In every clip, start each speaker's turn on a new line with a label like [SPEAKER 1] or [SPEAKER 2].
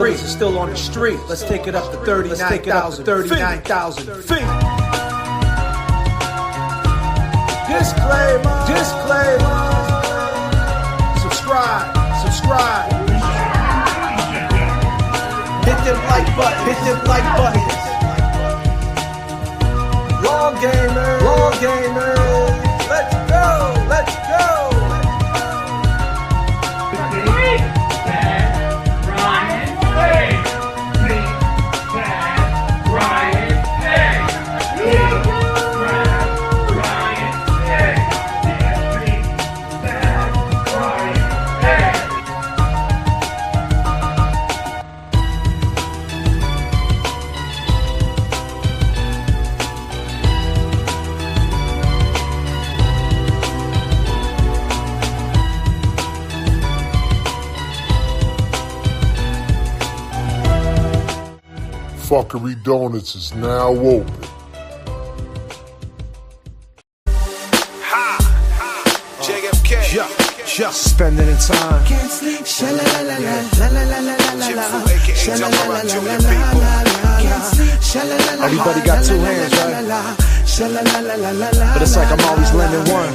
[SPEAKER 1] Is still on the street. Let's take it up to 39,000 feet. Disclaimer. Subscribe. Hit them like buttons. Long gamer. Let's go.
[SPEAKER 2] Fuckery Donuts is now open.
[SPEAKER 3] JFK.
[SPEAKER 4] Just spending the time.
[SPEAKER 5] Can't sleep.
[SPEAKER 4] Everybody got two hands, right? But it's like I'm always lending one.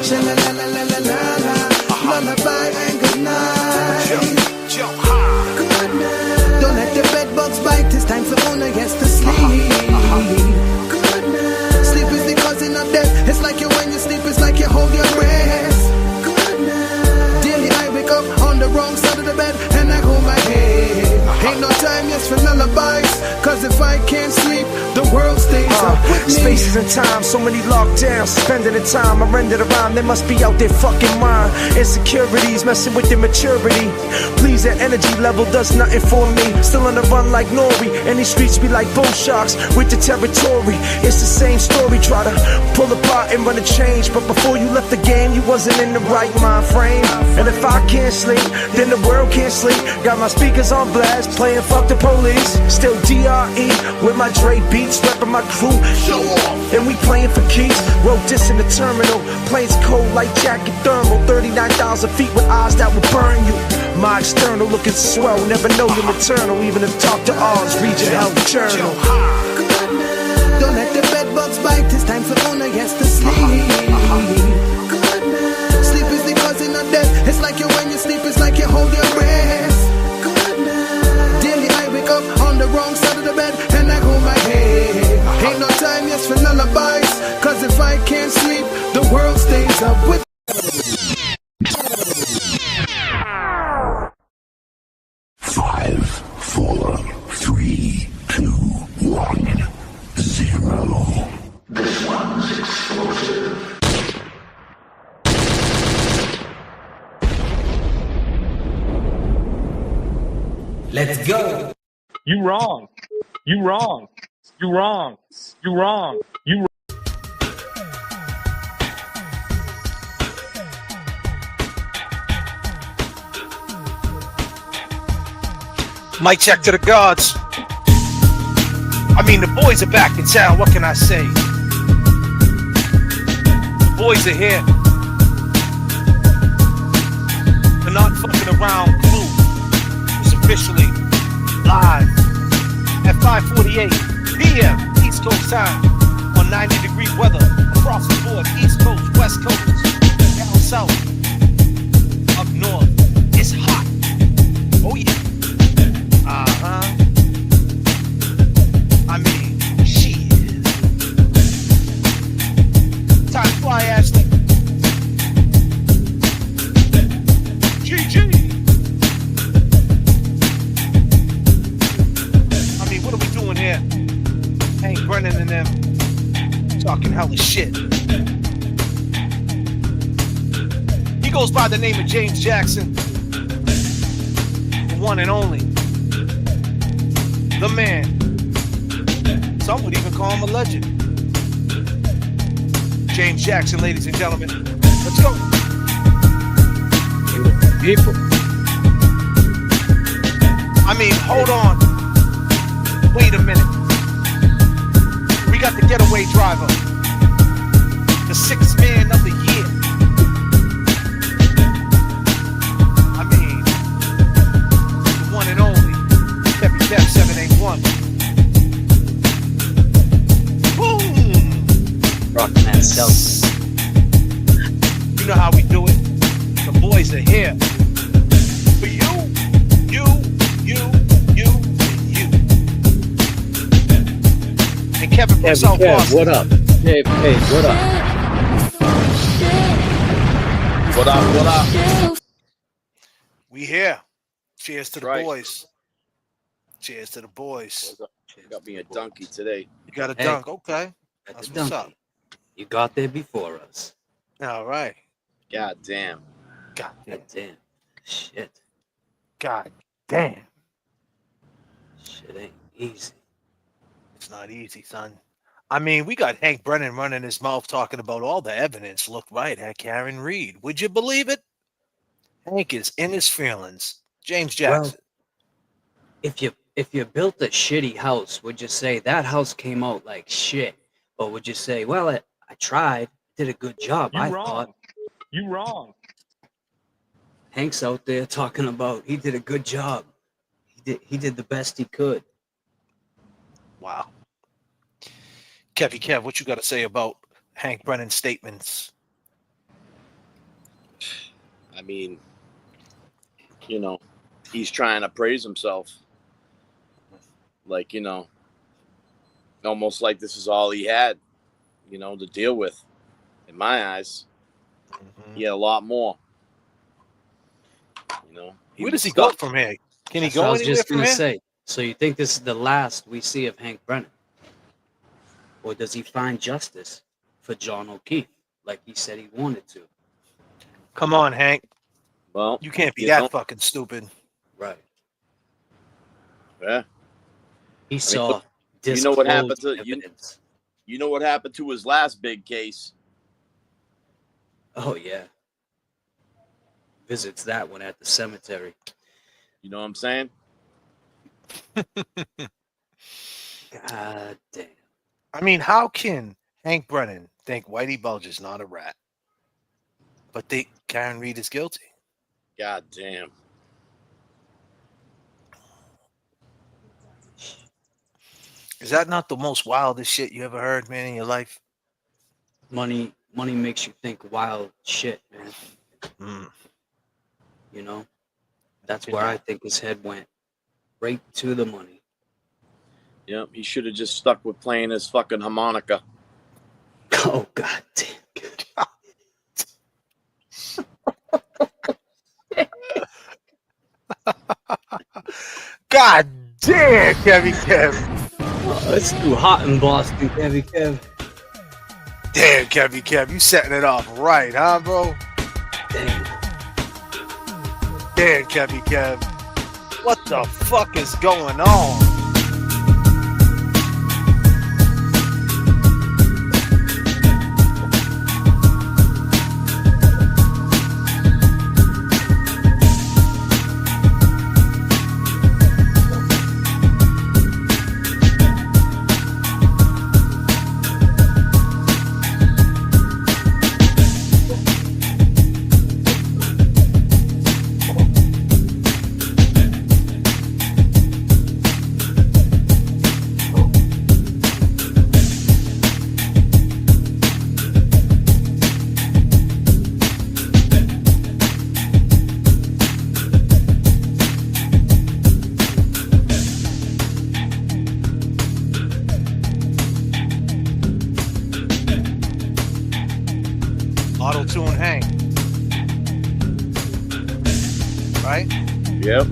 [SPEAKER 5] Lullaby and good night. Don't let the bed bugs bite. It's time for Una gets to sleep. Good night. Sleep is the cousin of death. It's like you when you sleep. It's like you hold your breath. Good night. Daily I wake up on the wrong side of the bed and I hold my head. Ain't no time yes for lullabies. Cause if I can't sleep, the world stays up with me.
[SPEAKER 4] Spaces and time, so many lockdowns. Spending the time, I rendered around. They must be out their fucking mind. Insecurities messing with their maturity. Please, that energy level does nothing for me. Still on the run like Nori. And these streets be like bull sharks with the territory. It's the same story. Try to pull apart and run a change. But before you left the game, you wasn't in the right mind frame. And if I can't sleep, then the world can't sleep. Got my speakers on blast, playing fuck the police. Still DRE with my Dre beats, repping my crew. Show off. And we playing for keys. Wrote this in the terminal. Planes cold like jacket thermal. 39,000 feet with eyes that will burn you. My external looking swell. Never know you're maternal. Even if talk to ours, read your health journal.
[SPEAKER 5] Don't let the bed bugs bite. It's time for Una gets to sleep. Good night. Sleep is the cousin of death. It's like you when you sleep. It's like you hold your breath. Good night. Daily I wake up on the wrong side of the bed and I hold my head. Ain't no time yes for lullabies. Cause if I can't sleep, the world stays up with me.
[SPEAKER 2] 5, 4, 3, 2, 1, 0.
[SPEAKER 6] This one's explosive.
[SPEAKER 1] Let's go.
[SPEAKER 7] You wrong.
[SPEAKER 4] Mic check to the gods. I mean, the boys are back in town. What can I say? The boys are here. The not fucking around crew is officially live at 5:48 p.m. East Coast time on 90-degree weather across the board. East Coast, West Coast, down south, up north. It's hot. Oh yeah. I mean, shit. Time to fly, Ashley. GG. I mean, what are we doing here? Hank Brennan and them talking hella shit. He goes by the name of James Jackson, the one and only. The man. Some would even call him a legend. James Jackson, ladies and gentlemen. Let's go.
[SPEAKER 7] People.
[SPEAKER 4] I mean, hold on. Wait a minute. We got the getaway driver. The sixth man of the year. I mean, the one and only Kevin
[SPEAKER 1] Kev 781. Boom.
[SPEAKER 7] Rocking that self.
[SPEAKER 1] You know how we do it. The boys are here. For you, you, and Kevin from South Boston.
[SPEAKER 7] What up? Hey, what up?
[SPEAKER 8] What up?
[SPEAKER 1] We here. Cheers to the
[SPEAKER 8] Right.
[SPEAKER 1] boys. Cheers to the boys.
[SPEAKER 8] Got me a donkey today.
[SPEAKER 1] You got a
[SPEAKER 7] Hey.
[SPEAKER 1] dunk, okay?
[SPEAKER 7] At
[SPEAKER 1] That's
[SPEAKER 7] the
[SPEAKER 1] what's
[SPEAKER 7] donkey.
[SPEAKER 1] up.
[SPEAKER 7] You got there before us.
[SPEAKER 1] All right.
[SPEAKER 8] God damn.
[SPEAKER 1] God damn.
[SPEAKER 7] God damn. Shit.
[SPEAKER 1] God damn.
[SPEAKER 7] Shit ain't easy.
[SPEAKER 1] It's not easy, son. I mean, we got Hank Brennan running his mouth talking about all the evidence looked right at Karen Reed. Would you believe it? Hank is in his feelings. James Jackson.
[SPEAKER 7] If you built a shitty house, would you say that house came out like shit? Or would you say, well, I tried, did a good job, I thought.
[SPEAKER 9] You wrong.
[SPEAKER 7] Hank's out there talking about he did a good job. He did the best he could.
[SPEAKER 1] Wow. Kev, what you got to say about Hank Brennan's statements?
[SPEAKER 8] I mean, you know, he's trying to praise himself. Like, you know, almost like this is all he had, you know, to deal with. In my eyes, he had a lot more. You know,
[SPEAKER 1] Where does he go from here? Can he
[SPEAKER 7] That's what
[SPEAKER 1] go
[SPEAKER 7] I was
[SPEAKER 1] anywhere
[SPEAKER 7] just
[SPEAKER 1] from
[SPEAKER 7] gonna
[SPEAKER 1] here?
[SPEAKER 7] say. So you think this is the last we see of Hank Brennan? Or does he find justice for John O'Keefe like he said he wanted to?
[SPEAKER 1] Come on, Hank.
[SPEAKER 8] Well,
[SPEAKER 1] You can't be
[SPEAKER 8] you
[SPEAKER 1] that
[SPEAKER 8] know,
[SPEAKER 1] fucking stupid.
[SPEAKER 7] Right.
[SPEAKER 8] yeah.
[SPEAKER 7] He saw
[SPEAKER 8] look, you know what happened
[SPEAKER 7] disclosed
[SPEAKER 8] to you?
[SPEAKER 7] evidence.
[SPEAKER 8] You know what happened to his last big case?
[SPEAKER 7] Oh yeah. Visits that one at the cemetery.
[SPEAKER 8] You know what I'm saying?
[SPEAKER 7] God damn.
[SPEAKER 1] I mean, how can Hank Brennan think Whitey Bulge is not a rat, but think Karen Reed is guilty?
[SPEAKER 8] God damn.
[SPEAKER 1] Is that not the most wildest shit you ever heard, man, in your life?
[SPEAKER 7] Money makes you think wild shit, man.
[SPEAKER 1] Mm.
[SPEAKER 7] You know? That's where I think his head went. Right to the money.
[SPEAKER 8] Yep, he should have just stuck with playing his fucking harmonica.
[SPEAKER 7] Oh god damn.
[SPEAKER 1] God damn, Kev.
[SPEAKER 7] Oh, it's too hot in Boston, Kev.
[SPEAKER 1] Damn, Kev, you setting it off right, huh, bro?
[SPEAKER 7] Damn.
[SPEAKER 1] Damn, Kev. What the fuck is going on? Auto-tune Hank. Right?
[SPEAKER 8] Yep.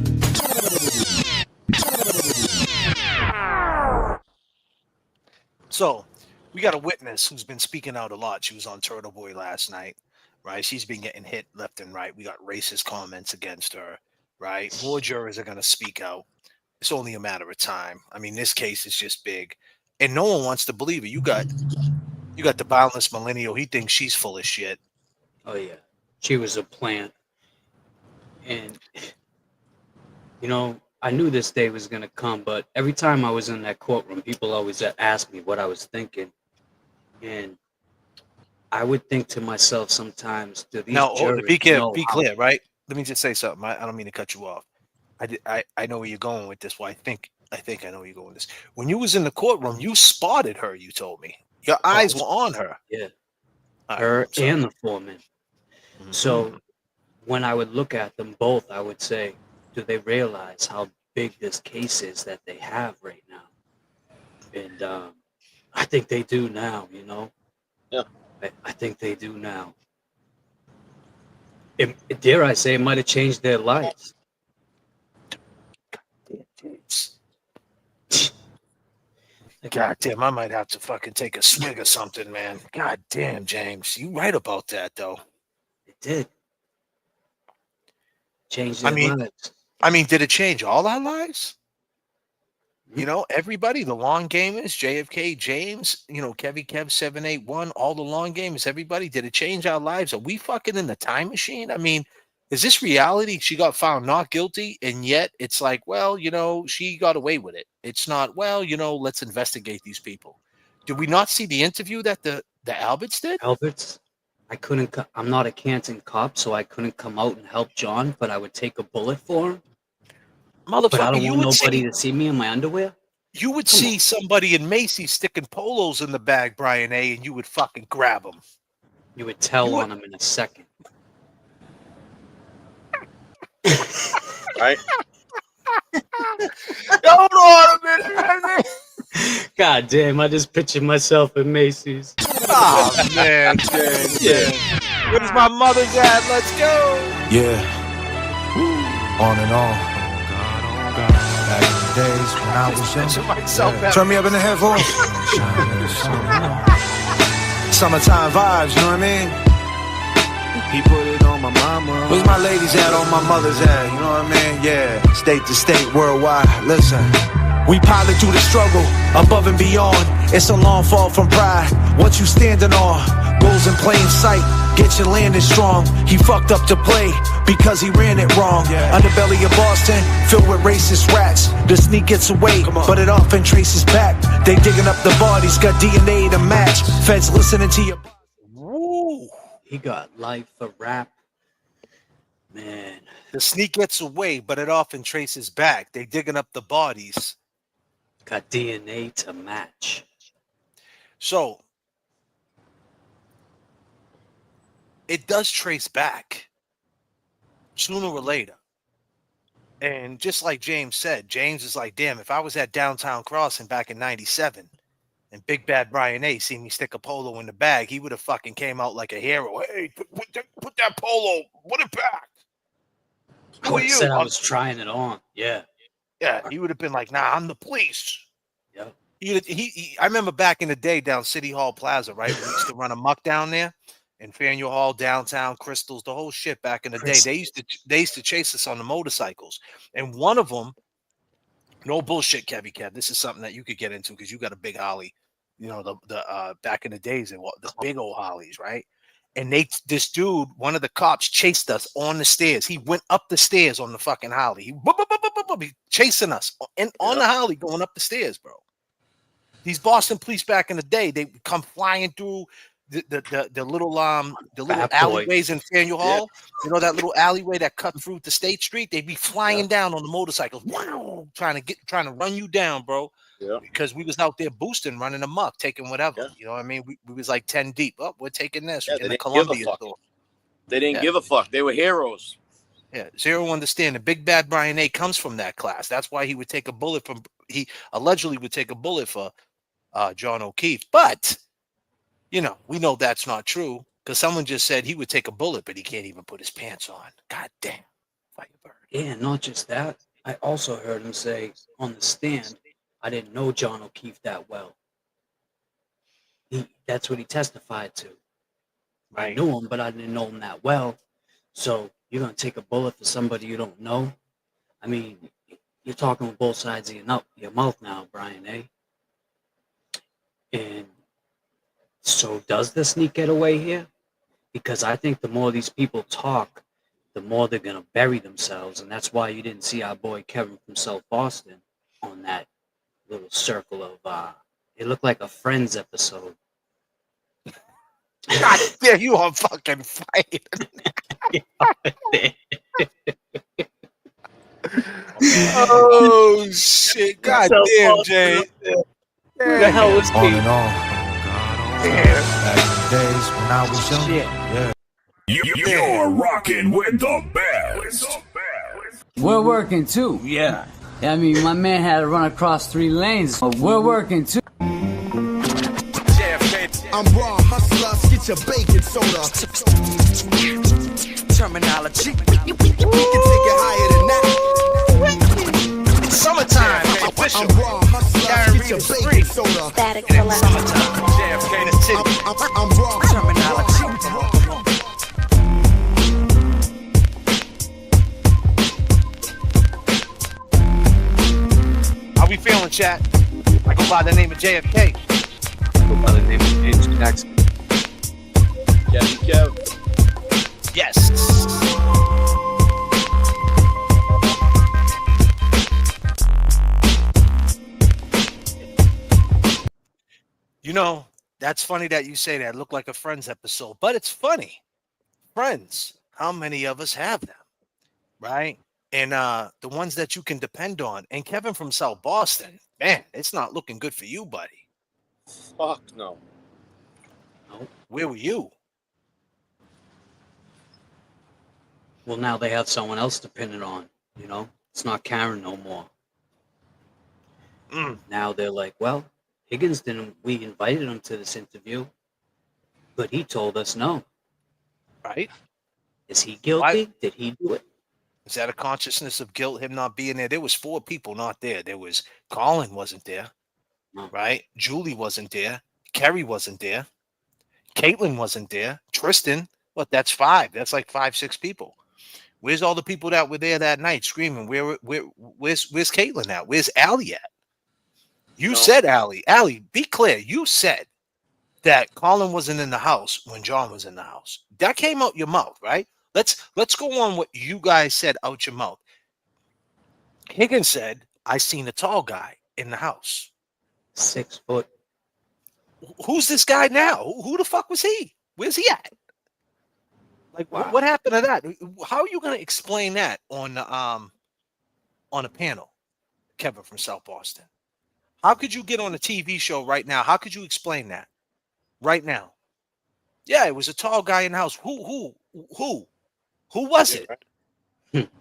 [SPEAKER 1] So, we got a witness who's been speaking out a lot. She was on Turtle Boy last night, right? She's been getting hit left and right. We got racist comments against her, right? More jurors are going to speak out. It's only a matter of time. I mean, this case is just big, and no one wants to believe it. You got the boundless millennial. He thinks she's full of shit.
[SPEAKER 7] Oh yeah. She was a plant. And you know, I knew this day was gonna come, but every time I was in that courtroom, people always asked me what I was thinking. And I would think to myself sometimes, do these
[SPEAKER 1] Now,
[SPEAKER 7] jurors
[SPEAKER 1] be clear,
[SPEAKER 7] know
[SPEAKER 1] be
[SPEAKER 7] how-
[SPEAKER 1] clear, right? Let me just say something. I don't mean to cut you off. I know where you're going with this. Why I think I think I know where you're going with this. When you was in the courtroom, you spotted her. You told me your eyes were on her.
[SPEAKER 7] Yeah,
[SPEAKER 1] All right,
[SPEAKER 7] her
[SPEAKER 1] sorry.
[SPEAKER 7] and the foreman. So when I would look at them both, I would say, do they realize how big this case is that they have right now? And I think they do now, you know?
[SPEAKER 8] Yeah.
[SPEAKER 7] I think they do now. Dare I say, it might have changed their lives.
[SPEAKER 1] God damn, I might have to fucking take a swig or something, man. God damn, James, you right about that though.
[SPEAKER 7] It did. Changed
[SPEAKER 1] I
[SPEAKER 7] their
[SPEAKER 1] mean-
[SPEAKER 7] lives.
[SPEAKER 1] I mean, did it change all our lives? You know, everybody, the long gamers, JFK, James, you know, Kevy Kev 781, all the long gamers, everybody, did it change our lives? Are we fucking in the time machine? I mean, is this reality? She got found not guilty, and yet it's like, well, you know, she got away with it. It's not, well, you know, let's investigate these people. Did we not see the interview that the Alberts did?
[SPEAKER 7] Alberts, I'm not a Canton cop, so I couldn't come out and help John, but I would take a bullet for him. But I
[SPEAKER 1] Motherfucker,
[SPEAKER 7] don't
[SPEAKER 1] you
[SPEAKER 7] want
[SPEAKER 1] would
[SPEAKER 7] nobody
[SPEAKER 1] see,
[SPEAKER 7] to see me in my underwear.
[SPEAKER 1] you would
[SPEAKER 7] Come
[SPEAKER 1] see
[SPEAKER 7] on.
[SPEAKER 1] somebody in Macy's sticking polos in the bag, Brian A., and you would fucking grab them.
[SPEAKER 7] You would tell
[SPEAKER 1] You would-
[SPEAKER 7] on him in a second.
[SPEAKER 8] Right?
[SPEAKER 1] Hold on a minute.
[SPEAKER 7] God damn, I just pictured myself at Macy's.
[SPEAKER 1] Oh, man, James.
[SPEAKER 7] Yeah.
[SPEAKER 1] Where's my mother's at? Let's go.
[SPEAKER 9] Yeah. On and on. Back in the days when I was young.
[SPEAKER 1] Somebody sell that.
[SPEAKER 9] Turn me up in the headphones. Summertime vibes, you know what I mean? He put it on my mama. Where's my ladies at? On my mother's at, you know what I mean? Yeah, state to state, worldwide. Listen. We pilot through the struggle, above and beyond. It's a long fall from pride. What you standing on? Goals in plain sight. Get your landing strong. He fucked up to play because he ran it wrong. Underbelly of Boston, filled with racist rats. The sneak gets away, but it often traces back. They digging up the bodies, got DNA to match. Feds listening to you.
[SPEAKER 1] Woo.
[SPEAKER 7] He got life for rap. Man,
[SPEAKER 1] The sneak gets away, but it often traces back. They digging up the bodies.
[SPEAKER 7] got DNA to match.
[SPEAKER 1] So it does trace back sooner or later. And just like James said, James is like, damn, if I was at Downtown Crossing back in 97 and Big Bad Brian A seen me stick a polo in the bag, he would have fucking came out like a hero. Hey, put that polo, put it back.
[SPEAKER 7] I
[SPEAKER 1] Who are
[SPEAKER 7] would have
[SPEAKER 1] you?
[SPEAKER 7] said I was trying it on. Yeah.
[SPEAKER 1] Yeah, he would have been like, nah, I'm the police.
[SPEAKER 7] Yeah.
[SPEAKER 1] I remember back in the day down City Hall Plaza, right? We used to run a muck down there in Faneuil Hall, downtown, Crystals, the whole shit back in the day. They used to chase us on the motorcycles. And one of them, no bullshit, Kevy Kev, this is something that you could get into because you got a big Holly, you know, the back in the days, the big old Hollies, right? And this dude, one of the cops chased us on the stairs. He went up the stairs on the fucking Holly. He chasing us on the Holly going up the stairs, bro. These Boston police back in the day, they would come flying through the little alleyways in Faneuil Hall. You know that little alleyway that cut through the State Street? They'd be flying down on the motorcycles, trying to run you down, bro.
[SPEAKER 8] Yeah.
[SPEAKER 1] Because we was out there boosting, running amok, taking whatever.
[SPEAKER 8] Yeah.
[SPEAKER 1] You know what I mean? We was like 10 deep. Oh, we're taking this.
[SPEAKER 8] Yeah,
[SPEAKER 1] We're getting
[SPEAKER 8] they
[SPEAKER 1] the
[SPEAKER 8] didn't give a
[SPEAKER 1] Columbia
[SPEAKER 8] fuck.
[SPEAKER 1] store.
[SPEAKER 8] They didn't
[SPEAKER 1] Yeah.
[SPEAKER 8] give a fuck. They were heroes.
[SPEAKER 1] Yeah, zero understand. The Big Bad Brian A comes from that class. That's why he would take a bullet from. He allegedly would take a bullet for John O'Keefe. But you know, we know that's not true because someone just said he would take a bullet, but he can't even put his pants on. God damn, Firebird.
[SPEAKER 7] Yeah, not just that. I also heard him say on the stand, I didn't know John O'Keefe that well. That's what he testified to. I
[SPEAKER 1] Right.
[SPEAKER 7] knew him, but I didn't know him that well. So you're gonna take a bullet for somebody you don't know? I mean, you're talking with both sides of your mouth now, Brian, eh? And so does the sneak get away here? Because I think the more these people talk, the more they're gonna bury themselves, and that's why you didn't see our boy Kevin from South Boston on that little circle of it looked like a Friends episode.
[SPEAKER 1] God damn, you on fucking fight. Oh shit! God damn, Jay.
[SPEAKER 7] Who the hell was
[SPEAKER 9] On
[SPEAKER 7] he?
[SPEAKER 9] and on. Back in the days when I was young.
[SPEAKER 7] Shit.
[SPEAKER 9] Yeah.
[SPEAKER 2] You're rocking with the best.
[SPEAKER 10] We're working too. Yeah. I mean, my man had to run across 3 lanes. But we're working too.
[SPEAKER 5] I'm raw hustler, get your bacon soda.
[SPEAKER 4] Terminology.
[SPEAKER 5] We can take it higher than that.
[SPEAKER 1] It's summertime.
[SPEAKER 5] I'm
[SPEAKER 1] Official.
[SPEAKER 5] raw hustler, get your bacon soda.
[SPEAKER 11] Static
[SPEAKER 1] It's
[SPEAKER 11] Selector.
[SPEAKER 1] summertime. JFK in the city.
[SPEAKER 5] I'm raw
[SPEAKER 4] Terminology.
[SPEAKER 1] How we feeling, chat? I go by the name of JFK.
[SPEAKER 7] Go by the name of James Jackson.
[SPEAKER 8] Kevin Kev.
[SPEAKER 1] Yes. You know, that's funny that you say that. It looked like a Friends episode, but it's funny. Friends, how many of us have them? Right? And the ones that you can depend on. And Kevin from South Boston, man, it's not looking good for you, buddy.
[SPEAKER 8] Fuck no.
[SPEAKER 1] Where were you?
[SPEAKER 7] Well, now they have someone else dependent on. You know, it's not Karen no more. Now they're like, well, Higgins didn't. We invited him to this interview, but he told us no.
[SPEAKER 1] Right?
[SPEAKER 7] Is he guilty?
[SPEAKER 1] Why?
[SPEAKER 7] Did he do it?
[SPEAKER 1] Is that a consciousness of guilt, him not being there? There was 4 people not there. There was Colin wasn't there,
[SPEAKER 7] No.
[SPEAKER 1] right? Julie wasn't there. Kerry wasn't there. Caitlin wasn't there. Tristan, what? That's 5. That's like 5, 6 people. Where's all the people that were there that night screaming? Where's Caitlin at? Where's Allie at? You
[SPEAKER 8] No.
[SPEAKER 1] said Allie. Allie, be clear. You said that Colin wasn't in the house when John was in the house. That came out your mouth, right? Let's go on what you guys said out your mouth. Higgins said, I seen a tall guy in the house.
[SPEAKER 7] 6 foot.
[SPEAKER 1] Who's this guy now? Who the fuck was he? Where's he at? Like, what happened to that? How are you going to explain that on a panel, Kevin from South Boston? How could you get on a TV show right now? How could you explain that right now? Yeah, it was a tall guy in the house. Who was it?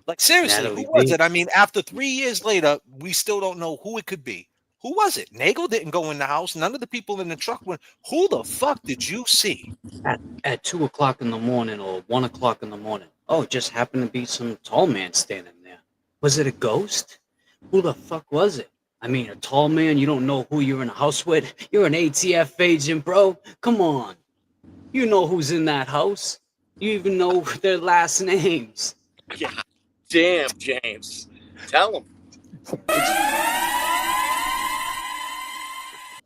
[SPEAKER 1] Like, seriously,
[SPEAKER 7] Natalie
[SPEAKER 1] who was
[SPEAKER 7] B.
[SPEAKER 1] it? I mean, after 3 years later, we still don't know who it could be. Who was it? Nagel didn't go in the house. None of the people in the truck went. Who the fuck did you see?
[SPEAKER 7] At 2 o'clock in the morning or 1 o'clock in the morning. Oh, it just happened to be some tall man standing there. Was it a ghost? Who the fuck was it? I mean, a tall man, you don't know who you're in a house with. You're an ATF agent, bro. Come on. You know who's in that house. You even know their last names.
[SPEAKER 8] Yeah. Damn, James. Tell him.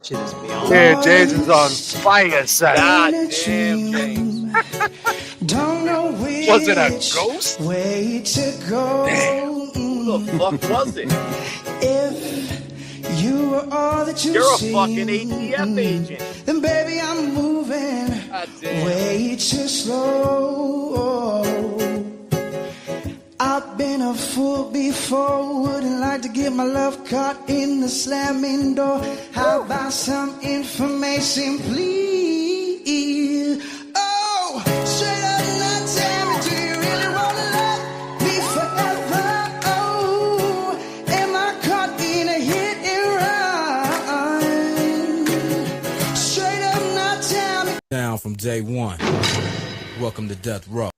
[SPEAKER 7] Shit is beyond.
[SPEAKER 1] Yeah, James is on fire, son.
[SPEAKER 8] God damn, James.
[SPEAKER 5] Don't know
[SPEAKER 1] Was it a ghost?
[SPEAKER 5] way to go.
[SPEAKER 8] Who the fuck was it?
[SPEAKER 5] If you were all that you
[SPEAKER 8] You're a
[SPEAKER 5] see,
[SPEAKER 8] fucking ATF agent.
[SPEAKER 5] then baby I'm moving
[SPEAKER 8] God damn.
[SPEAKER 5] way too slow. I've been a fool before, wouldn't like to get my love caught in the slamming door. How about some information, please? Oh, straight up now tell me, do you really wanna love me forever? Oh, am I caught in a hit and run? Straight up now tell me.
[SPEAKER 9] Down from day one. Welcome to Death Row.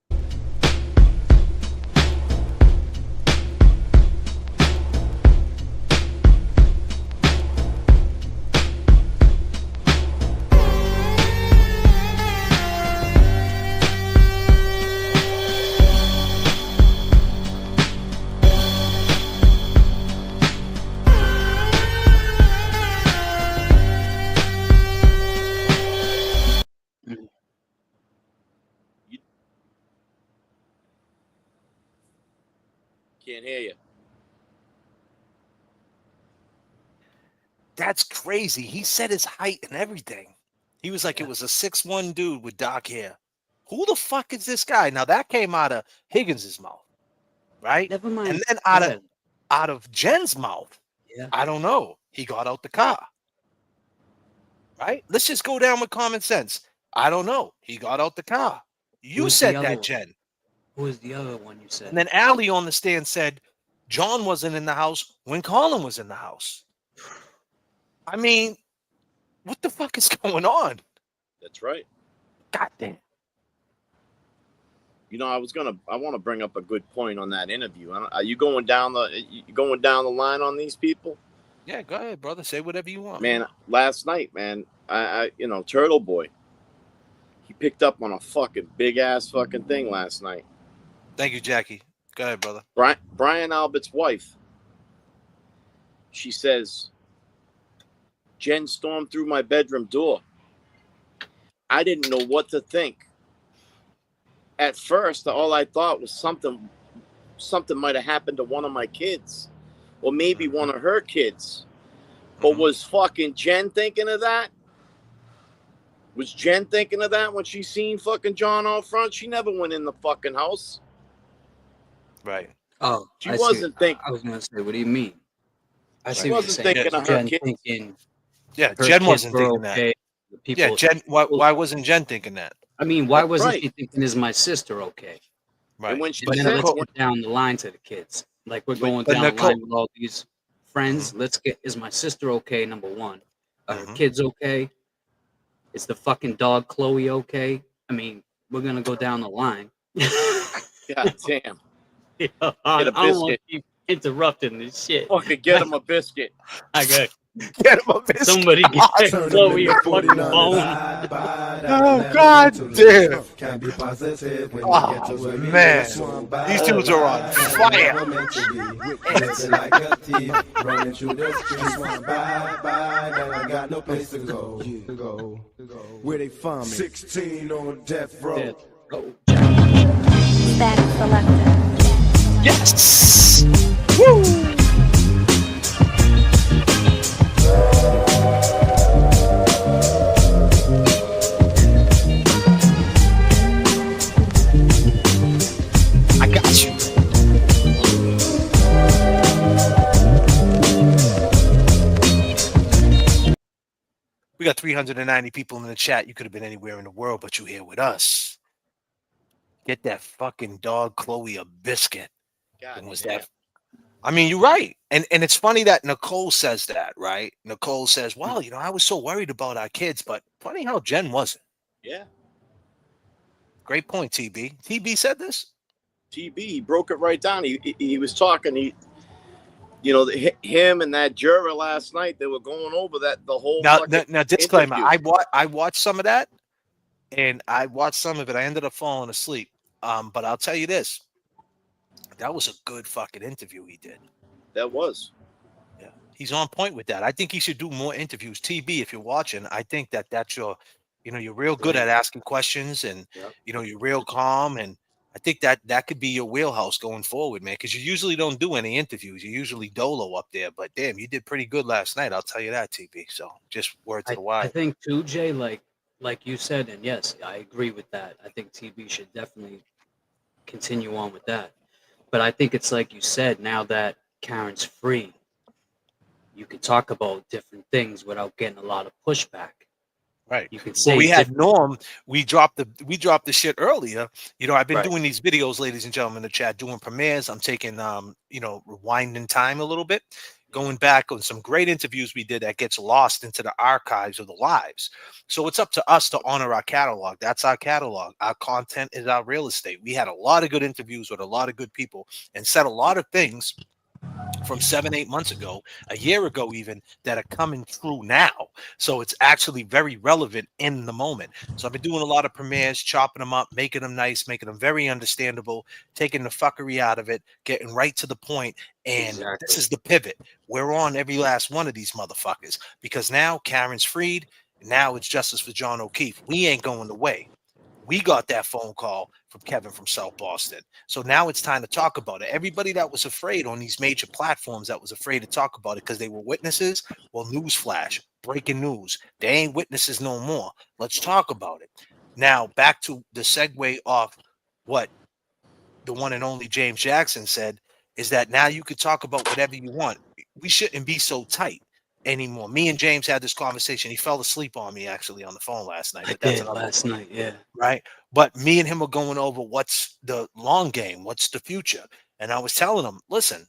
[SPEAKER 8] Can't hear you.
[SPEAKER 1] That's crazy. He said his height and everything. He was like, it was a 6'1" dude with dark hair. Who the fuck is this guy? Now that came out of Higgins's mouth, right?
[SPEAKER 7] Never mind.
[SPEAKER 1] And then out
[SPEAKER 7] Go
[SPEAKER 1] of
[SPEAKER 7] ahead.
[SPEAKER 1] out of Jen's mouth.
[SPEAKER 7] Yeah.
[SPEAKER 1] I don't know. He got out the car. Right? Let's just go down with common sense. I don't know. He got out the car. You
[SPEAKER 7] Who's
[SPEAKER 1] said
[SPEAKER 7] the other
[SPEAKER 1] that,
[SPEAKER 7] one?
[SPEAKER 1] Jen.
[SPEAKER 7] Who is the other one you said?
[SPEAKER 1] And then Allie on the stand said John wasn't in the house when Colin was in the house. I mean, what the fuck is going on?
[SPEAKER 8] That's right.
[SPEAKER 1] God damn.
[SPEAKER 8] You know, I want to bring up a good point on that interview. Are you going down the line on these people?
[SPEAKER 1] Yeah, go ahead, brother. Say whatever you want.
[SPEAKER 8] Man, last night, man, I Turtle Boy, he picked up on a fucking big ass fucking thing last night.
[SPEAKER 1] Thank you, Jackie. Go ahead, brother.
[SPEAKER 8] Brian Albert's wife, she says, Jen stormed through my bedroom door. I didn't know what to think. At first, all I thought was something might have happened to one of my kids, or maybe one of her kids. But was fucking Jen thinking of that? Was Jen thinking of that when she seen fucking John out front? She never went in the fucking house.
[SPEAKER 1] Right.
[SPEAKER 7] Oh,
[SPEAKER 8] She wasn't thinking.
[SPEAKER 7] I was gonna say, what do you mean? I see
[SPEAKER 8] She
[SPEAKER 7] what you're
[SPEAKER 8] wasn't
[SPEAKER 7] saying.
[SPEAKER 8] thinking of her
[SPEAKER 7] Jen
[SPEAKER 8] kids.
[SPEAKER 7] thinking
[SPEAKER 1] Yeah,
[SPEAKER 7] her
[SPEAKER 1] Jen
[SPEAKER 7] kids
[SPEAKER 1] wasn't
[SPEAKER 7] were
[SPEAKER 1] thinking
[SPEAKER 7] okay. The
[SPEAKER 1] that.
[SPEAKER 7] people,
[SPEAKER 1] Yeah, Jen. Why wasn't Jen thinking that?
[SPEAKER 7] I mean, why wasn't
[SPEAKER 8] Right.
[SPEAKER 7] she thinking, is my sister okay?
[SPEAKER 1] Right.
[SPEAKER 8] And when she
[SPEAKER 7] And then
[SPEAKER 8] said,
[SPEAKER 7] let's get down the line to the kids. Like we're going
[SPEAKER 1] but
[SPEAKER 7] down the
[SPEAKER 1] Nicole-
[SPEAKER 7] line with all these friends. Let's get, is my sister okay? Number one. Are her kids okay? Is the fucking dog Chloe okay? I mean, we're gonna go down the line.
[SPEAKER 8] God damn.
[SPEAKER 7] I
[SPEAKER 8] Get a
[SPEAKER 7] don't want
[SPEAKER 8] biscuit.
[SPEAKER 7] to keep interrupting this shit.
[SPEAKER 8] Fucking get him a biscuit.
[SPEAKER 7] I got
[SPEAKER 1] Get him a biscuit.
[SPEAKER 7] somebody get Chloe a fucking bone.
[SPEAKER 1] Oh, God damn. Oh, man. These dudes are on fire.
[SPEAKER 4] Where they find me? 16 on death row.
[SPEAKER 11] Static selector.
[SPEAKER 1] Yes. Woo. I got you. We got 390 people in the chat. You could have been anywhere in the world, but you're here with us. Get that fucking dog Chloe a biscuit.
[SPEAKER 8] God
[SPEAKER 1] And was
[SPEAKER 8] damn.
[SPEAKER 1] that? I mean, you're right. And it's funny that Nicole says that, right? Nicole says, well, I was so worried about our kids, but funny how Jen wasn't.
[SPEAKER 8] Yeah.
[SPEAKER 1] Great point, TB. TB said this?
[SPEAKER 8] TB, he broke it right down. He was talking. Him and that juror last night, they were going over that the whole.
[SPEAKER 1] Now,
[SPEAKER 8] fucking
[SPEAKER 1] disclaimer.
[SPEAKER 8] interview.
[SPEAKER 1] I watched some of that, and I watched some of it. I ended up falling asleep. But I'll tell you this. That was a good fucking interview he did.
[SPEAKER 8] That was.
[SPEAKER 1] Yeah, he's on point with that. I think he should do more interviews. TB, if you're watching, I think that's your, you're real good at asking questions, and
[SPEAKER 8] Yep.
[SPEAKER 1] you're real calm, and I think that could be your wheelhouse going forward, man. Because you usually don't do any interviews. You usually dolo up there, but damn, you did pretty good last night. I'll tell you that, TB. So just word to the
[SPEAKER 7] I
[SPEAKER 1] wise.
[SPEAKER 7] think too, Jay, like you said, and yes, I agree with that. I think TB should definitely continue on with that. But I think it's like you said, now that Karen's free, you can talk about different things without getting a lot of pushback.
[SPEAKER 1] Right.
[SPEAKER 7] You can say
[SPEAKER 1] Well, we had
[SPEAKER 7] different-
[SPEAKER 1] Norm. We dropped the shit earlier. I've been
[SPEAKER 7] Right.
[SPEAKER 1] doing these videos, ladies and gentlemen, in the chat, doing premieres. I'm taking rewinding time a little bit, going back on some great interviews we did that gets lost into the archives of the lives. So it's up to us to honor our catalog. That's our catalog. Our content is our real estate. We had a lot of good interviews with a lot of good people and said a lot of things from 7-8 months ago, a year ago even, that are coming true now. So it's actually very relevant in the moment. So I've been doing a lot of premieres, chopping them up, making them nice, making them very understandable, taking the fuckery out of it, getting right to the point. And this is the pivot. We're on every last one of these motherfuckers because now Karen's freed. Now it's justice for John O'Keefe. We ain't going away. We got that phone call from Kevin from South Boston. So now it's time to talk about it. Everybody that was afraid on these major platforms that was afraid to talk about it because they were witnesses, well, newsflash, breaking news. They ain't witnesses no more. Let's talk about it. Now, back to the segue off what the one and only James Jackson said is that now you could talk about whatever you want. We shouldn't be so tight anymore. Me and James had this conversation. He fell asleep on me actually on the phone last night,
[SPEAKER 7] I
[SPEAKER 1] but that's
[SPEAKER 7] did
[SPEAKER 1] another
[SPEAKER 7] last
[SPEAKER 1] story,
[SPEAKER 7] night. Yeah.
[SPEAKER 1] right? But me and him were going over what's the long game, what's the future, and I was telling him, listen,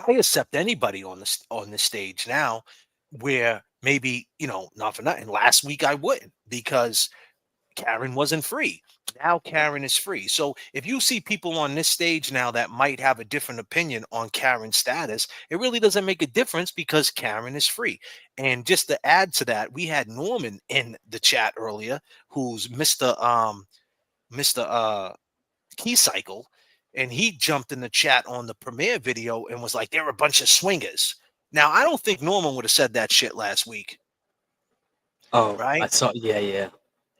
[SPEAKER 1] I accept anybody on this stage now, where maybe not for nothing. Last week I wouldn't because Karen wasn't free. Now Karen is free. So if you see people on this stage now that might have a different opinion on Karen's status, it really doesn't make a difference because Karen is free. And just to add to that, we had Norman in the chat earlier, who's Mr. Key Cycle, and he jumped in the chat on the premiere video and was like, they're a bunch of swingers. Now, I don't think Norman would have said that shit last week,
[SPEAKER 7] Oh, I
[SPEAKER 1] right?
[SPEAKER 7] saw. Yeah, yeah.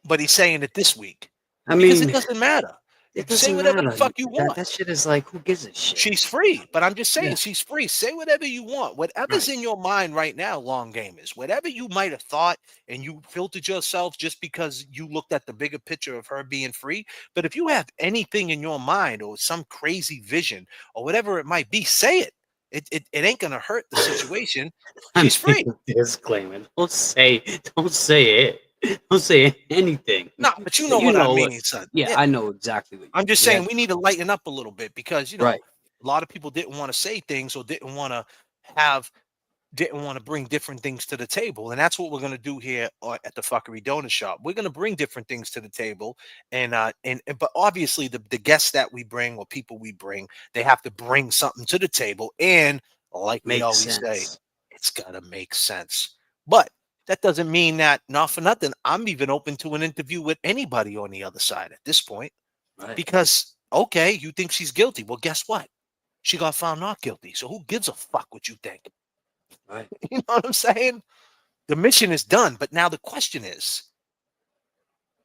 [SPEAKER 1] But he's saying it this week
[SPEAKER 7] I
[SPEAKER 1] because
[SPEAKER 7] mean,
[SPEAKER 1] it doesn't matter.
[SPEAKER 7] it
[SPEAKER 1] Say
[SPEAKER 7] doesn't
[SPEAKER 1] whatever the
[SPEAKER 7] matter.
[SPEAKER 1] fuck you want.
[SPEAKER 7] That shit is like, who gives a shit?
[SPEAKER 1] She's free, but I'm just saying
[SPEAKER 7] Yeah.
[SPEAKER 1] she's free. Say whatever you want. Whatever's
[SPEAKER 7] Right.
[SPEAKER 1] in your mind right now, long gamers, whatever you might have thought and you filtered yourself just because you looked at the bigger picture of her being free. But if you have anything in your mind or some crazy vision or whatever it might be, say it. It ain't gonna hurt the situation. She's free.
[SPEAKER 7] Disclaimer. Don't say it. Don't say anything.
[SPEAKER 1] No, but you know what I mean, son.
[SPEAKER 7] Yeah, I know exactly what you
[SPEAKER 1] I'm just
[SPEAKER 7] mean.
[SPEAKER 1] saying we need to lighten up a little bit because
[SPEAKER 7] Right.
[SPEAKER 1] a lot of people didn't want to say things or didn't want to bring different things to the table, and that's what we're going to do here at the Fuckery Donut Shop. We're going to bring different things to the table, and but obviously the guests that we bring or people we bring, they have to bring something to the table, and like we
[SPEAKER 7] Makes
[SPEAKER 1] always say,
[SPEAKER 7] sense.
[SPEAKER 1] it's got to make sense. But that doesn't mean that, not for nothing, I'm even open to an interview with anybody on the other side at this point.
[SPEAKER 7] Right.
[SPEAKER 1] Because, okay, you think she's guilty. Well, guess what? She got found not guilty. So who gives a fuck what you think?
[SPEAKER 7] Right.
[SPEAKER 1] You know what I'm saying? The mission is done. But now the question is,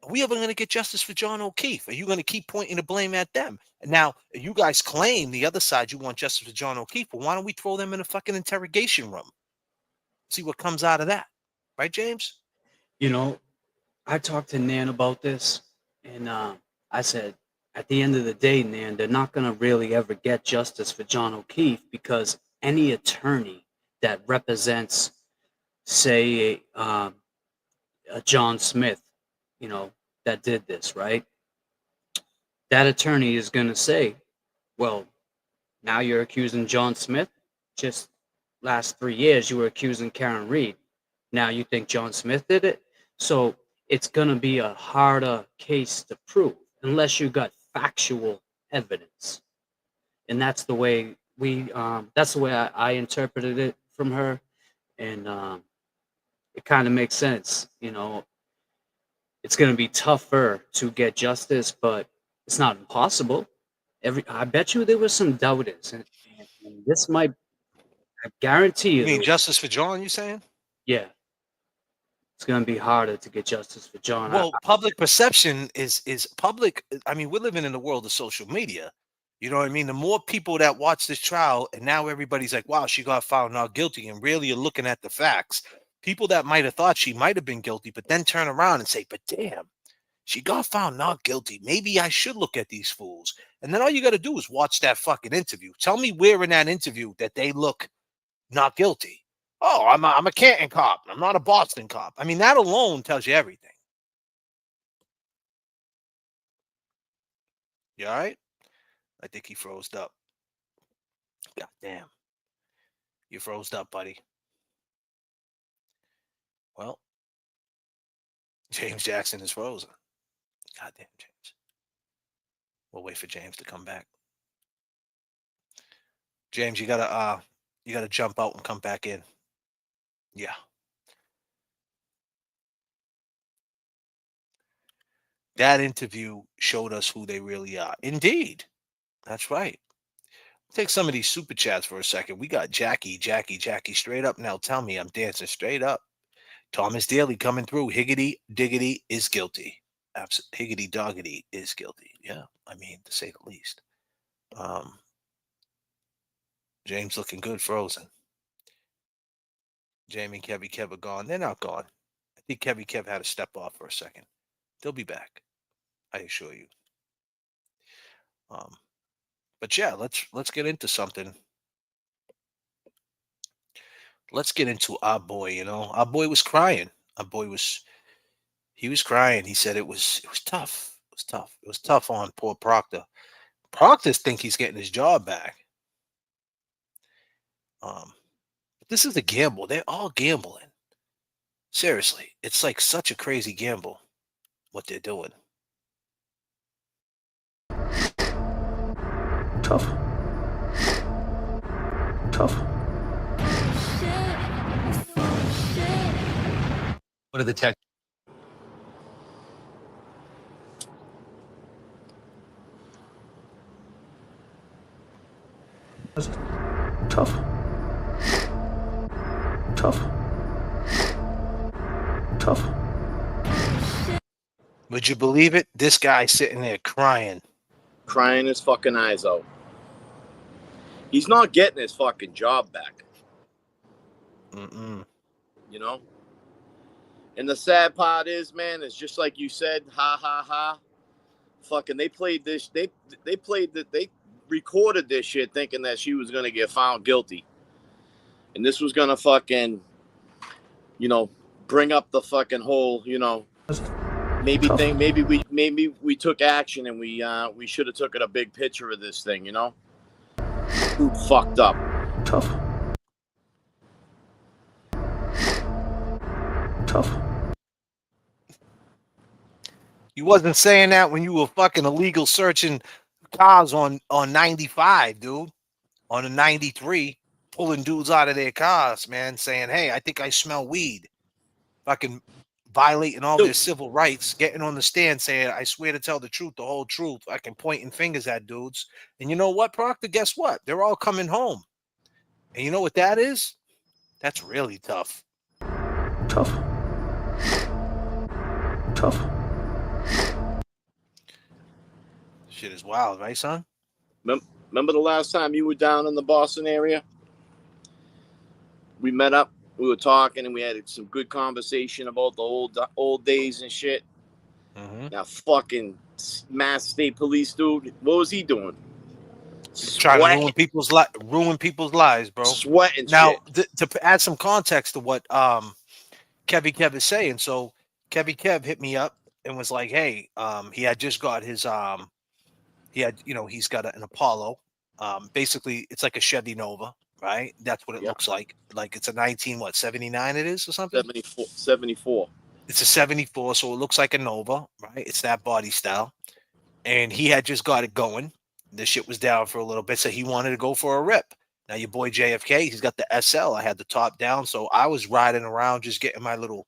[SPEAKER 1] are we ever going to get justice for John O'Keefe? Are you going to keep pointing the blame at them? And now, you guys claim the other side you want justice for John O'Keefe. Well, why don't we throw them in a fucking interrogation room? See what comes out of that. Right, James?
[SPEAKER 7] I talked to Nan about this, and I said, at the end of the day, Nan, they're not going to really ever get justice for John O'Keefe because any attorney that represents, say, a John Smith, that did this, right? That attorney is going to say, well, now you're accusing John Smith. Just last 3 years, you were accusing Karen Reed. Now you think John Smith did it? So it's going to be a harder case to prove unless you got factual evidence. And that's the way I interpreted it from her. And it kind of makes sense. It's going to be tougher to get justice, but it's not impossible. I bet you there were some doubters. And this might, I guarantee you.
[SPEAKER 1] You mean justice for John, you saying?
[SPEAKER 7] Yeah. It's going to be harder to get justice for John.
[SPEAKER 1] Well, public perception is public. I mean, we're living in the world of social media. You know what I mean? The more people that watch this trial, and now everybody's like, wow, she got found not guilty. And really you're looking at the facts. People that might have thought she might have been guilty, but then turn around and say, but damn, she got found not guilty. Maybe I should look at these fools. And then all you got to do is watch that fucking interview. Tell me where in that interview that they look not guilty. Oh, I'm a Canton cop. I'm not a Boston cop. I mean, that alone tells you everything. You all right? I think he froze up. God damn. You froze up, buddy. Well, James Jackson is frozen. God damn, James. We'll wait for James to come back. James, you gotta jump out and come back in. Yeah. That interview showed us who they really are. Indeed. That's right. Take some of these super chats for a second. We got Jackie, straight up. Now tell me I'm dancing straight up. Thomas Daly coming through. Higgity diggity is guilty. Higgity doggity is guilty. Yeah, I mean, to say the least. James looking good, frozen. Jamie and Kev are gone. They're not gone. I think Kev had to step off for a second. They'll be back. I assure you. But But yeah, let's get into something. Let's get into our boy. You know, our boy was crying. Our boy was crying. He said it was tough. It was tough. It was tough on poor Proctor. Proctor think he's getting his job back. This is a gamble. They're all gambling. Seriously, it's like such a crazy gamble what they're doing.
[SPEAKER 9] Tough. Tough.
[SPEAKER 1] What are the tech?
[SPEAKER 9] Tough. Tough. Tough.
[SPEAKER 1] Would you believe it? This guy sitting there crying.
[SPEAKER 8] Crying his fucking eyes out. He's not getting his fucking job back.
[SPEAKER 1] Mm-mm.
[SPEAKER 8] You know? And the sad part is, man, it's just like you said, ha ha ha. Fucking they played this, they recorded this shit thinking that she was gonna get found guilty. And this was gonna fucking, you know, bring up the fucking whole, you know, maybe we took action and we should have took a big picture of this thing, you know? Who fucked up?
[SPEAKER 9] Tough. Tough.
[SPEAKER 1] You wasn't saying that when you were fucking illegal searching cars on 95, dude. On a 93, pulling dudes out of their cars, man, saying, hey, I think I smell weed. Fucking violating all their civil rights, getting on the stand saying, I swear to tell the truth, the whole truth. I can pointing fingers at dudes. And you know what, Proctor? Guess what? They're all coming home. And you know what that is? That's really tough.
[SPEAKER 9] Tough. Tough.
[SPEAKER 1] Shit is wild, right, son?
[SPEAKER 8] Remember the last time you were down in the Boston area? We met up, we were talking, and we had some good conversation about the old days and shit.
[SPEAKER 1] Mm-hmm.
[SPEAKER 8] Now, fucking Mass State Police dude, what was he doing?
[SPEAKER 1] Trying to ruin people's lives, bro.
[SPEAKER 8] Sweating.
[SPEAKER 1] Now,
[SPEAKER 8] shit.
[SPEAKER 1] To add some context to what Kevy Kev is saying, so Kevy Kev hit me up and was like, "Hey, he had just got his he's got an Apollo. Basically, it's like a Chevy Nova, right? That's what it looks like. Like it's a 79 it is or something?
[SPEAKER 8] 74.
[SPEAKER 1] It's a 74, so it looks like a Nova, right? It's that body style. And he had just got it going. The shit was down for a little bit, so he wanted to go for a rip. Now, your boy JFK, he's got the SL. I had the top down, so I was riding around just getting my little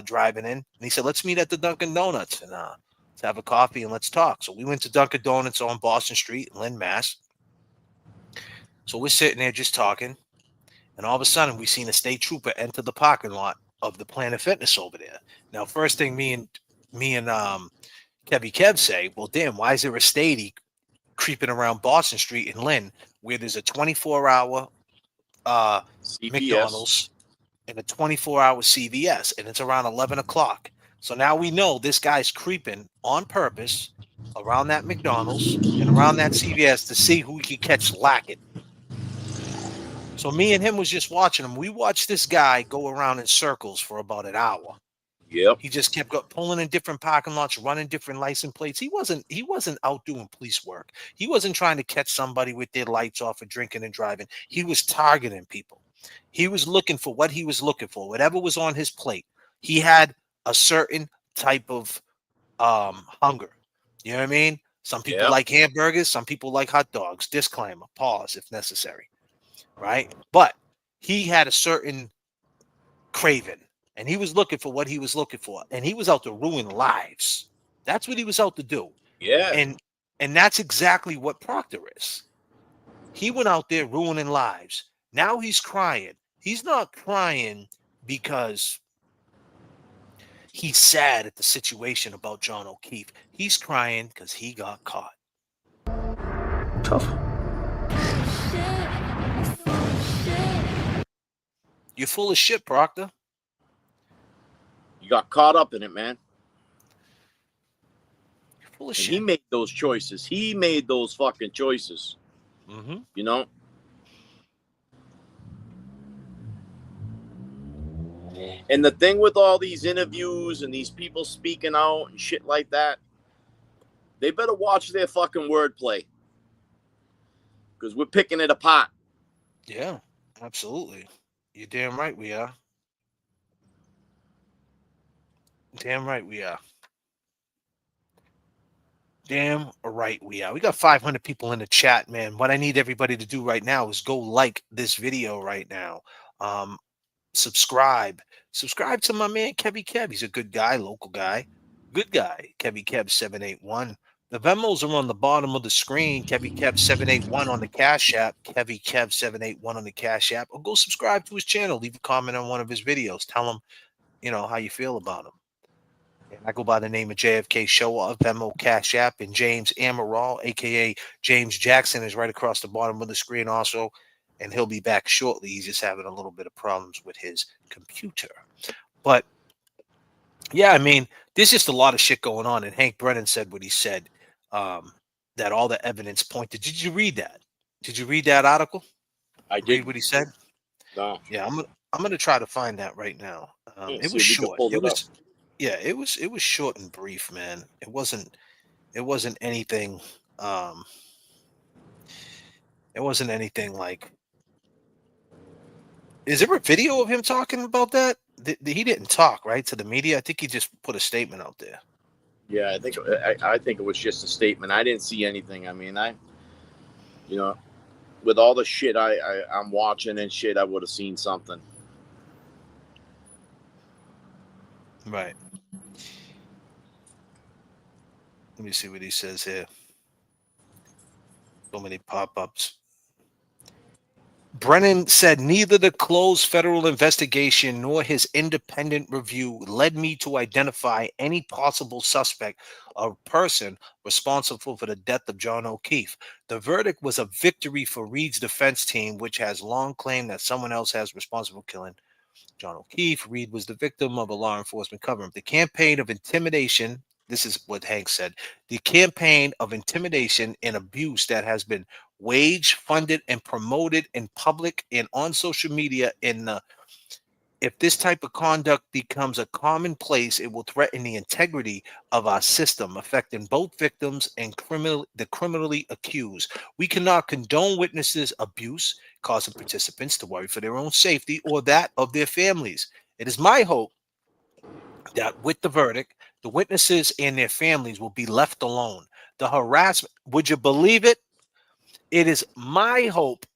[SPEAKER 1] driving in. And he said, let's meet at the Dunkin' Donuts and let's have a coffee and let's talk. So we went to Dunkin' Donuts on Boston Street in Lynn, Mass. So we're sitting there just talking, and all of a sudden we seen a state trooper enter the parking lot of the Planet Fitness over there. Now, first thing me and Kevy Kev say, well, damn, why is there a statey creeping around Boston Street in Lynn where there's a 24-hour McDonald's and a 24-hour CVS, and it's around 11 o'clock. So now we know this guy's creeping on purpose around that McDonald's and around that CVS to see who he can catch lacking. So me and him was just watching him. We watched this guy go around in circles for about an hour.
[SPEAKER 8] Yep.
[SPEAKER 1] He just kept pulling in different parking lots, running different license plates. He wasn't out doing police work. He wasn't trying to catch somebody with their lights off or drinking and driving. He was targeting people. He was looking for what he was looking for, whatever was on his plate. He had a certain type of hunger. You know what I mean? Some people like hamburgers. Some people like hot dogs. Disclaimer, pause if necessary. Right? But he had a certain craving. And he was looking for what he was looking for. And he was out to ruin lives. That's what he was out to do.
[SPEAKER 8] Yeah.
[SPEAKER 1] And that's exactly what Proctor is. He went out there ruining lives. Now he's crying. He's not crying because he's sad at the situation about John O'Keefe. He's crying because he got caught.
[SPEAKER 9] Tough.
[SPEAKER 1] You're full of shit, Proctor.
[SPEAKER 8] You got caught up in it, man.
[SPEAKER 1] You're
[SPEAKER 8] And
[SPEAKER 1] Bullshit.
[SPEAKER 8] he made those choices. He made those fucking choices.
[SPEAKER 1] Mm-hmm.
[SPEAKER 8] You know? And the thing with all these interviews and these people speaking out and shit like that, they better watch their fucking wordplay. Because we're picking it apart.
[SPEAKER 1] Yeah, absolutely. You're damn right we are. Damn right we are. Damn right we are. We got 500 people in the chat, man. What I need everybody to do right now is go like this video right now. Subscribe to my man Kevy Kev. He's a good guy, local guy, good guy. Kevy Kev 781. The Venmos are on the bottom of the screen. Kevy Kev 781 on the Cash App. Kevy Kev 781 on the Cash App. Or go subscribe to his channel. Leave a comment on one of his videos. Tell him, how you feel about him. And I go by the name of JFK Show of Venmo, Cash App, and James Amaral, aka James Jackson, is right across the bottom of the screen also. And he'll be back shortly. He's just having a little bit of problems with his computer. But yeah, I mean, there's just a lot of shit going on. And Hank Brennan said what he said, that all the evidence pointed. Did you read that? Did you read that article?
[SPEAKER 8] I did.
[SPEAKER 1] Read what he said?
[SPEAKER 8] No.
[SPEAKER 1] Yeah, I'm gonna try to find that right now. It was short. It was short and brief, man. It wasn't anything. It wasn't anything like. Is there a video of him talking about that? He didn't talk, right, to the media. I think he just put a statement out there.
[SPEAKER 8] Yeah, I think it was just a statement. I didn't see anything. I mean, with all the shit I'm watching and shit, I would have seen something.
[SPEAKER 1] Right. Let me see what he says here. So many pop-ups. Brennan said neither the closed federal investigation nor his independent review led me to identify any possible suspect or person responsible for the death of John O'Keefe. The verdict was a victory for Reed's defense team, which has long claimed that someone else has responsible killing John O'Keefe. Reed was the victim of a law enforcement cover-up. The campaign of intimidation, this is what Hank said, the campaign of intimidation and abuse that has been waged, funded, and promoted in public and on social media. If this type of conduct becomes a commonplace, it will threaten the integrity of our system, affecting both victims and the criminally accused. We cannot condone witnesses' abuse, causing participants to worry for their own safety or that of their families. It is my hope that with the verdict, the witnesses and their families will be left alone. The harassment, would you believe it? It is my hope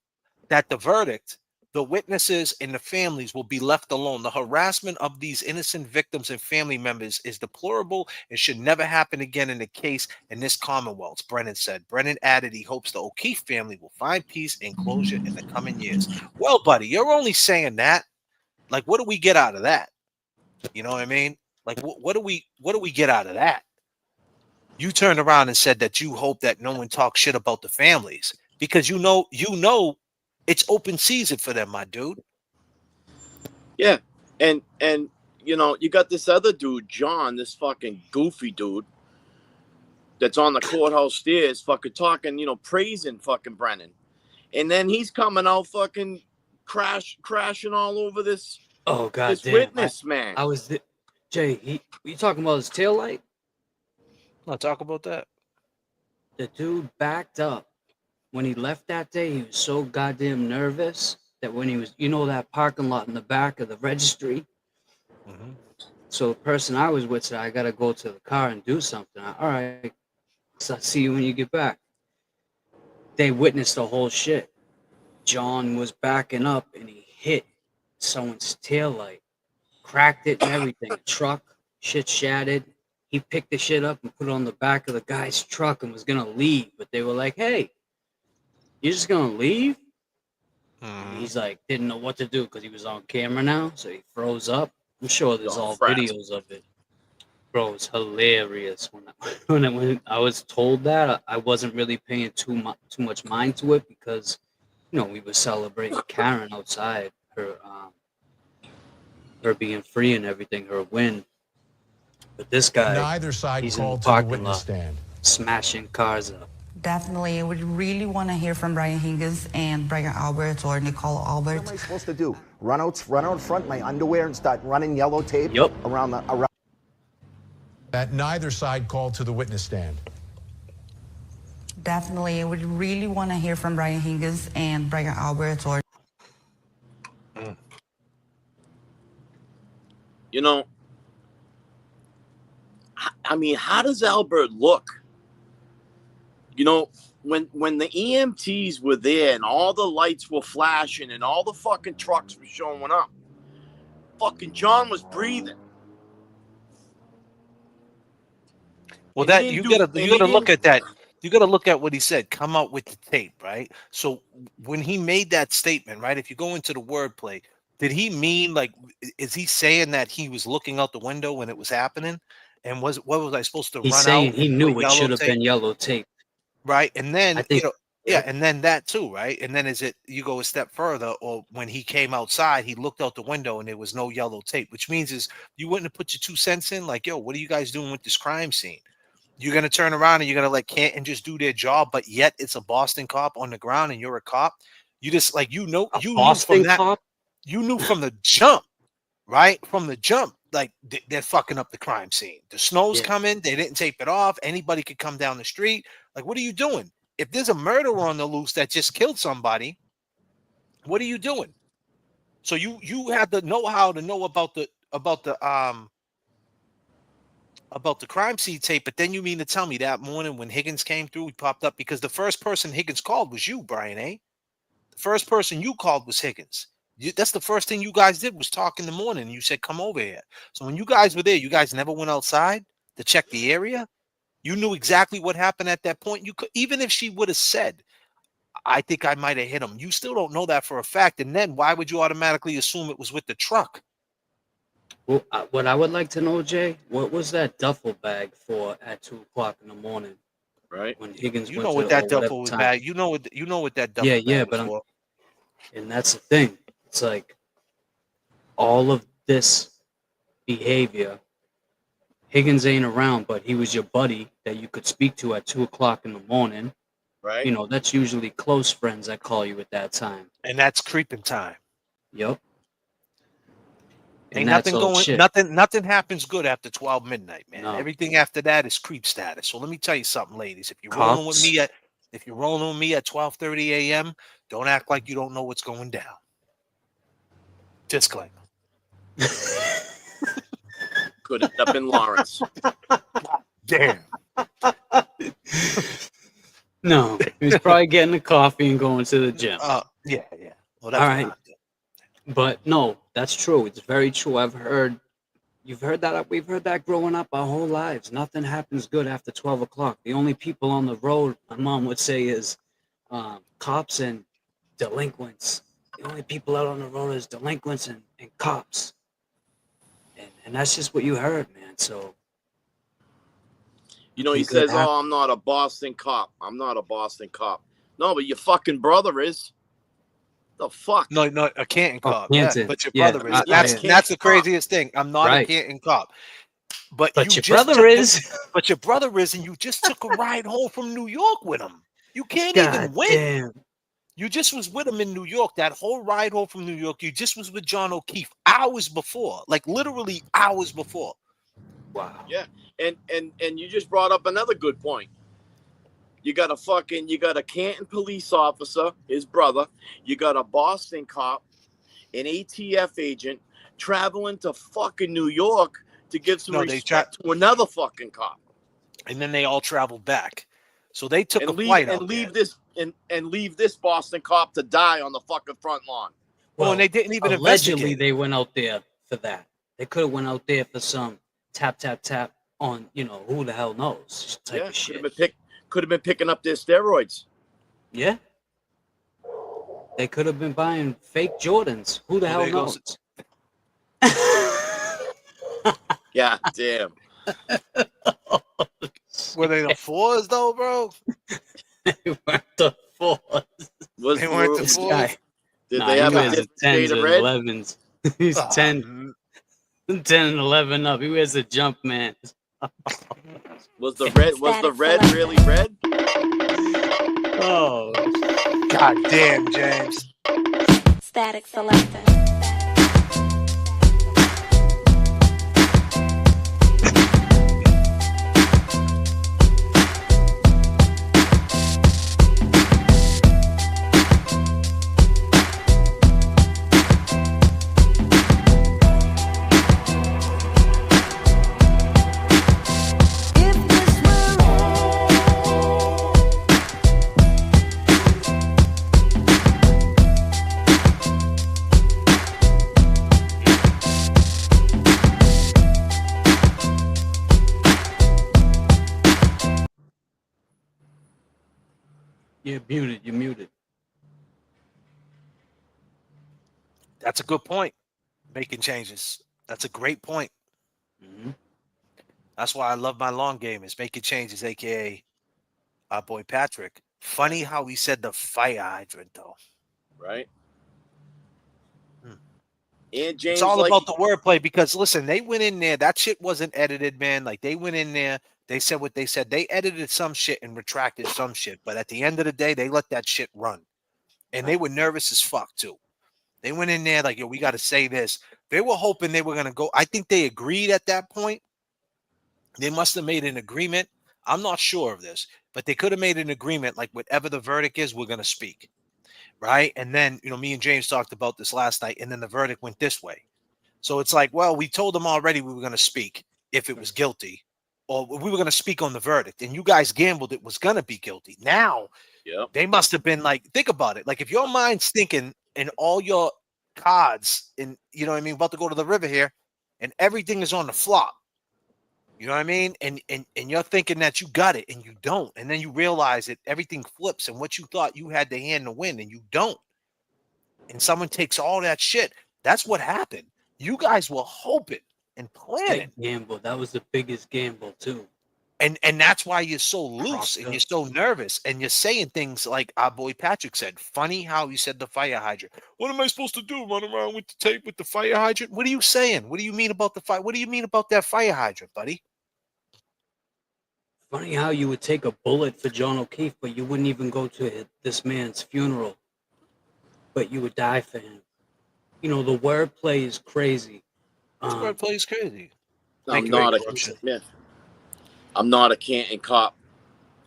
[SPEAKER 1] that the verdict, the witnesses and the families will be left alone. The harassment of these innocent victims and family members is deplorable and should never happen again in the case in this Commonwealth, Brennan said. Brennan added he hopes the O'Keefe family will find peace and closure in the coming years. Well, buddy, you're only saying that. Like, what do we get out of that? You know what I mean? Like, what do we get out of that? You turned around and said that you hope that no one talks shit about the families because you know it's open season for them, my dude.
[SPEAKER 8] Yeah, and you got this other dude, John, this fucking goofy dude that's on the courthouse stairs, fucking talking, praising fucking Brennan, and then he's coming out fucking crashing all over this.
[SPEAKER 7] Oh god,
[SPEAKER 8] this witness, man.
[SPEAKER 7] I was Jay. You talking about his taillight?
[SPEAKER 1] I'll talk about that.
[SPEAKER 7] The dude backed up. When he left that day, he was so goddamn nervous that when he was, that parking lot in the back of the registry.
[SPEAKER 1] Mm-hmm.
[SPEAKER 7] So the person I was with said, I got to go to the car and do something. All right. So I'll see you when you get back. They witnessed the whole shit. John was backing up and he hit someone's taillight, cracked it and everything. A truck, shit shattered. He picked the shit up and put it on the back of the guy's truck and was going to leave. But they were like, hey, you're just going to leave? He's like, didn't know what to do because he was on camera now. So he froze up. I'm sure there's all videos of it. Bro, it's hilarious. When I was told that, I wasn't really paying too much mind to it because, we were celebrating Karen outside, her being free and everything, her win. But this guy,
[SPEAKER 12] neither side
[SPEAKER 7] he's
[SPEAKER 12] called
[SPEAKER 7] in the
[SPEAKER 12] to the
[SPEAKER 7] parking
[SPEAKER 12] witness
[SPEAKER 7] lot.
[SPEAKER 12] stand.
[SPEAKER 7] smashing cars up.
[SPEAKER 12] Definitely, I would really want to hear from Brian Higgins and Brian Albert or Nicole Albert.
[SPEAKER 13] What am I supposed to do? Run out front in my underwear and start running yellow tape around the.
[SPEAKER 14] That neither side called to the witness stand.
[SPEAKER 12] Definitely, I would really want to hear from Brian Higgins and Brian Albert or.
[SPEAKER 8] You know, I mean, how does Albert look? You know, when the EMTs were there and all the lights were flashing and all the fucking trucks were showing up, fucking John was breathing.
[SPEAKER 1] Well,
[SPEAKER 8] And
[SPEAKER 1] that
[SPEAKER 8] he
[SPEAKER 1] you
[SPEAKER 8] didn't
[SPEAKER 1] gotta look at that. You gotta look at what he said. Come out with the tape, right? So when he made that statement, right? If you go into the wordplay, did he mean like? Is he saying that he was looking out the window when it was happening? And what was I supposed to
[SPEAKER 7] He's
[SPEAKER 1] run
[SPEAKER 7] saying
[SPEAKER 1] out?
[SPEAKER 7] he
[SPEAKER 1] and
[SPEAKER 7] knew
[SPEAKER 1] put
[SPEAKER 7] it
[SPEAKER 1] yellow
[SPEAKER 7] should have
[SPEAKER 1] tape?
[SPEAKER 7] been yellow tape.
[SPEAKER 1] Right, and then
[SPEAKER 7] I think,
[SPEAKER 1] and then that too, right? And then you go a step further, or when he came outside, he looked out the window and there was no yellow tape, which means is you wouldn't have put your 2 cents in, like, yo, what are you guys doing with this crime scene? You're gonna turn around and you're gonna let Canton just do their job, but yet it's a Boston cop on the ground and you're a cop. You just like you knew
[SPEAKER 7] Boston
[SPEAKER 1] from that,
[SPEAKER 7] cop?
[SPEAKER 1] you knew from the jump, right? From the jump, like they're fucking up the crime scene. The snow's coming, they didn't tape it off. Anybody could come down the street. Like, what are you doing? If there's a murderer on the loose that just killed somebody, what are you doing? So you had the know-how to know about the crime scene tape, but then you mean to tell me that morning when Higgins came through, he popped up because the first person Higgins called was you, Brian, eh? The first person you called was Higgins. That's the first thing you guys did was talk in the morning. And you said, come over here. So when you guys were there, you guys never went outside to check the area. You knew exactly what happened at that point. You could, even if she would have said, I think I might have hit him. You still don't know that for a fact. And then why would you automatically assume it was with the truck?
[SPEAKER 7] Well, what I would like to know, Jay, what was that duffel bag for at 2 o'clock in the morning?
[SPEAKER 8] Right.
[SPEAKER 7] When Higgins
[SPEAKER 1] You
[SPEAKER 7] went
[SPEAKER 1] know
[SPEAKER 7] to
[SPEAKER 1] what that
[SPEAKER 7] whatever
[SPEAKER 1] duffel was
[SPEAKER 7] time.
[SPEAKER 1] bag. You know what that duffel bag
[SPEAKER 7] but
[SPEAKER 1] was for.
[SPEAKER 7] and that's the thing. It's like all of this behavior. Higgins ain't around, but he was your buddy that you could speak to at 2 o'clock in the morning.
[SPEAKER 8] Right.
[SPEAKER 7] You know, that's usually close friends that call you at that time.
[SPEAKER 1] And that's creeping time.
[SPEAKER 7] Yep.
[SPEAKER 1] Ain't
[SPEAKER 7] And that's
[SPEAKER 1] nothing
[SPEAKER 7] all
[SPEAKER 1] going.
[SPEAKER 7] shit.
[SPEAKER 1] Nothing happens good after 12 midnight, man.
[SPEAKER 7] No.
[SPEAKER 1] Everything after that is creep status. So let me tell you something, ladies. If you're
[SPEAKER 7] Cops.
[SPEAKER 1] rolling with me at 12:30 a.m., don't act like you don't know what's going down. Disclaimer.
[SPEAKER 8] Could have been Lawrence.
[SPEAKER 1] Damn.
[SPEAKER 7] No, he's probably getting a coffee and going to the gym.
[SPEAKER 1] Yeah. Well,
[SPEAKER 7] All
[SPEAKER 1] that's
[SPEAKER 7] right. But no, that's true. It's very true. We've heard that growing up our whole lives. Nothing happens good after 12 o'clock. The only people on the road, my mom would say, is cops and delinquents. The only people out on the road is delinquents and cops. And that's just what you heard, man. So,
[SPEAKER 8] You know, he says, "Oh, I'm not a Boston cop. I'm not a Boston cop." No, but your fucking brother is. The fuck?
[SPEAKER 1] No, a Canton cop.
[SPEAKER 7] Canton.
[SPEAKER 1] Yeah, but your
[SPEAKER 7] Yeah,
[SPEAKER 1] brother is. That's the craziest thing. I'm not a Canton cop. But
[SPEAKER 7] your
[SPEAKER 1] just
[SPEAKER 7] brother
[SPEAKER 1] took
[SPEAKER 7] is.
[SPEAKER 1] But your brother is, and you just took a ride home from New York with him. You can't
[SPEAKER 7] God
[SPEAKER 1] even win.
[SPEAKER 7] damn.
[SPEAKER 1] You just was with him in New York. That whole ride home from New York, you just was with John O'Keefe hours before, like literally hours before.
[SPEAKER 7] Wow.
[SPEAKER 8] Yeah, and you just brought up another good point. You got a Canton police officer, his brother. You got a Boston cop, an ATF agent, traveling to fucking New York to give some respect to another fucking cop.
[SPEAKER 1] And then they all traveled back. So they took
[SPEAKER 8] and
[SPEAKER 1] a
[SPEAKER 8] leave,
[SPEAKER 1] flight
[SPEAKER 8] and
[SPEAKER 1] out
[SPEAKER 8] leave
[SPEAKER 1] there.
[SPEAKER 8] this and leave this Boston cop to die on the fucking front lawn.
[SPEAKER 1] Well, and they didn't even
[SPEAKER 7] allegedly
[SPEAKER 1] investigate.
[SPEAKER 7] they went out there for that. They could have went out there for some tap on, who the hell knows type of shit.
[SPEAKER 8] Could have been picking up their steroids.
[SPEAKER 7] Yeah. They could have been buying fake Jordans. Who the hell knows?
[SPEAKER 8] Yeah, damn.
[SPEAKER 1] Were they the fours though, bro?
[SPEAKER 7] They weren't the fours.
[SPEAKER 1] They weren't the
[SPEAKER 7] This
[SPEAKER 1] fours.
[SPEAKER 7] guy.
[SPEAKER 8] Did
[SPEAKER 7] Nah,
[SPEAKER 8] they
[SPEAKER 7] he
[SPEAKER 8] have a
[SPEAKER 7] wears
[SPEAKER 8] different
[SPEAKER 7] 10s
[SPEAKER 8] shade of
[SPEAKER 7] and
[SPEAKER 8] red?
[SPEAKER 7] 11s. He's 10 and 11 up. He wears a jump man.
[SPEAKER 8] Was the red really red?
[SPEAKER 7] Oh,
[SPEAKER 1] God damn, James.
[SPEAKER 11] Static Selector.
[SPEAKER 7] you're muted. You're muted.
[SPEAKER 1] That's a good point. Making changes. That's a great point.
[SPEAKER 7] Mm-hmm.
[SPEAKER 1] That's why I love my long game is making changes, aka our boy Patrick. Funny how he said the fire hydrant though.
[SPEAKER 8] Right. And James,
[SPEAKER 1] It's all about the wordplay because listen, they went in there. That shit wasn't edited, man. Like they went in there, they said what they said. They edited some shit and retracted some shit. But at the end of the day, they let that shit run. And they were nervous as fuck too. They went in there like, yo, we got to say this. They were hoping they were going to go. I think they agreed at that point. They must have made an agreement. I'm not sure of this, but they could have made an agreement like whatever the verdict is, we're going to speak. Right. And then, me and James talked about this last night, and then the verdict went this way. So it's like, well, we told them already we were going to speak if it was guilty, or we were going to speak on the verdict, and you guys gambled it was going to be guilty. Now, they must have been like, think about it. Like if your mind's thinking and all your cards and about to go to the river here and everything is on the flop. You know what I mean? And you're thinking that you got it and you don't. And then you realize that everything flips and what you thought you had the hand to win and you don't. And someone takes all that shit. That's what happened. You guys were hoping and planning.
[SPEAKER 7] That gamble. That was the biggest gamble too.
[SPEAKER 1] And that's why you're so loose and you're so nervous and you're saying things like our boy Patrick said. Funny how he said the fire hydrant. What am I supposed to do? Run around with the tape with the fire hydrant? What are you saying? What do you mean about the fire? What do you mean about that fire hydrant, buddy?
[SPEAKER 7] Funny how you would take a bullet for John O'Keefe, but you wouldn't even go to this man's funeral. But you would die for him. The wordplay is crazy.
[SPEAKER 1] Wordplay is crazy.
[SPEAKER 8] I'm not a Canton cop.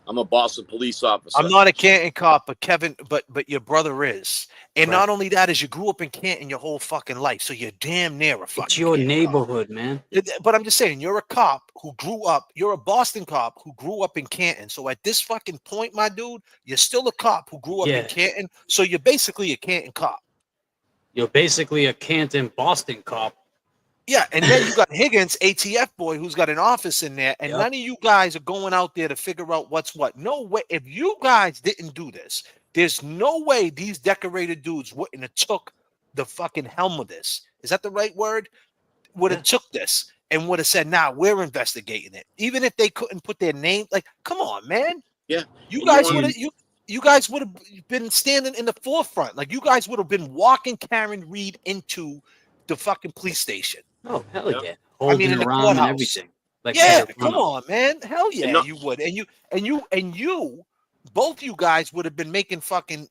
[SPEAKER 8] I'm a Boston police officer.
[SPEAKER 1] I'm not a Canton cop, but Kevin, but your brother is. And not only that is you grew up in Canton your whole fucking life, so you're damn near a fucking.
[SPEAKER 7] It's your neighborhood, man.
[SPEAKER 1] But I'm just saying, you're a cop who grew up. You're a Boston cop who grew up in Canton. So at this fucking point, my dude, you're still a cop who grew up in Canton. So you're basically a Canton cop.
[SPEAKER 7] You're basically a Canton Boston cop.
[SPEAKER 1] Yeah, and then you got Higgins, ATF boy, who's got an office in there, and none of you guys are going out there to figure out what's what. No way. If you guys didn't do this, there's no way these decorated dudes wouldn't have took the fucking helm of this. Is that the right word? Would have took this and would have said, nah, we're investigating it. Even if they couldn't put their name, like, come on, man.
[SPEAKER 8] Yeah.
[SPEAKER 1] You guys would have you guys would have been standing in the forefront. Like you guys would have been walking Karen Reed into the fucking police station.
[SPEAKER 7] Oh, hell yeah. Holding
[SPEAKER 1] in the
[SPEAKER 7] around
[SPEAKER 1] courthouse.
[SPEAKER 7] and everything. Like
[SPEAKER 1] Come on, man. Hell yeah, you would. And you, both you guys would have been making fucking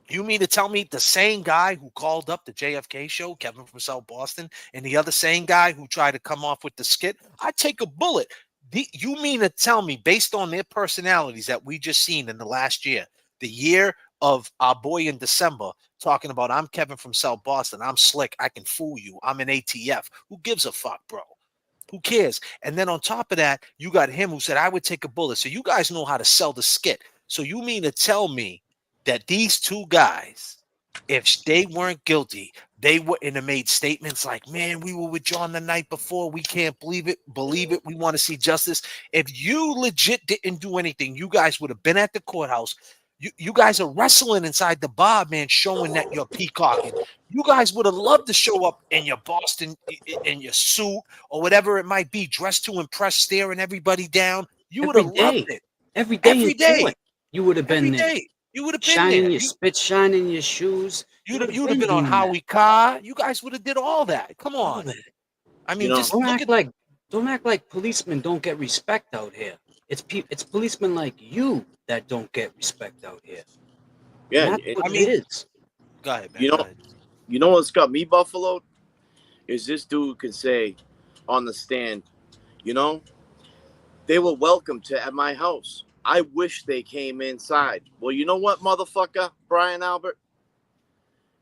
[SPEAKER 1] you mean to tell me the same guy who called up the JFK show, Kevin from South Boston, and the other same guy who tried to come off with the skit? I'd take a bullet. You mean to tell me, based on their personalities that we just seen in the last year, the year of our boy in December, talking about I'm Kevin from South Boston, I'm slick, I can fool you, I'm an ATF. Who gives a fuck, bro? Who cares? And then on top of that, you got him who said I would take a bullet. So you guys know how to sell the skit. So you mean to tell me that these two guys, if they weren't guilty, they wouldn't have made statements like, man, we were with John the night before, we can't believe it, we want to see justice. If you legit didn't do anything, you guys would have been at the courthouse. You guys are wrestling inside the bar, man, showing that you're peacocking. You guys would have loved to show up in your Boston, in your suit or whatever it might be, dressed to impress, staring everybody down. You would have loved it.
[SPEAKER 7] Every day. You would have been there.
[SPEAKER 1] You would have been
[SPEAKER 7] shining
[SPEAKER 1] there.
[SPEAKER 7] Your spit, shining your shoes.
[SPEAKER 1] You'd have been on Howie Carr. You guys would have did all that. Come on. I mean, just
[SPEAKER 7] don't act like Don't act like policemen don't get respect out here. It's policemen like you that don't get respect out here.
[SPEAKER 8] Yeah,
[SPEAKER 7] And that's what it is.
[SPEAKER 1] Go ahead, man.
[SPEAKER 8] You
[SPEAKER 1] go
[SPEAKER 8] know,
[SPEAKER 1] ahead.
[SPEAKER 8] you know what's got me buffaloed? Is this dude can say on the stand, you know, they were welcome at my house. I wish they came inside. Well, you know what, motherfucker, Brian Albert?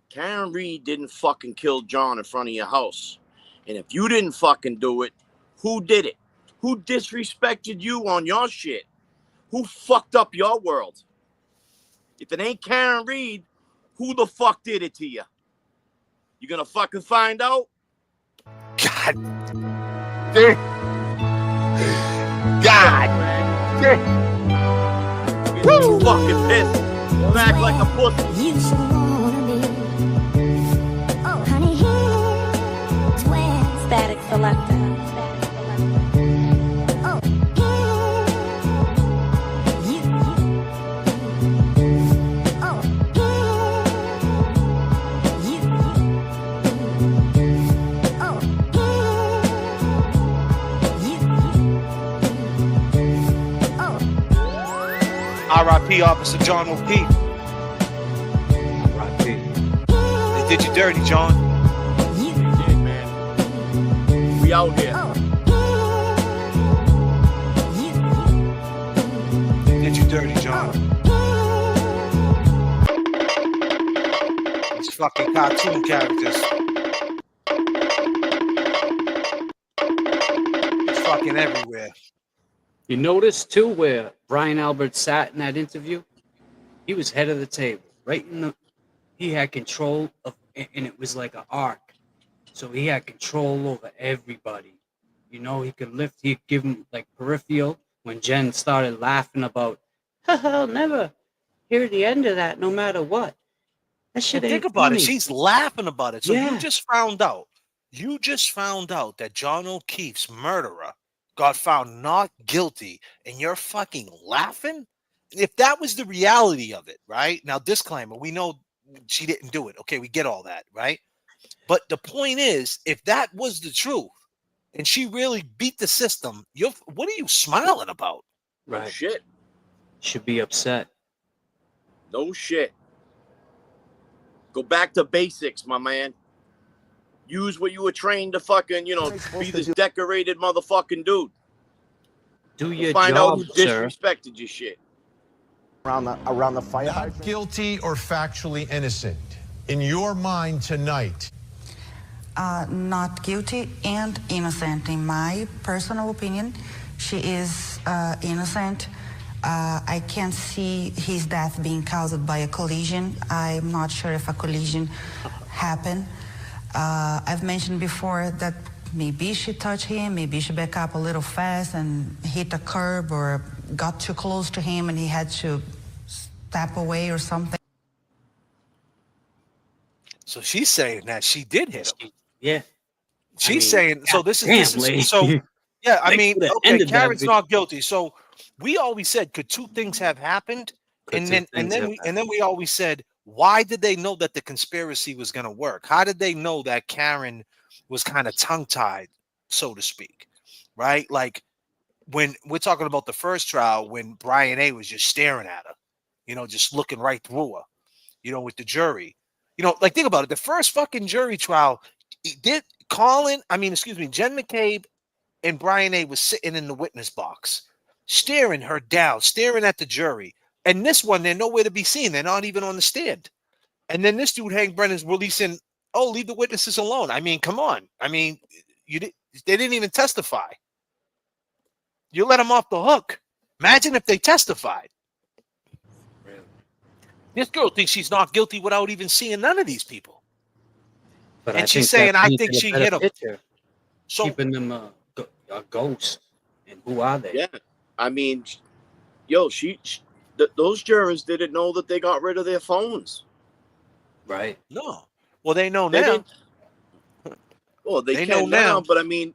[SPEAKER 8] Karen Reed didn't fucking kill John in front of your house. And if you didn't fucking do it, who did it? Who disrespected you on your shit? Who fucked up your world? If it ain't Karen Reed, who the fuck did it to you? You gonna fucking find out?
[SPEAKER 1] God damn. God damn.
[SPEAKER 8] You fucking pissed. Don't act like a pussy.
[SPEAKER 15] You should wanna be. Oh, honey, here's
[SPEAKER 11] Static Selector.
[SPEAKER 15] Oh, you. Oh, you. Oh, you. Oh.
[SPEAKER 1] R.I.P. Officer John O'Keefe.
[SPEAKER 7] R.I.P.
[SPEAKER 1] They did you dirty, John.
[SPEAKER 8] Yeah, man. We out here.
[SPEAKER 1] They did you dirty, John. These fucking cartoon characters. It's fucking everywhere.
[SPEAKER 7] You notice too where Brian Albert sat in that interview? He was head of the table, right in the. He had control of, and it was like an arc, so he had control over everybody. You know, he could lift. He'd give him like peripheral when Jen started laughing about, I'll never hear the end of that, no matter what. That shit
[SPEAKER 1] Well,
[SPEAKER 7] ain't
[SPEAKER 1] think about it.
[SPEAKER 7] funny.
[SPEAKER 1] She's laughing about it. So
[SPEAKER 7] Yeah.
[SPEAKER 1] you just found out. You just found out that John O'Keefe's murderer got found not guilty, and you're fucking laughing? If that was the reality of it, right? Now, disclaimer, we know she didn't do it. Okay, we get all that, right? But the point is, if that was the truth, and she really beat the system, what are you smiling about?
[SPEAKER 7] Right.
[SPEAKER 8] Shit.
[SPEAKER 7] Should be upset.
[SPEAKER 8] No shit. Go back to basics, my man. Use what you were trained to fucking, you know, be this decorated motherfucking dude.
[SPEAKER 7] Do your
[SPEAKER 8] Find
[SPEAKER 7] job,
[SPEAKER 8] out who
[SPEAKER 7] sir.
[SPEAKER 8] disrespected your shit.
[SPEAKER 13] Around the fire
[SPEAKER 14] Not
[SPEAKER 13] hydrant?
[SPEAKER 14] guilty or factually innocent. In your mind tonight,
[SPEAKER 12] Not guilty and innocent. In my personal opinion, she is innocent. I can't see his death being caused by a collision. I'm not sure if a collision happened. I've mentioned before that maybe she touched him, maybe she backed up a little fast and hit a curb or got too close to him and he had to step away or something.
[SPEAKER 1] So she's saying that she did hit him.
[SPEAKER 7] Yeah.
[SPEAKER 1] She's
[SPEAKER 7] I mean,
[SPEAKER 1] saying so. This is
[SPEAKER 7] lady.
[SPEAKER 1] so. Yeah, I
[SPEAKER 7] They
[SPEAKER 1] mean,
[SPEAKER 7] coulda
[SPEAKER 1] okay,
[SPEAKER 7] ended that
[SPEAKER 1] Karen's
[SPEAKER 7] video.
[SPEAKER 1] not guilty. So we always said, could two things have happened?
[SPEAKER 7] Could
[SPEAKER 1] And
[SPEAKER 7] two
[SPEAKER 1] then
[SPEAKER 7] things have
[SPEAKER 1] we always said, why did they know that the conspiracy was going to work? How did they know that Karen was kind of tongue-tied, so to speak, right? Like when we're talking about the first trial, when Brian A was just staring at her, you know, just looking right through her, you know, with the jury, you know, like think about it. The first fucking jury trial, Jen McCabe and Brian A was sitting in the witness box, staring her down, staring at the jury. And this one, they're nowhere to be seen. They're not even on the stand. And then this dude, Hank Brennan's releasing, oh, leave the witnesses alone. I mean, come on. I mean, they didn't even testify. You let them off the hook. Imagine if they testified.
[SPEAKER 7] Really?
[SPEAKER 1] This girl thinks she's not guilty without even seeing none of these people.
[SPEAKER 7] But
[SPEAKER 1] And
[SPEAKER 7] I
[SPEAKER 1] she's
[SPEAKER 7] think
[SPEAKER 1] saying,
[SPEAKER 7] that
[SPEAKER 1] I
[SPEAKER 7] painted
[SPEAKER 1] think
[SPEAKER 7] a
[SPEAKER 1] she
[SPEAKER 7] better
[SPEAKER 1] hit him.
[SPEAKER 7] picture,
[SPEAKER 1] So
[SPEAKER 7] keeping them a ghost. And who are they?
[SPEAKER 8] Yeah. I mean, yo, those jurors didn't know that they got rid of their phones.
[SPEAKER 7] Right.
[SPEAKER 1] no. Well, they know
[SPEAKER 8] They
[SPEAKER 1] now.
[SPEAKER 8] didn't- Well, they
[SPEAKER 1] They
[SPEAKER 8] can
[SPEAKER 1] know now.
[SPEAKER 8] now, but I mean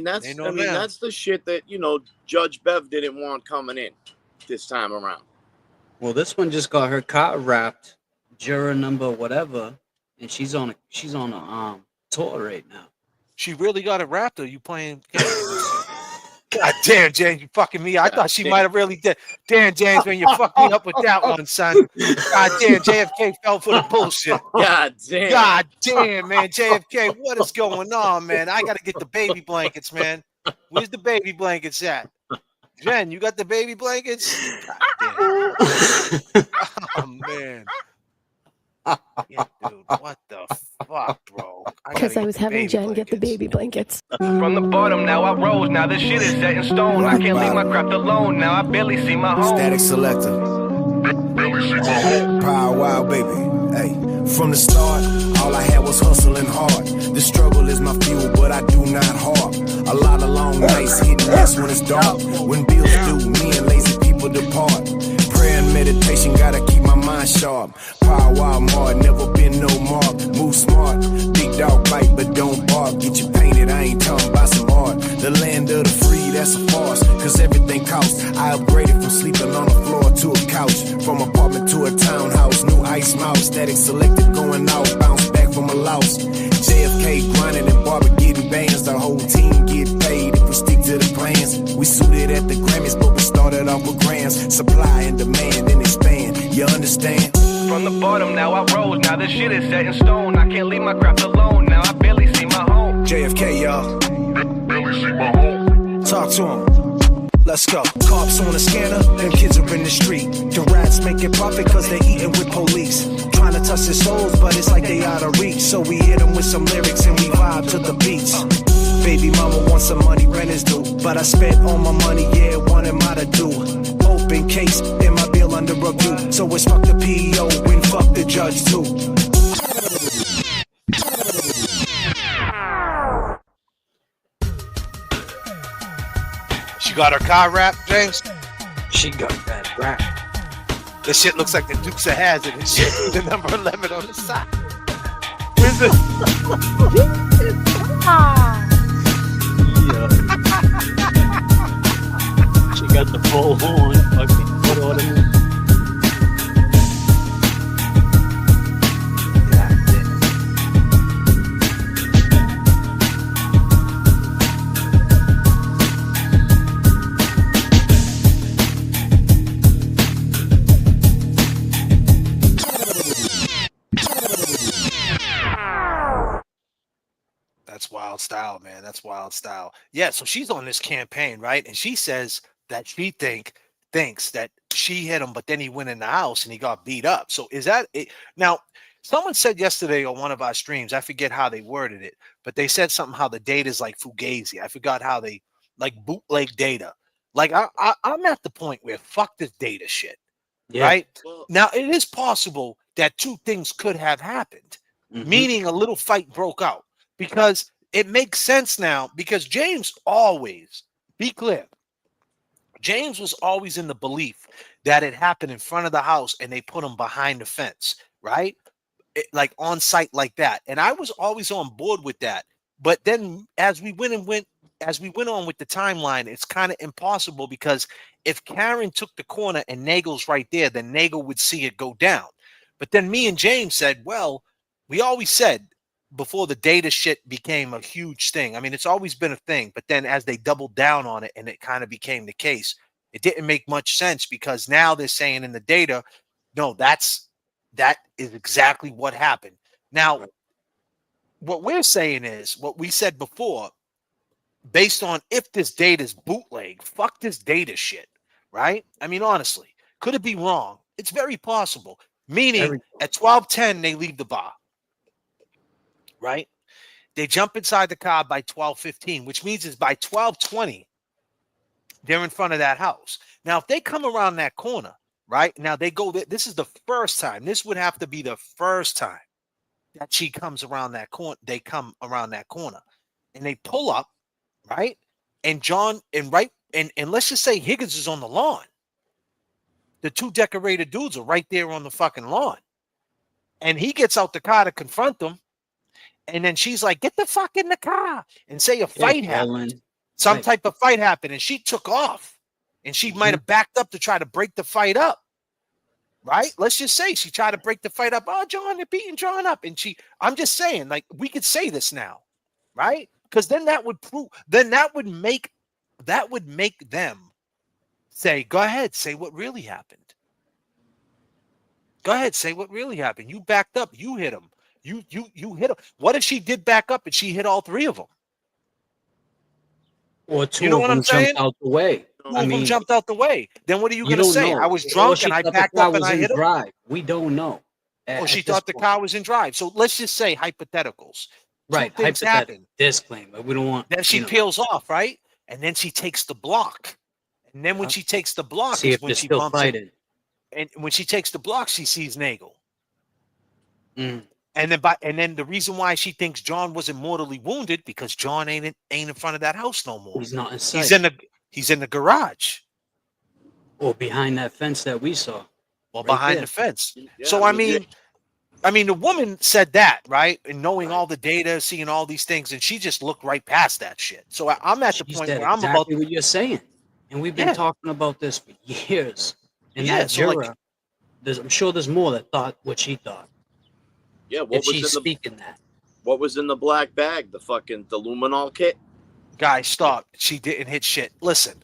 [SPEAKER 8] that's
[SPEAKER 1] They know now.
[SPEAKER 8] that's the shit that, you know, Judge Bev didn't want coming in this time around.
[SPEAKER 7] Well, this one just got her car wrapped, juror number whatever, and she's on a tour right now.
[SPEAKER 1] She really got it wrapped, or you playing games? God damn, James, you fucking me. I thought she might have really did. Damn, James, man, you fucked me up with that one, son. God damn, JFK fell for the bullshit.
[SPEAKER 8] God damn.
[SPEAKER 1] God damn, man, JFK, what is going on, man? I gotta get the baby blankets, man. Where's the baby blankets at? Jen, you got the baby blankets? God damn. Oh man. Yeah, dude, what the fuck, bro?
[SPEAKER 15] Because I was having Jen get the baby blankets.
[SPEAKER 16] From the bottom, now I rose. Now this shit is set in stone. I can't leave my craft alone. Now I barely see my home.
[SPEAKER 9] Static Selector. Power Wild, baby. Hey, from the start, all I had was hustling hard. The struggle is my fuel, but I do not harp. A lot of long nights hitting that's when it's dark. When bills due, me and lazy people depart. Prayer and meditation, gotta keep my mind sharp. Power Wild Mart, never been no mark. Move smart, big dog bite, but don't bark. Get you painted, I ain't talking about some art. The land of the free, that's a farce, cause everything costs. I upgraded from sleeping on the floor to a couch. From apartment to a townhouse, new ice mouse. Static Selected going out, bounce back from a loss. JFK grinding and Barber getting bands. The whole team get paid if we stick to the plans. We suited at the Grammys, but we started off with grams. Supply and demand and expand, you understand?
[SPEAKER 16] From the bottom, now I rose. Now this shit is set in stone. I can't leave my craft alone. Now I barely see my home.
[SPEAKER 9] JFK, y'all.
[SPEAKER 2] Barely see my home.
[SPEAKER 9] Talk to him. Let's go. Cops on the scanner, them kids are in the street. The rats making profit cause they eating with police. Trying to touch their souls, but it's like they out of reach. So we hit them with some lyrics and we vibe to the beats. Baby mama wants some money, rent is due. But I spent all my money, yeah, what am I to do? Open case, in my bill under review. So it's fuck the PEO, when fuck the judge too.
[SPEAKER 1] She got her car wrapped, James?
[SPEAKER 7] She got that rap.
[SPEAKER 1] This shit looks like the Dukes of Hazzard and shit. The number 11 on the side. Where's the...
[SPEAKER 7] She got the full horn. Fucking put all in.
[SPEAKER 1] That's wild style, man. That's wild style. Yeah, so she's on this campaign, right? And she says that she thinks that she hit him, but then he went in the house and he got beat up. So is that it? Now, someone said yesterday on one of our streams, I forget how they worded it, but they said something how the data is like fugazi. I forgot how they like bootleg data. Like I'm at the point where fuck this data shit, right? Now it is possible that two things could have happened, meaning a little fight broke out. Because it makes sense now, because James always, be clear, James was always in the belief that it happened in front of the house and they put him behind the fence, right? Like on site like that. And I was always on board with that. But then as we went on with the timeline, it's kind of impossible, because if Karen took the corner and Nagel's right there, then Nagel would see it go down. But then me and James said, well, we always said, before the data shit became a huge thing. I mean, it's always been a thing, but then as they doubled down on it and it kind of became the case, it didn't make much sense, because now they're saying in the data, no, that is exactly what happened. Now, what we're saying is what we said before, based on if this data is bootleg, fuck this data shit, right? I mean, honestly, could it be wrong? It's very possible. Meaning at 12:10, they leave the bar. Right? They jump inside the car by 12:15, which means it's by 12:20, they're in front of that house. Now, if they come around that corner, right? Now they go there. This is the first time. This would have to be the first time that she comes around that corner. They come around that corner and they pull up, right? And John and let's just say Higgins is on the lawn. The two decorated dudes are right there on the fucking lawn. And he gets out the car to confront them. And then she's like, get the fuck in the car, and say a fight happened. Some type of fight happened, and she took off. And she might have backed up to try to break the fight up. Right? Let's just say she tried to break the fight up. Oh, John, they're beating John up. And I'm just saying, like, we could say this now, right? Because then that would make that would make them say, go ahead, say what really happened. Go ahead, say what really happened. You backed up, you hit him. You hit him. What if she did back up and she hit all three of them?
[SPEAKER 7] Or two
[SPEAKER 1] You know
[SPEAKER 7] of
[SPEAKER 1] what
[SPEAKER 7] them
[SPEAKER 1] I'm saying?
[SPEAKER 7] jumped out the way.
[SPEAKER 1] Two of them jumped out the way. Then what are you
[SPEAKER 7] you
[SPEAKER 1] going to
[SPEAKER 7] don't
[SPEAKER 1] say?
[SPEAKER 7] know.
[SPEAKER 1] I was
[SPEAKER 7] Or
[SPEAKER 1] drunk
[SPEAKER 7] she
[SPEAKER 1] and I
[SPEAKER 7] thought the
[SPEAKER 1] backed
[SPEAKER 7] car
[SPEAKER 1] up and
[SPEAKER 7] was
[SPEAKER 1] I
[SPEAKER 7] in
[SPEAKER 1] hit him.
[SPEAKER 7] drive. We don't know.
[SPEAKER 1] Or she
[SPEAKER 7] at this
[SPEAKER 1] thought the
[SPEAKER 7] point.
[SPEAKER 1] car was in drive. So let's just say hypotheticals.
[SPEAKER 7] Right,
[SPEAKER 1] Two things
[SPEAKER 7] hypothetical
[SPEAKER 1] happen.
[SPEAKER 7] disclaimer. We don't want.
[SPEAKER 1] Then she
[SPEAKER 7] you know,
[SPEAKER 1] peels off, right? And then she takes the block. And then when she takes the block
[SPEAKER 7] see
[SPEAKER 1] is
[SPEAKER 7] if
[SPEAKER 1] when
[SPEAKER 7] they're
[SPEAKER 1] she
[SPEAKER 7] still
[SPEAKER 1] bumps it.
[SPEAKER 7] fighting.
[SPEAKER 1] And when she takes the block, she sees Nagel.
[SPEAKER 7] Mm.
[SPEAKER 1] And then the reason why she thinks John wasn't mortally wounded because John ain't in front of that house no more.
[SPEAKER 7] He's not in sight.
[SPEAKER 1] He's in the garage.
[SPEAKER 7] Or behind that fence that we saw.
[SPEAKER 1] Or
[SPEAKER 7] right
[SPEAKER 1] behind
[SPEAKER 7] there.
[SPEAKER 1] the fence.
[SPEAKER 8] Yeah,
[SPEAKER 1] So I mean, the woman said that, right? And knowing all the data, seeing all these things, and she just looked right past that shit. So I'm at the
[SPEAKER 7] She
[SPEAKER 1] point
[SPEAKER 7] said
[SPEAKER 1] where I'm about
[SPEAKER 7] exactly what you're saying. And we've been
[SPEAKER 1] Yeah.
[SPEAKER 7] talking about this for years. And
[SPEAKER 1] Yeah,
[SPEAKER 7] that
[SPEAKER 1] so, like-
[SPEAKER 7] juror, I'm sure there's more that thought what she thought.
[SPEAKER 8] Yeah,
[SPEAKER 7] If
[SPEAKER 8] what was
[SPEAKER 7] she's
[SPEAKER 8] in the
[SPEAKER 7] speaking that.
[SPEAKER 8] what was in the black bag? The luminol kit.
[SPEAKER 1] Guys, stop. She didn't hit shit. Listen,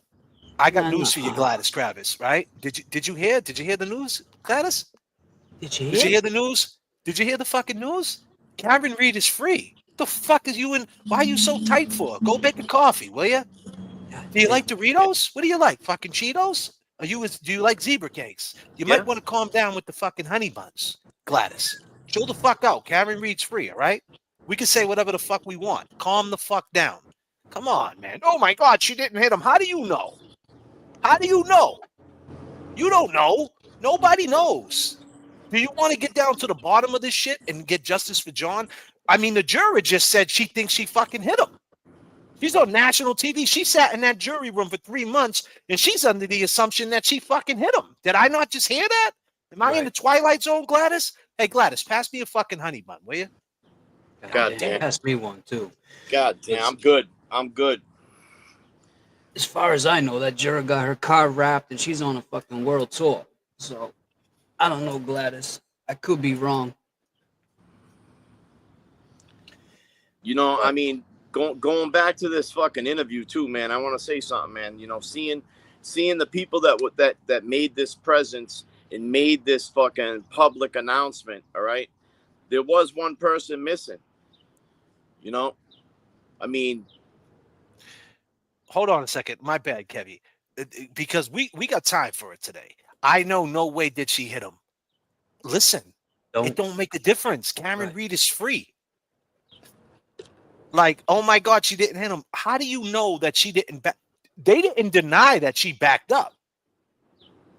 [SPEAKER 1] I got
[SPEAKER 7] No,
[SPEAKER 1] news for you,
[SPEAKER 7] no.
[SPEAKER 1] Gladys Travis, right? Did you hear? Did you hear the news, Gladys?
[SPEAKER 7] Did you
[SPEAKER 1] Did you
[SPEAKER 7] hear?
[SPEAKER 1] hear the news? Did you hear the fucking news? Karen Reed is free. What the fuck is you in? Why are you so tight for? Go make a coffee, will you? Do you like Doritos? What do you like? Fucking Cheetos? Do you like zebra cakes? You
[SPEAKER 8] Yeah.
[SPEAKER 1] might want to calm down with the fucking honey buns, Gladys. Chill the fuck out. Karen Reed's free, all right? We can say whatever the fuck we want. Calm the fuck down. Come on, man. Oh my God, she didn't hit him. How do you know? How do you know? You don't know. Nobody knows. Do you want to get down to the bottom of this shit and get justice for John? I mean, the juror just said she thinks she fucking hit him. She's on national TV. She sat in that jury room for 3 months, and she's under the assumption that she fucking hit him. Did I not just hear that? Am I in the Twilight Zone, Gladys? Hey, Gladys, pass me a fucking honey bun, will you?
[SPEAKER 8] God damn.
[SPEAKER 7] Pass me one too.
[SPEAKER 8] God damn, I'm good. I'm good.
[SPEAKER 7] As far as I know, that juror got her car wrapped and she's on a fucking world tour. So I don't know, Gladys. I could be wrong.
[SPEAKER 8] You know, I mean, going back to this fucking interview too, man. I want to say something, man. You know, seeing the people that made this presence and made this fucking public announcement. All right, there was one person missing. You know, I mean,
[SPEAKER 1] Hold on a second. My bad, Kevy. Because we got time for it today. I know no way did she hit him. Listen, it don't make a difference. Karen Reed is free. Like, oh my God, she didn't hit him. How do you know that she didn't back? They didn't deny that she backed up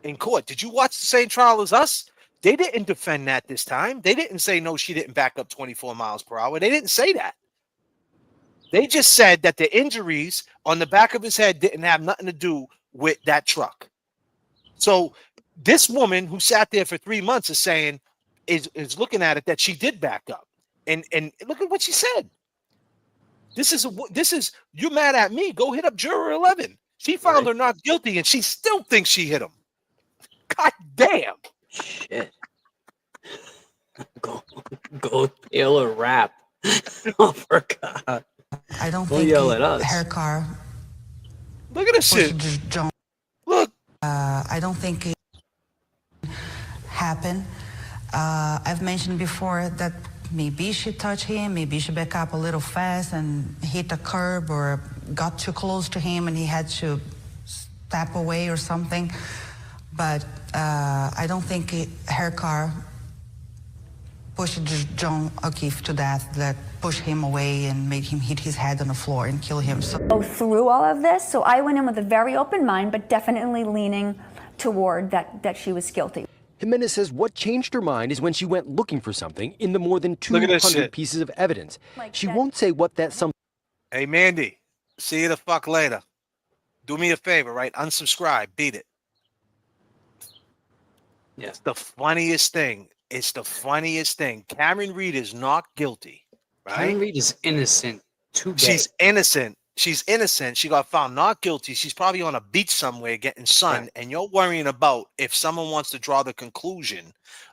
[SPEAKER 1] in court. Did you watch the same trial as us? They didn't defend that this time. They didn't say, no, she didn't back up 24 miles per hour. They didn't say that. They just said that the injuries on the back of his head didn't have nothing to do with that truck. So this woman who sat there for 3 months is saying, is looking at it that she did back up. And look at what she said. This is you're mad at me. Go hit up juror 11. She found her not guilty and she still thinks she hit him. God damn.
[SPEAKER 7] Shit. Go tail a rap. Oh, for God.
[SPEAKER 12] I don't
[SPEAKER 7] Don't
[SPEAKER 12] think
[SPEAKER 7] yell at us.
[SPEAKER 12] her car.
[SPEAKER 1] Look at this shit. Look.
[SPEAKER 12] I don't think it happened. I've mentioned before that maybe she touched him, maybe she backed up a little fast and hit a curb or got too close to him and he had to step away or something. But I don't think her car pushed John O'Keefe to death, that pushed him away and made him hit his head on the floor and kill him. So
[SPEAKER 15] Go through all of this. So I went in with a very open mind, but definitely leaning toward that she was guilty.
[SPEAKER 17] Jimenez says what changed her mind is when she went looking for something in the more than
[SPEAKER 1] Look at this
[SPEAKER 17] 200
[SPEAKER 1] shit.
[SPEAKER 17] pieces of evidence. She won't say what that something.
[SPEAKER 1] Hey, Mandy, see you the fuck later. Do me a favor, right? Unsubscribe. Beat it.
[SPEAKER 7] Yeah.
[SPEAKER 1] It's the funniest thing. It's the funniest thing. Karen Reed is not guilty, right?
[SPEAKER 7] Karen Reed is innocent today.
[SPEAKER 1] She's innocent. She's innocent. She got found not guilty. She's probably on a beach somewhere getting sun. And you're worrying about if someone wants to draw the conclusion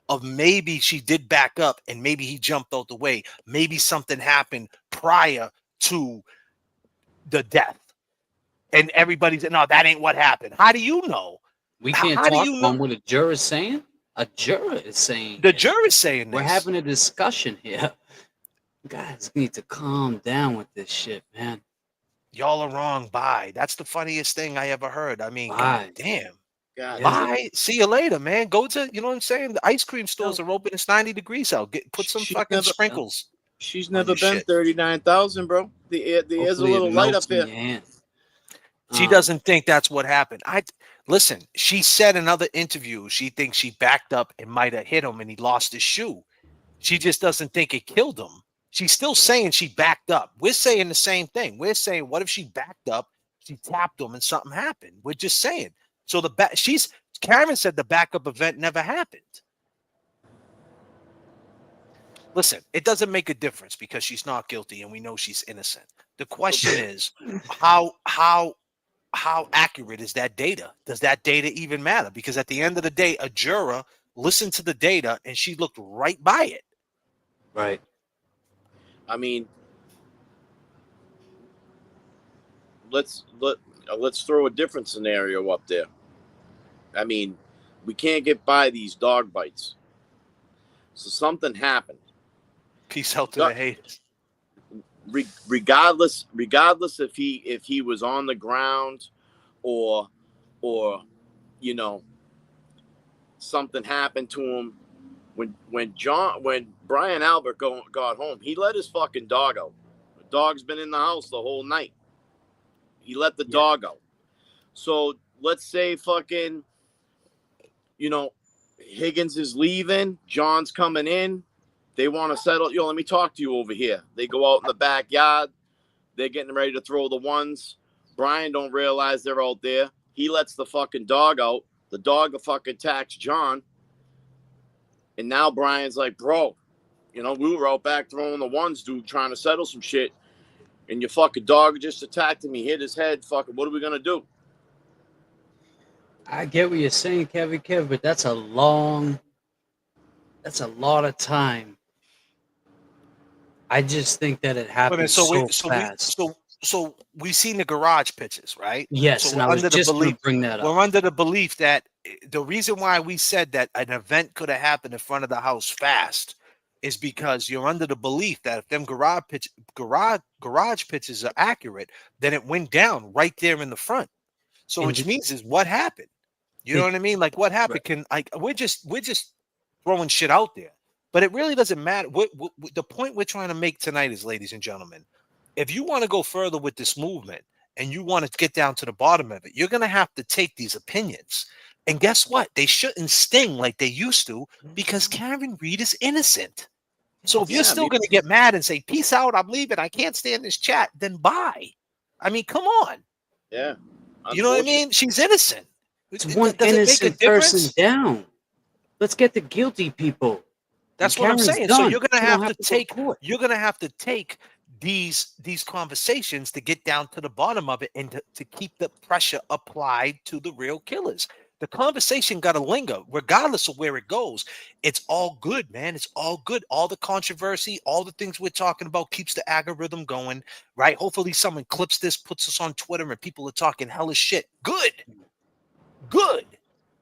[SPEAKER 1] of maybe she did back up and maybe he jumped out the way. Maybe something happened prior to the death. and everybody's no, that ain't what happened. How do you know?
[SPEAKER 7] We can't
[SPEAKER 1] How do
[SPEAKER 7] talk
[SPEAKER 1] you
[SPEAKER 7] on
[SPEAKER 1] know?
[SPEAKER 7] what a juror is saying. A juror is saying.
[SPEAKER 1] The juror is saying
[SPEAKER 7] We're
[SPEAKER 1] this.
[SPEAKER 7] having a discussion here. You guys need to calm down with this shit, man.
[SPEAKER 1] Y'all are wrong. Bye. That's the funniest thing I ever heard. I mean,
[SPEAKER 7] Bye.
[SPEAKER 1] God damn.
[SPEAKER 8] God,
[SPEAKER 1] Bye. See you later, man. Go to, you know what I'm saying? The ice cream stores are open. It's 90 degrees out. Put some
[SPEAKER 8] She's
[SPEAKER 1] fucking
[SPEAKER 8] never-
[SPEAKER 1] sprinkles.
[SPEAKER 8] She's
[SPEAKER 1] on
[SPEAKER 8] never
[SPEAKER 1] your
[SPEAKER 8] been
[SPEAKER 1] shit.
[SPEAKER 8] 39,000, bro. The air's a
[SPEAKER 7] Hopefully
[SPEAKER 8] little
[SPEAKER 7] it
[SPEAKER 8] light
[SPEAKER 7] melts
[SPEAKER 8] up
[SPEAKER 7] in
[SPEAKER 8] here.
[SPEAKER 7] your hand.
[SPEAKER 1] She doesn't think that's what happened. Listen, she said in other interviews she thinks she backed up and might have hit him and he lost his shoe. She just doesn't think it killed him. She's still saying she backed up. We're saying the same thing. We're saying, what if she backed up, she tapped him, and something happened? We're just saying. So Karen said the backup event never happened. Listen, it doesn't make a difference because she's not guilty and we know she's innocent. The question is, how accurate is that data? Does that data even matter? Because at the end of the day, a juror listened to the data and she looked right by it.
[SPEAKER 7] Right.
[SPEAKER 8] I mean, let's throw a different scenario up there. I mean, we can't get by these dog bites. So something happened.
[SPEAKER 1] Peace out to the haters.
[SPEAKER 8] Regardless if he was on the ground or you know something happened to him. When Brian Albert got home, he let his fucking dog out. The dog's been in the house the whole night. He let the dog out. So let's say fucking, Higgins is leaving, John's coming in. They want to settle. Let me talk to you over here. They go out in the backyard. They're getting ready to throw the ones. Brian don't realize they're out there. He lets the fucking dog out. The dog fucking attacks John. And now Brian's like, bro, we were out back throwing the ones, dude, trying to settle some shit. And your fucking dog just attacked him. He hit his head. Fucking, what are we going to do?
[SPEAKER 7] I get what you're saying, Kev, but that's a lot of time. I just think that it happened fast.
[SPEAKER 1] So we've seen the garage pictures, right?
[SPEAKER 7] Yes,
[SPEAKER 1] so
[SPEAKER 7] and I was just going to bring that up.
[SPEAKER 1] We're under the belief that the reason why we said that an event could have happened in front of the house fast is because you're under the belief that if them garage pictures are accurate, then it went down right there in the front. So which means is what happened. You know what I mean? Like what happened?
[SPEAKER 7] Right.
[SPEAKER 1] We're just throwing shit out there, but it really doesn't matter. The point we're trying to make tonight is, ladies and gentlemen, if you want to go further with this movement and you want to get down to the bottom of it, you're going to have to take these opinions. And guess what? They shouldn't sting like they used to because Karen Read is innocent. So if you're still going to get mad and say, peace out, I'm leaving, I can't stand this chat, then bye. I mean, come on.
[SPEAKER 8] Yeah.
[SPEAKER 1] You know what I mean? She's innocent.
[SPEAKER 7] It's one innocent person down. Let's get the guilty people.
[SPEAKER 1] That's what I'm saying. So you're going to have to take these conversations to get down to the bottom of it and to keep the pressure applied to the real killers. The conversation got to linger regardless of where it goes. It's all good, man. It's all good. All the controversy, all the things we're talking about keeps the algorithm going, right? Hopefully someone clips this, puts us on Twitter, and people are talking hella shit. Good.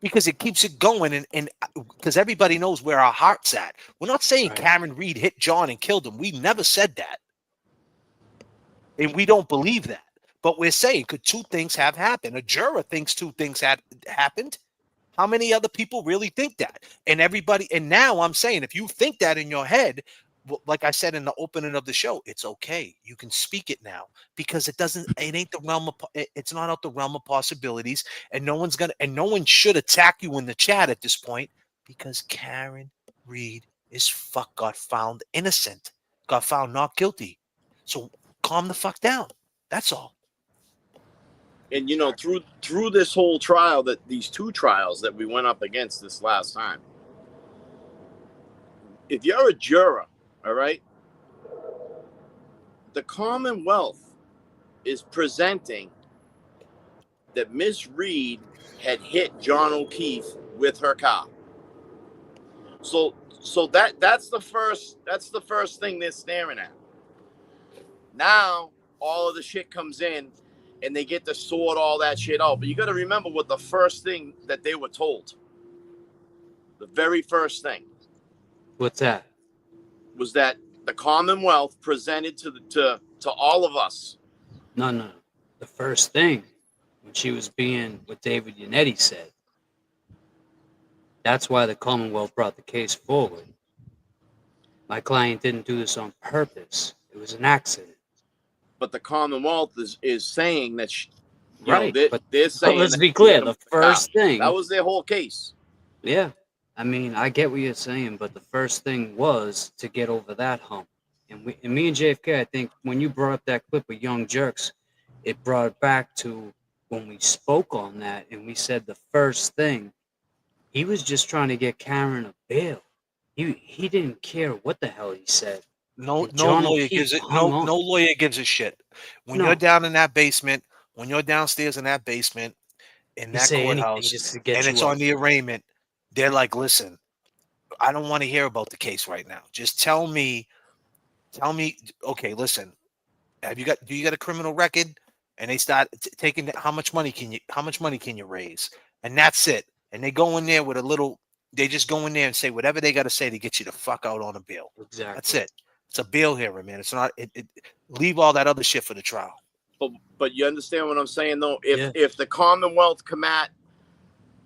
[SPEAKER 1] Because it keeps it going and because everybody knows where our heart's at. We're not saying Karen Read hit John and killed him. We never said that. And we don't believe that. But we're saying, could two things have happened? A juror thinks two things had happened. How many other people really think that? And now I'm saying, if you think that in your head, like I said in the opening of the show, it's okay. You can speak it now because it's not out the realm of possibilities. And no one should attack you in the chat at this point because Karen Read got found innocent, got found not guilty. So calm the fuck down. That's all.
[SPEAKER 8] And through this whole trial, these two trials that we went up against this last time, if you're a juror, all right, the Commonwealth is presenting that Miss Read had hit John O'Keefe with her car. So that's the first thing they're staring at. Now all of the shit comes in, and they get to sort all that shit out. But you got to remember what the first thing that they were told. The very first thing.
[SPEAKER 7] What's that?
[SPEAKER 8] Was that the Commonwealth presented to all of us.
[SPEAKER 7] No. The first thing, when she was being what David Yannetti said. That's why the Commonwealth brought the case forward. My client didn't do this on purpose. It was an accident.
[SPEAKER 8] But the Commonwealth is saying that,
[SPEAKER 7] right?
[SPEAKER 8] They're saying.
[SPEAKER 7] But let's be clear. The first thing.
[SPEAKER 8] That was their whole case.
[SPEAKER 7] Yeah. I mean, I get what you're saying, but the first thing was to get over that hump. And me and JFK, I think when you brought up that clip of Young Jerks, it brought it back to when we spoke on that and we said the first thing, he was just trying to get Karen a bail. He didn't care what the hell he said.
[SPEAKER 1] No lawyer gives a shit. When you're down in that basement, when you're downstairs in that basement, in that courthouse, and it's on the arraignment, they're like, listen, I don't want to hear about the case right now. Just tell me, okay, listen, do you got a criminal record? And they start taking how much money can you raise? And that's it. And they go in there with they just go in there and say whatever they got to say to get you the fuck out on a bail.
[SPEAKER 7] Exactly.
[SPEAKER 1] That's it. It's a bail hearing, man. It's not. Leave all that other shit for the trial.
[SPEAKER 8] But you understand what I'm saying, though. If the Commonwealth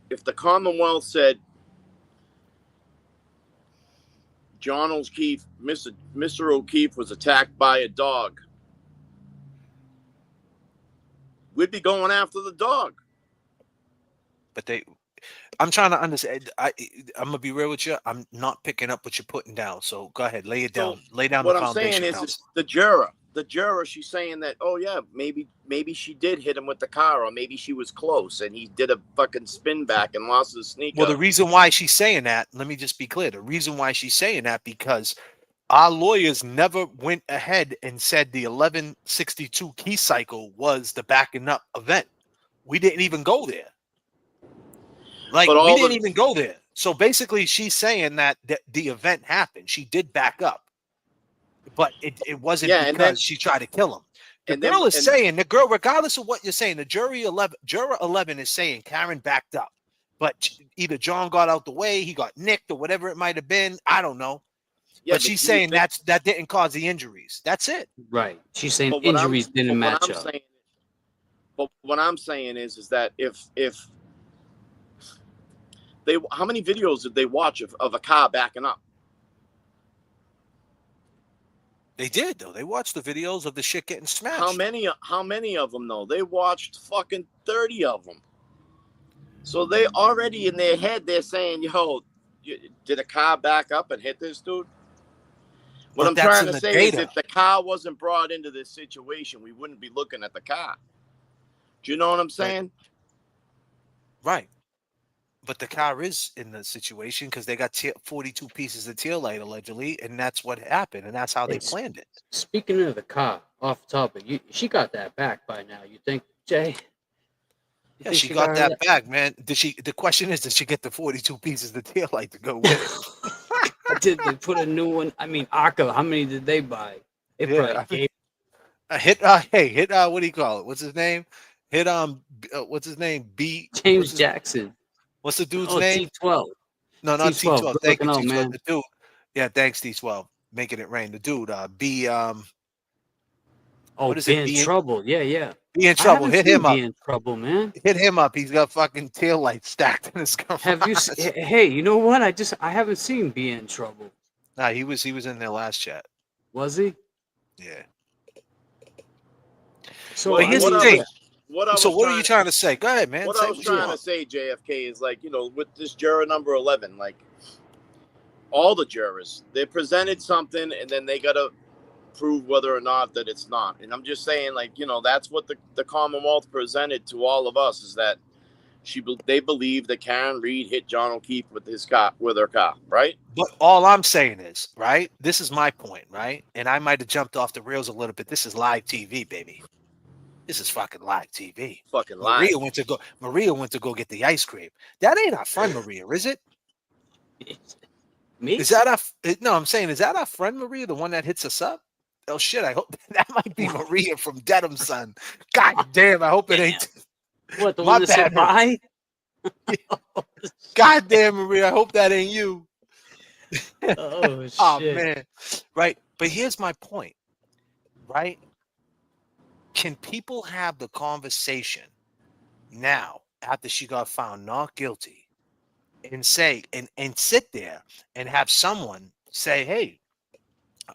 [SPEAKER 8] if the Commonwealth said John O'Keefe, Mr. O'Keefe was attacked by a dog, we'd be going after the dog.
[SPEAKER 1] But I'm trying to understand. I'm gonna be real with you. I'm not picking up what you're putting down. So go ahead, lay it down. Lay down the foundation.
[SPEAKER 8] What I'm saying is the juror. She's saying that, oh yeah, maybe she did hit him with the car, or maybe she was close and he did a fucking spin back and lost his sneaker.
[SPEAKER 1] Well, the reason why she's saying that, let me just be clear. The reason why she's saying that because our lawyers never went ahead and said the 1162 key cycle was the backing up event. We didn't even go there. Like, we didn't even go there. So basically, she's saying that the event happened. She did back up. But it wasn't because she tried to kill him. The girl is saying, regardless of what you're saying, the juror 11 is saying Karen backed up. But either John got out the way, he got nicked, or whatever it might have been. I don't know. Yeah, but she's saying that didn't cause the injuries. That's it.
[SPEAKER 7] Right. She's saying injuries didn't match up.
[SPEAKER 8] But what I'm saying is that if how many videos did they watch of a car backing up?
[SPEAKER 1] They did, though. They watched the videos of the shit getting smashed.
[SPEAKER 8] How many of them, though? They watched fucking 30 of them. So they already in their head, they're saying, yo, did a car back up and hit this dude? What I'm trying to say is if the car wasn't brought into this situation, we wouldn't be looking at the car. Do you know what I'm saying?
[SPEAKER 1] Right. But the car is in the situation because they got 42 pieces of tail light allegedly, and that's what happened, and that's how they planned it.
[SPEAKER 7] Speaking of the car, off topic, she got that back by now. You think, Jay?
[SPEAKER 1] Yeah, she got that back, man. The question is, did she get the 42 pieces of tail light to go with it?
[SPEAKER 7] Did they put a new one? I mean, Arca, how many did they buy? It probably gave.
[SPEAKER 1] What do you call it? What's his name? What's his name?
[SPEAKER 7] James Jackson.
[SPEAKER 1] What's the dude's name?
[SPEAKER 7] T12.
[SPEAKER 1] No, not T12. Thank you, T12.
[SPEAKER 7] Man.
[SPEAKER 1] The dude. Yeah, thanks, T12. Making it rain. The dude,
[SPEAKER 7] what is it? Be in trouble. Yeah.
[SPEAKER 1] Be in trouble. Hit him up.
[SPEAKER 7] Be in trouble, man.
[SPEAKER 1] Hit him up. He's got fucking tail lights stacked in his car.
[SPEAKER 7] Have you? Hey, you know what? I haven't seen Be in Trouble.
[SPEAKER 1] Nah, he was in their last chat.
[SPEAKER 7] Was he?
[SPEAKER 1] Yeah.
[SPEAKER 7] So
[SPEAKER 1] here's the thing. What are you trying to say? Go ahead, man.
[SPEAKER 8] What I was trying to say, JFK, is like, with this juror number 11, like all the jurors, they presented something and then they got to prove whether or not that it's not. And I'm just saying, like, that's what the Commonwealth presented to all of us, is that they believe that Karen Reed hit John O'Keefe with her car, right?
[SPEAKER 1] But all I'm saying is, right, this is my point, right? And I might have jumped off the rails a little bit. This is live TV, baby. This is fucking live TV.
[SPEAKER 8] Fucking live.
[SPEAKER 1] Maria went to go get the ice cream. That ain't our friend Maria, is it?
[SPEAKER 7] Me?
[SPEAKER 1] Is that no, I'm saying, is that our friend Maria, the one that hits us up? Oh shit! I hope that might be Maria from Dedham, son. God damn! I hope it ain't.
[SPEAKER 7] What, the
[SPEAKER 1] My
[SPEAKER 7] one that said
[SPEAKER 1] bad,
[SPEAKER 7] bye?
[SPEAKER 1] God damn, Maria! I hope that ain't you.
[SPEAKER 7] Oh shit.
[SPEAKER 1] Oh man, right? But here's my point, right? Can people have the conversation now after she got found not guilty and say and sit there and have someone say, hey,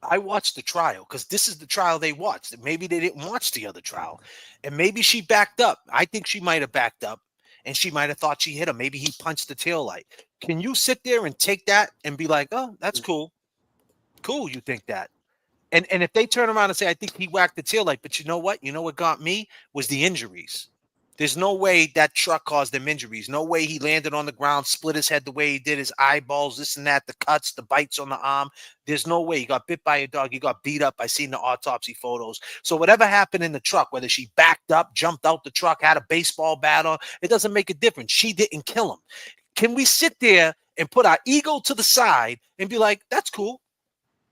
[SPEAKER 1] I watched the trial, because this is the trial they watched. Maybe they didn't watch the other trial, and maybe she backed up. I think she might have backed up, and she might have thought she hit him. Maybe he punched the tail light. Can you sit there and take that and be like, oh, that's cool. Cool, you think that. And if they turn around and say, I think he whacked the tail light, but you know what? You know what got me was the injuries. There's no way that truck caused them injuries. No way he landed on the ground, split his head the way he did, his eyeballs, this and that, the cuts, the bites on the arm. There's no way. He got bit by a dog. He got beat up. I seen the autopsy photos. So whatever happened in the truck, whether she backed up, jumped out the truck, had a baseball bat on, it doesn't make a difference. She didn't kill him. Can we sit there and put our ego to the side and be like, that's cool.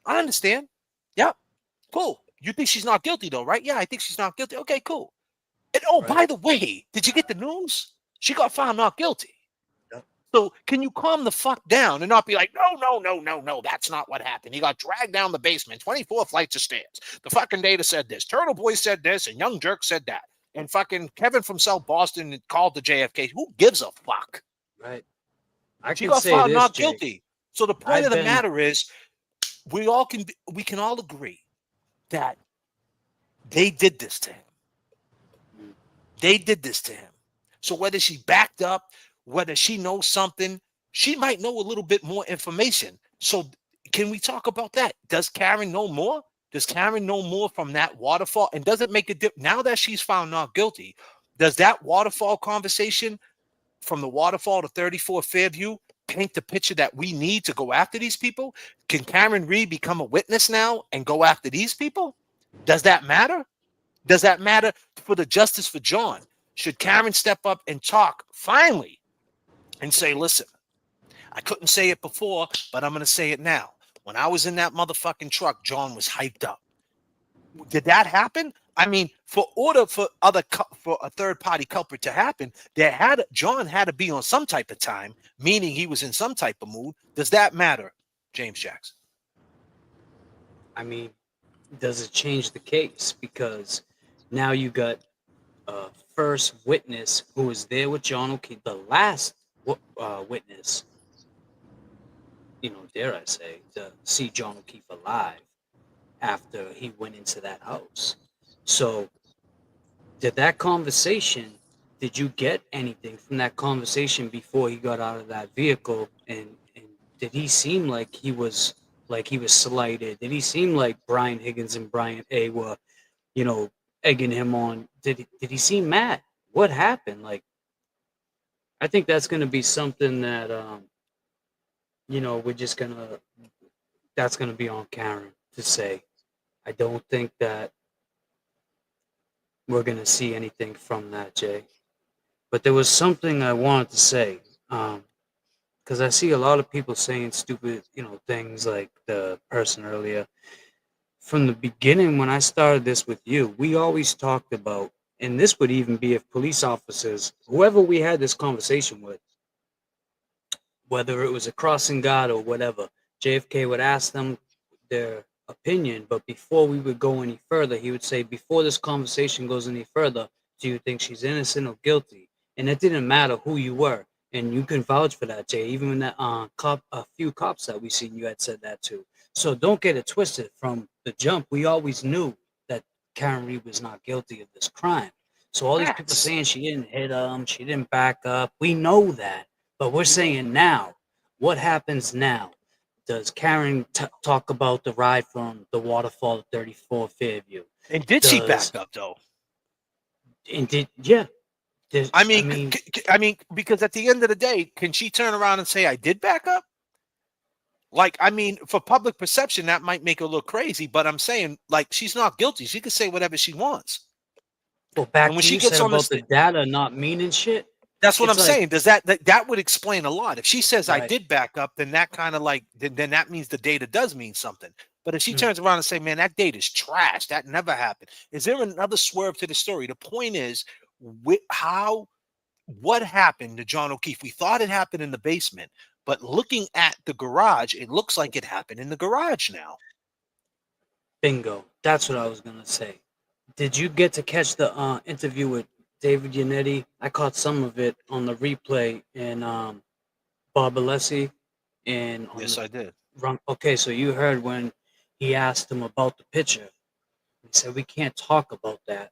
[SPEAKER 1] I understand. Yeah, cool. You think she's not guilty though, right? Yeah, I think she's not guilty. Okay, cool. And oh, by the way, did you get the news? She got found not guilty. So can you calm the fuck down and not be like, no, that's not what happened. He got dragged down the basement, 24 flights of stairs. The fucking data said this. Turtle Boy said this, and Young Jerk said that. And fucking Kevin from South Boston called the JFK. Who gives a fuck?
[SPEAKER 7] Right.
[SPEAKER 1] She got found not guilty. So the point of the matter is, we can all agree that they did this to him. They did this to him. So whether she backed up, whether she knows something, she might know a little bit more information. So can we talk about that? Does Karen know more? Does Karen know more from that waterfall? And does it make a difference? Now that she's found not guilty, does that waterfall conversation from the waterfall to 34 Fairview paint the picture that we need to go after these people? Can Karen Reed become a witness now and go after these people? Does that matter? Does that matter for the justice for John? Should Karen step up and talk finally and say, listen, I couldn't say it before, but I'm going to say it now. When I was in that motherfucking truck, John was hyped up. Did that happen? I mean, for a third party culprit to happen, John had to be on some type of time, meaning he was in some type of mood. Does that matter, James Jackson?
[SPEAKER 7] I mean, does it change the case? Because now you got a first witness who was there with John O'Keefe, the last witness, dare I say, to see John O'Keefe alive after he went into that house. So did you get anything from that conversation before he got out of that vehicle? And did he seem like he was slighted? Did he seem like Brian Higgins and Brian A were, egging him on? Did he seem mad? What happened? Like, I think that's going to be something that, that's going to be on Karen to say. I don't think that we're going to see anything from that, Jay. But there was something I wanted to say, because I see a lot of people saying stupid, things like the person earlier. From the beginning, when I started this with you, we always talked about, and this would even be if police officers, whoever we had this conversation with, whether it was a crossing guard or whatever, JFK would ask them their opinion, but before we would go any further, he would say, before this conversation goes any further, do you think she's innocent or guilty? And it didn't matter who you were, and you can vouch for that, Jay. Even when that a few cops that we seen, you had said that too. So don't get it twisted. From the jump, we always knew that Karen Reed was not guilty of this crime. So all these people saying she didn't hit him, she didn't back up, we know that. But we're saying now, what happens now? Does Karen talk about the ride from the waterfall to 34 Fairview?
[SPEAKER 1] And did she back up though?
[SPEAKER 7] And yeah.
[SPEAKER 1] I mean, because at the end of the day, can she turn around and say, I did back up? Like, I mean, for public perception, that might make her look crazy, but I'm saying, like, she's not guilty. She can say whatever she wants.
[SPEAKER 7] Well, back when she gets on about the data not meaning shit.
[SPEAKER 1] That's what I'm saying. Does that would explain a lot. If she says I did back up, then that kind of like then that means the data does mean something. But if she turns around and say, man, that date is trash, that never happened. Is there another swerve to the story? The point is, what happened to John O'Keefe? We thought it happened in the basement, but looking at the garage, it looks like it happened in the garage now.
[SPEAKER 7] Bingo. That's what I was gonna say. Did you get to catch the interview with David Yannetti? I caught some of it on the replay and Bob Alessi. And
[SPEAKER 1] yes, I did.
[SPEAKER 7] Okay, so you heard when he asked him about the picture. He said we can't talk about that.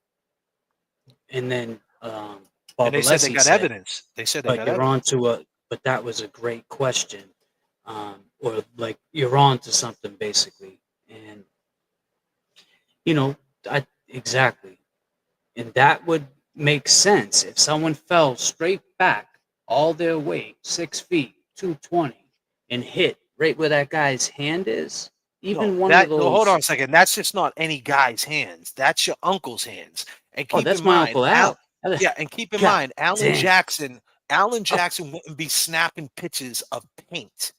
[SPEAKER 7] And then Bob
[SPEAKER 1] and they
[SPEAKER 7] Alessi
[SPEAKER 1] said they got evidence. They said they got evidence.
[SPEAKER 7] But that was a great question, or like you're on to something basically, and exactly, and that would make sense if someone fell straight back all their weight, 6 feet, 220, and hit right where that guy's hand is. Even one of those.
[SPEAKER 1] No, hold on a second. That's just not any guy's hands. That's your uncle's hands. And keep
[SPEAKER 7] that's
[SPEAKER 1] in
[SPEAKER 7] my
[SPEAKER 1] mind,
[SPEAKER 7] Uncle Al.
[SPEAKER 1] Yeah, and keep in
[SPEAKER 7] God
[SPEAKER 1] mind, Alan
[SPEAKER 7] damn.
[SPEAKER 1] Jackson wouldn't be snapping pictures of paint,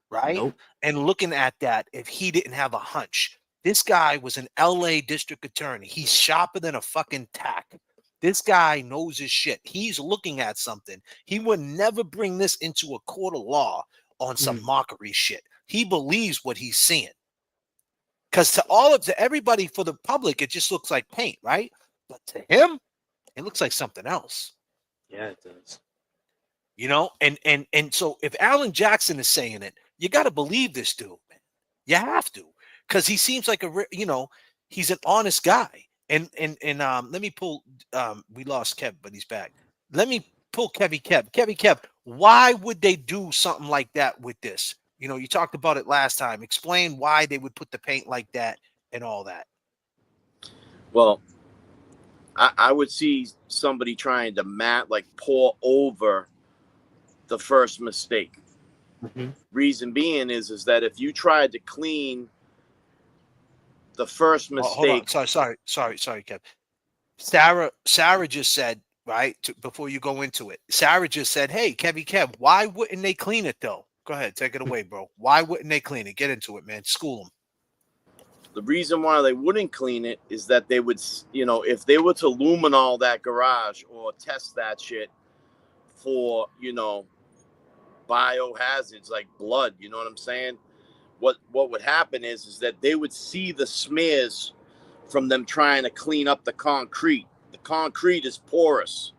[SPEAKER 1] right?
[SPEAKER 7] Nope.
[SPEAKER 1] And looking at that if he didn't have a hunch. This guy was an LA district attorney. He's sharper than a fucking tack. This guy knows his shit. He's looking at something. He would never bring this into a court of law on some mockery shit. He believes what he's seeing. Because to everybody, for the public, it just looks like paint, right? But to him, it looks like something else.
[SPEAKER 7] Yeah, it does.
[SPEAKER 1] And so if Alan Jackson is saying it, you got to believe this dude, man. You have to, because he seems like he's an honest guy. And let me pull. We lost Kev, but he's back. Let me pull Kev. Why would they do something like that with this? You talked about it last time. Explain why they would put the paint like that and all that.
[SPEAKER 8] Well, I would see somebody trying to pour over the first mistake.
[SPEAKER 7] Mm-hmm.
[SPEAKER 8] Reason being is that if you tried to clean the first mistake.
[SPEAKER 1] Hold on. Sorry, Kev. Sarah just said, right, before you go into it, Sarah just said, hey, Kev, why wouldn't they clean it though? Go ahead, take it away, bro. Why wouldn't they clean it? Get into it, man. School them.
[SPEAKER 8] The reason why they wouldn't clean it is that they would, if they were to luminol that garage or test that shit for, biohazards like blood, you know what I'm saying? What would happen is that they would see the smears from them trying to clean up the concrete. The concrete is porous.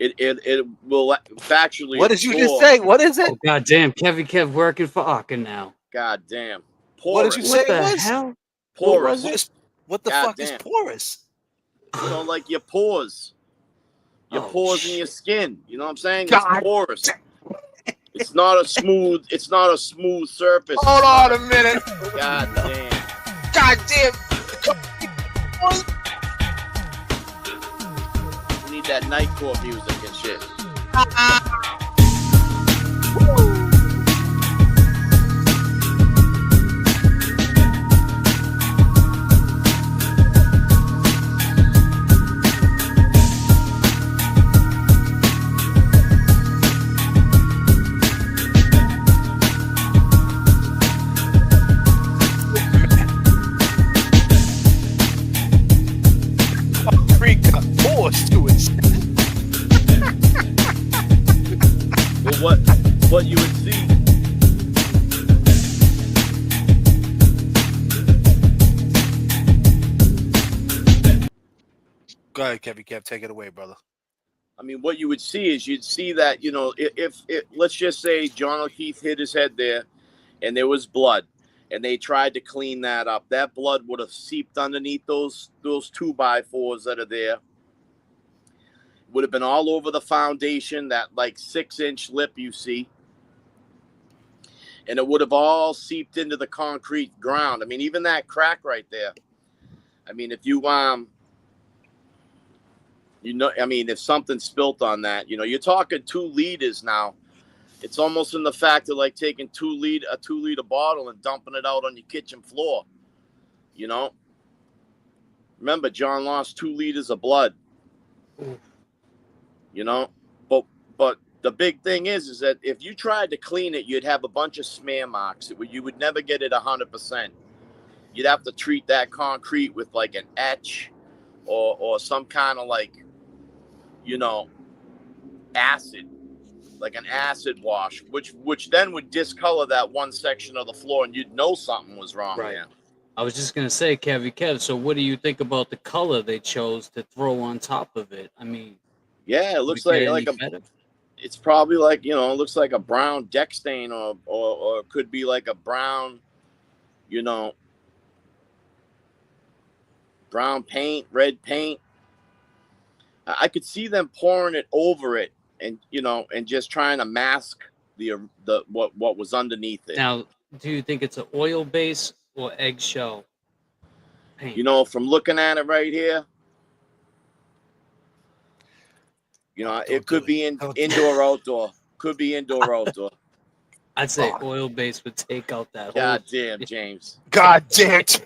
[SPEAKER 8] It will factually.
[SPEAKER 1] What did you just say? What is it?
[SPEAKER 7] Oh, God damn, Kev working for Aka now.
[SPEAKER 8] God damn.
[SPEAKER 1] Porous. What did you say?
[SPEAKER 7] What the hell?
[SPEAKER 8] Porous.
[SPEAKER 1] What the fuck is porous?
[SPEAKER 8] Like your pores. Your pores in your skin. You know what I'm saying?
[SPEAKER 1] God.
[SPEAKER 8] It's porous. It's not a smooth surface.
[SPEAKER 1] Hold on a minute.
[SPEAKER 8] God damn.
[SPEAKER 1] God damn.
[SPEAKER 8] We need that nightcore music and shit. Well, what you would see.
[SPEAKER 1] Go ahead, Kev, take it away, brother.
[SPEAKER 8] I mean, what you would see is you'd see that, if let's just say John O'Keefe hit his head there and there was blood and they tried to clean that up, that blood would have seeped underneath those 2x4s that are there. Would have been all over the foundation, that 6-inch lip you see. And it would have all seeped into the concrete ground. I mean, even that crack right there. I mean, if you, if something spilt on that, you're talking 2 liters now. It's almost in the fact of taking a 2-liter bottle and dumping it out on your kitchen floor. Remember, John lost 2 liters of blood. But the big thing is that if you tried to clean it, you'd have a bunch of smear marks. You would never get it 100%. you'd have to treat that concrete with like an etch or some kind of like, you know, acid, like an acid wash, which then would discolor that one section of the floor, and you'd know something was wrong there.
[SPEAKER 7] I was just gonna say, Kev, so what do you think about the color they chose to throw on top of it? I mean,
[SPEAKER 8] yeah, it looks like it's probably like, you know, it looks like a brown deck stain or it could be like a brown, you know, brown paint, red paint. I could see them pouring it over it and, you know, and just trying to mask the what was underneath it.
[SPEAKER 7] Now, do you think it's an oil base or eggshell paint?
[SPEAKER 8] You know, from looking at it right here, you know, it could be indoor, outdoor. Could be indoor, outdoor.
[SPEAKER 7] I'd say oil base would take out that.
[SPEAKER 8] God damn, James.
[SPEAKER 1] God damn it.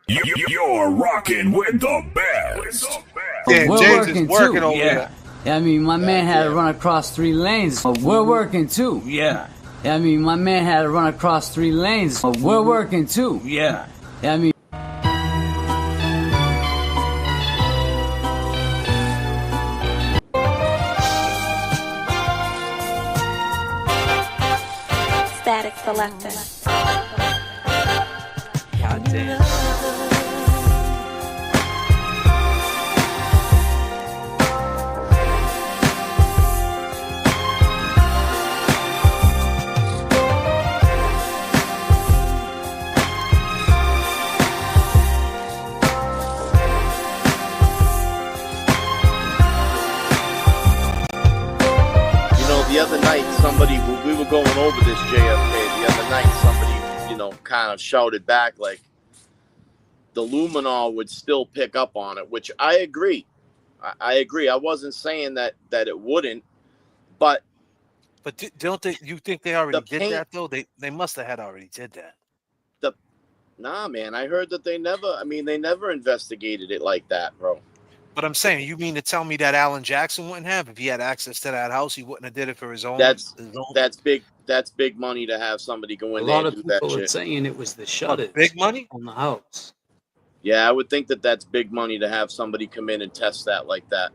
[SPEAKER 2] You're rocking with the best.
[SPEAKER 10] We're
[SPEAKER 1] James is
[SPEAKER 10] working
[SPEAKER 1] working
[SPEAKER 10] too.
[SPEAKER 1] over
[SPEAKER 10] Yeah. I mean, my man had to run across 3 lanes. We're working too. Yeah. I mean, my man had to run across 3 lanes. We're working too. Yeah. I mean.
[SPEAKER 11] Static Selector.
[SPEAKER 7] God damn.
[SPEAKER 8] The other night, we were going over this JFK. The other night, somebody, you know, kind of shouted back like the luminol would still pick up on it, which I agree. I agree. I wasn't saying that it wouldn't, but
[SPEAKER 1] don't you think they already did that though? They must have had already did that.
[SPEAKER 8] Nah, man. I heard that they never investigated it like that, bro.
[SPEAKER 1] But I'm saying, you mean to tell me that Alan Jackson wouldn't have? If he had access to that house, he wouldn't have did it for his own?
[SPEAKER 8] That's big money to have somebody go in there and do that shit.
[SPEAKER 7] A lot of people are saying it was the shutters.
[SPEAKER 1] Big money?
[SPEAKER 7] On the house.
[SPEAKER 8] Yeah, I would think that's big money to have somebody come in and test that like that.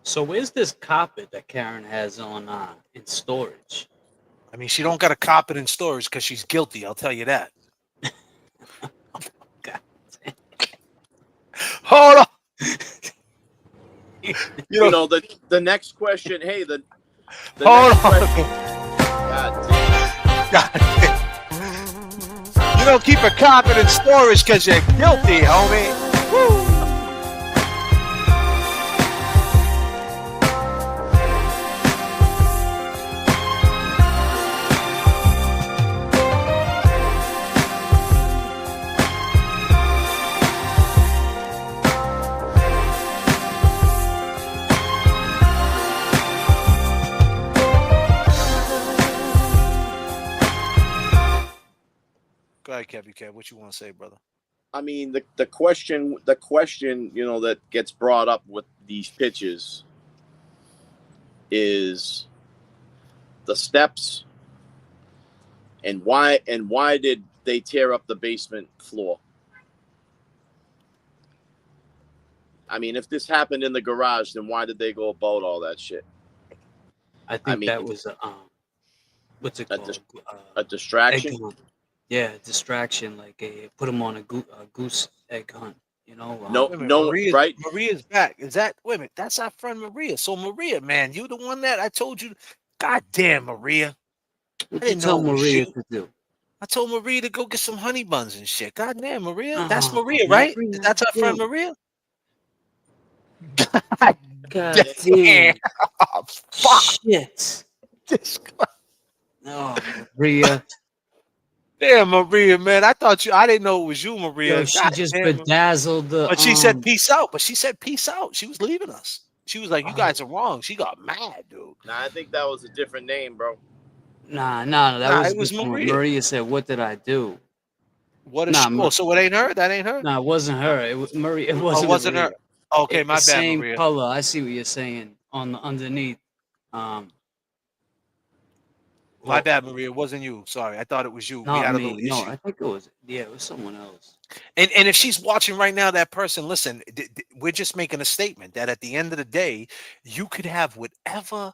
[SPEAKER 7] So where's this carpet that Karen has on in storage?
[SPEAKER 1] I mean, she don't got a carpet in storage because she's guilty, I'll tell you that. Hold on.
[SPEAKER 8] You know the next question. Hey, the
[SPEAKER 1] hold
[SPEAKER 8] next
[SPEAKER 1] on.
[SPEAKER 8] Question, God damn.
[SPEAKER 1] You don't keep a carpet in storage because you're guilty, homie. Woo. Go ahead, Kev. What you want to say, brother?
[SPEAKER 8] I mean, the question, you know, that gets brought up with these pitches is the steps and why did they tear up the basement floor? I mean, if this happened in the garage, then why did they go about all that shit?
[SPEAKER 7] I think that was what's it called?
[SPEAKER 8] A distraction.
[SPEAKER 7] Yeah, distraction. Like put them on a goose egg hunt. You know.
[SPEAKER 8] Right?
[SPEAKER 1] Maria's back. Is that? Wait a minute. That's our friend Maria. So Maria, man, you the one that I told you. God damn, Maria.
[SPEAKER 7] What did you tell Maria to do?
[SPEAKER 1] I told Maria to go get some honey buns and shit. God damn, Maria. That's Maria, right? That's our friend Maria.
[SPEAKER 7] God damn.
[SPEAKER 1] Oh, fuck.
[SPEAKER 7] Shit. No, Maria.
[SPEAKER 1] Damn, Maria, man. I didn't know it was you, Maria.
[SPEAKER 7] Yo, she just bedazzled the.
[SPEAKER 1] But she said peace out. But she said peace out. She was leaving us. She was like, you guys are wrong. She got mad, dude.
[SPEAKER 8] Nah, I think that was a different name, bro.
[SPEAKER 7] Nah, that was
[SPEAKER 1] Maria.
[SPEAKER 7] Maria said, "What did I do?"
[SPEAKER 1] What is she? So it ain't her? That ain't her?
[SPEAKER 7] No, it wasn't her. It was Maria. It wasn't.
[SPEAKER 1] Oh, wasn't
[SPEAKER 7] Maria.
[SPEAKER 1] her? Okay, my bad,
[SPEAKER 7] same
[SPEAKER 1] Maria.
[SPEAKER 7] color. I see what you're saying on the underneath.
[SPEAKER 1] My bad, Maria. It wasn't you. Sorry, I thought it was you. We
[SPEAKER 7] Not
[SPEAKER 1] had a
[SPEAKER 7] me.
[SPEAKER 1] little
[SPEAKER 7] No,
[SPEAKER 1] issue.
[SPEAKER 7] I think it was. Yeah, it was someone else.
[SPEAKER 1] And if she's watching right now, that person, listen, we're just making a statement that at the end of the day, you could have whatever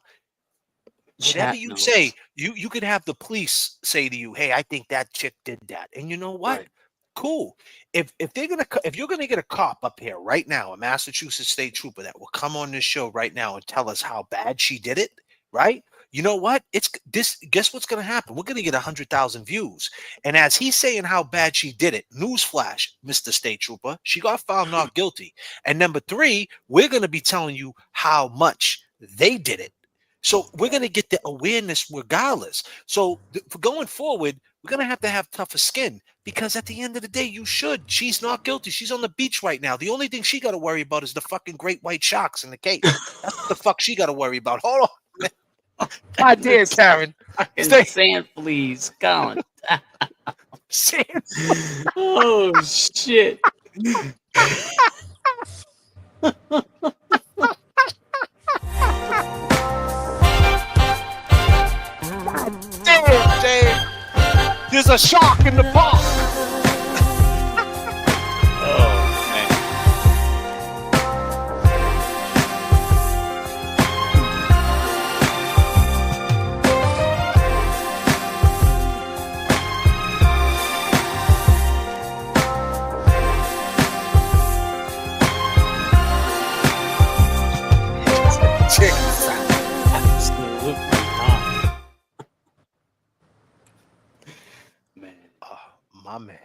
[SPEAKER 7] Chat
[SPEAKER 1] you
[SPEAKER 7] notes.
[SPEAKER 1] say. You could have the police say to you, "Hey, I think that chick did that," and you know what?
[SPEAKER 7] Right.
[SPEAKER 1] Cool. If you're gonna get a cop up here right now, a Massachusetts state trooper that will come on this show right now and tell us how bad she did it, right? You know what? It's this. Guess what's gonna happen? We're gonna get 100,000 views. And as he's saying how bad she did it, newsflash, Mr. State Trooper, she got found not guilty. And number 3, we're gonna be telling you how much they did it. So we're gonna get the awareness regardless. So for going forward, we're gonna have tougher skin because at the end of the day, you should. She's not guilty. She's on the beach right now. The only thing she got to worry about is the fucking great white sharks in the cave. That's what the fuck she got to worry about. Hold on. God damn, Karen. Stay.
[SPEAKER 7] Sand fleas, Colin.
[SPEAKER 1] Sand.
[SPEAKER 7] Oh shit.
[SPEAKER 1] Damn, Dave. There's a shark in the park.
[SPEAKER 7] Oh man.
[SPEAKER 1] Check
[SPEAKER 7] Absolutely not. Man.
[SPEAKER 1] My man.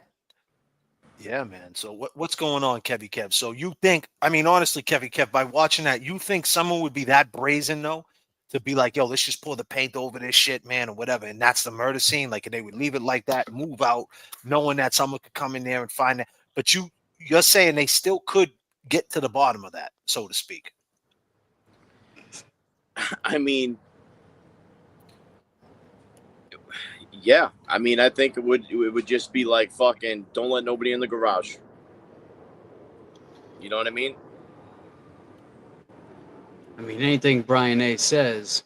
[SPEAKER 1] Yeah, man. So what's going on, Kevy Kev? So you think, I mean, honestly, Kevy Kev, by watching that, you think someone would be that brazen, though, to be like, yo, let's just pour the paint over this shit, man, or whatever, and that's the murder scene? Like, and they would leave it like that, move out, knowing that someone could come in there and find that. But you're saying they still could get to the bottom of that, so to speak.
[SPEAKER 8] I mean, yeah. I mean, I think it would just be like fucking don't let nobody in the garage. You know what I mean?
[SPEAKER 7] I mean, anything Brian A says,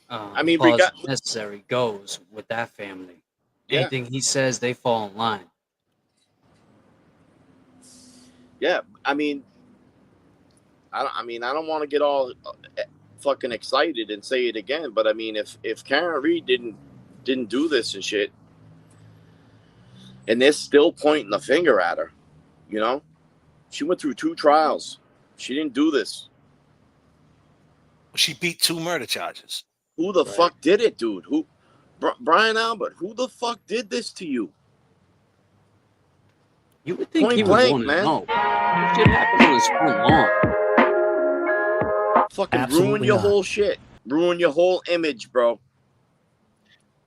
[SPEAKER 8] I mean,
[SPEAKER 7] necessary goes with that family.
[SPEAKER 8] Yeah.
[SPEAKER 7] Anything he says, they fall in line.
[SPEAKER 8] Yeah, I mean, I don't want to get all fucking excited and say it again, but I mean, if Karen Reed didn't do this and shit, and they're still pointing the finger at her, you know, she went through 2 trials. She didn't do this.
[SPEAKER 1] She beat 2 murder charges.
[SPEAKER 8] Who the fuck did it, dude? Who? Brian Albert. Who the fuck did this to you?
[SPEAKER 7] You would think
[SPEAKER 8] Point
[SPEAKER 7] he would
[SPEAKER 8] blank,
[SPEAKER 7] want to
[SPEAKER 8] man.
[SPEAKER 7] know. This shit happened on his front lawn.
[SPEAKER 8] Fucking
[SPEAKER 10] Absolutely
[SPEAKER 8] ruin your
[SPEAKER 10] not.
[SPEAKER 8] whole shit. Ruin your whole image, bro.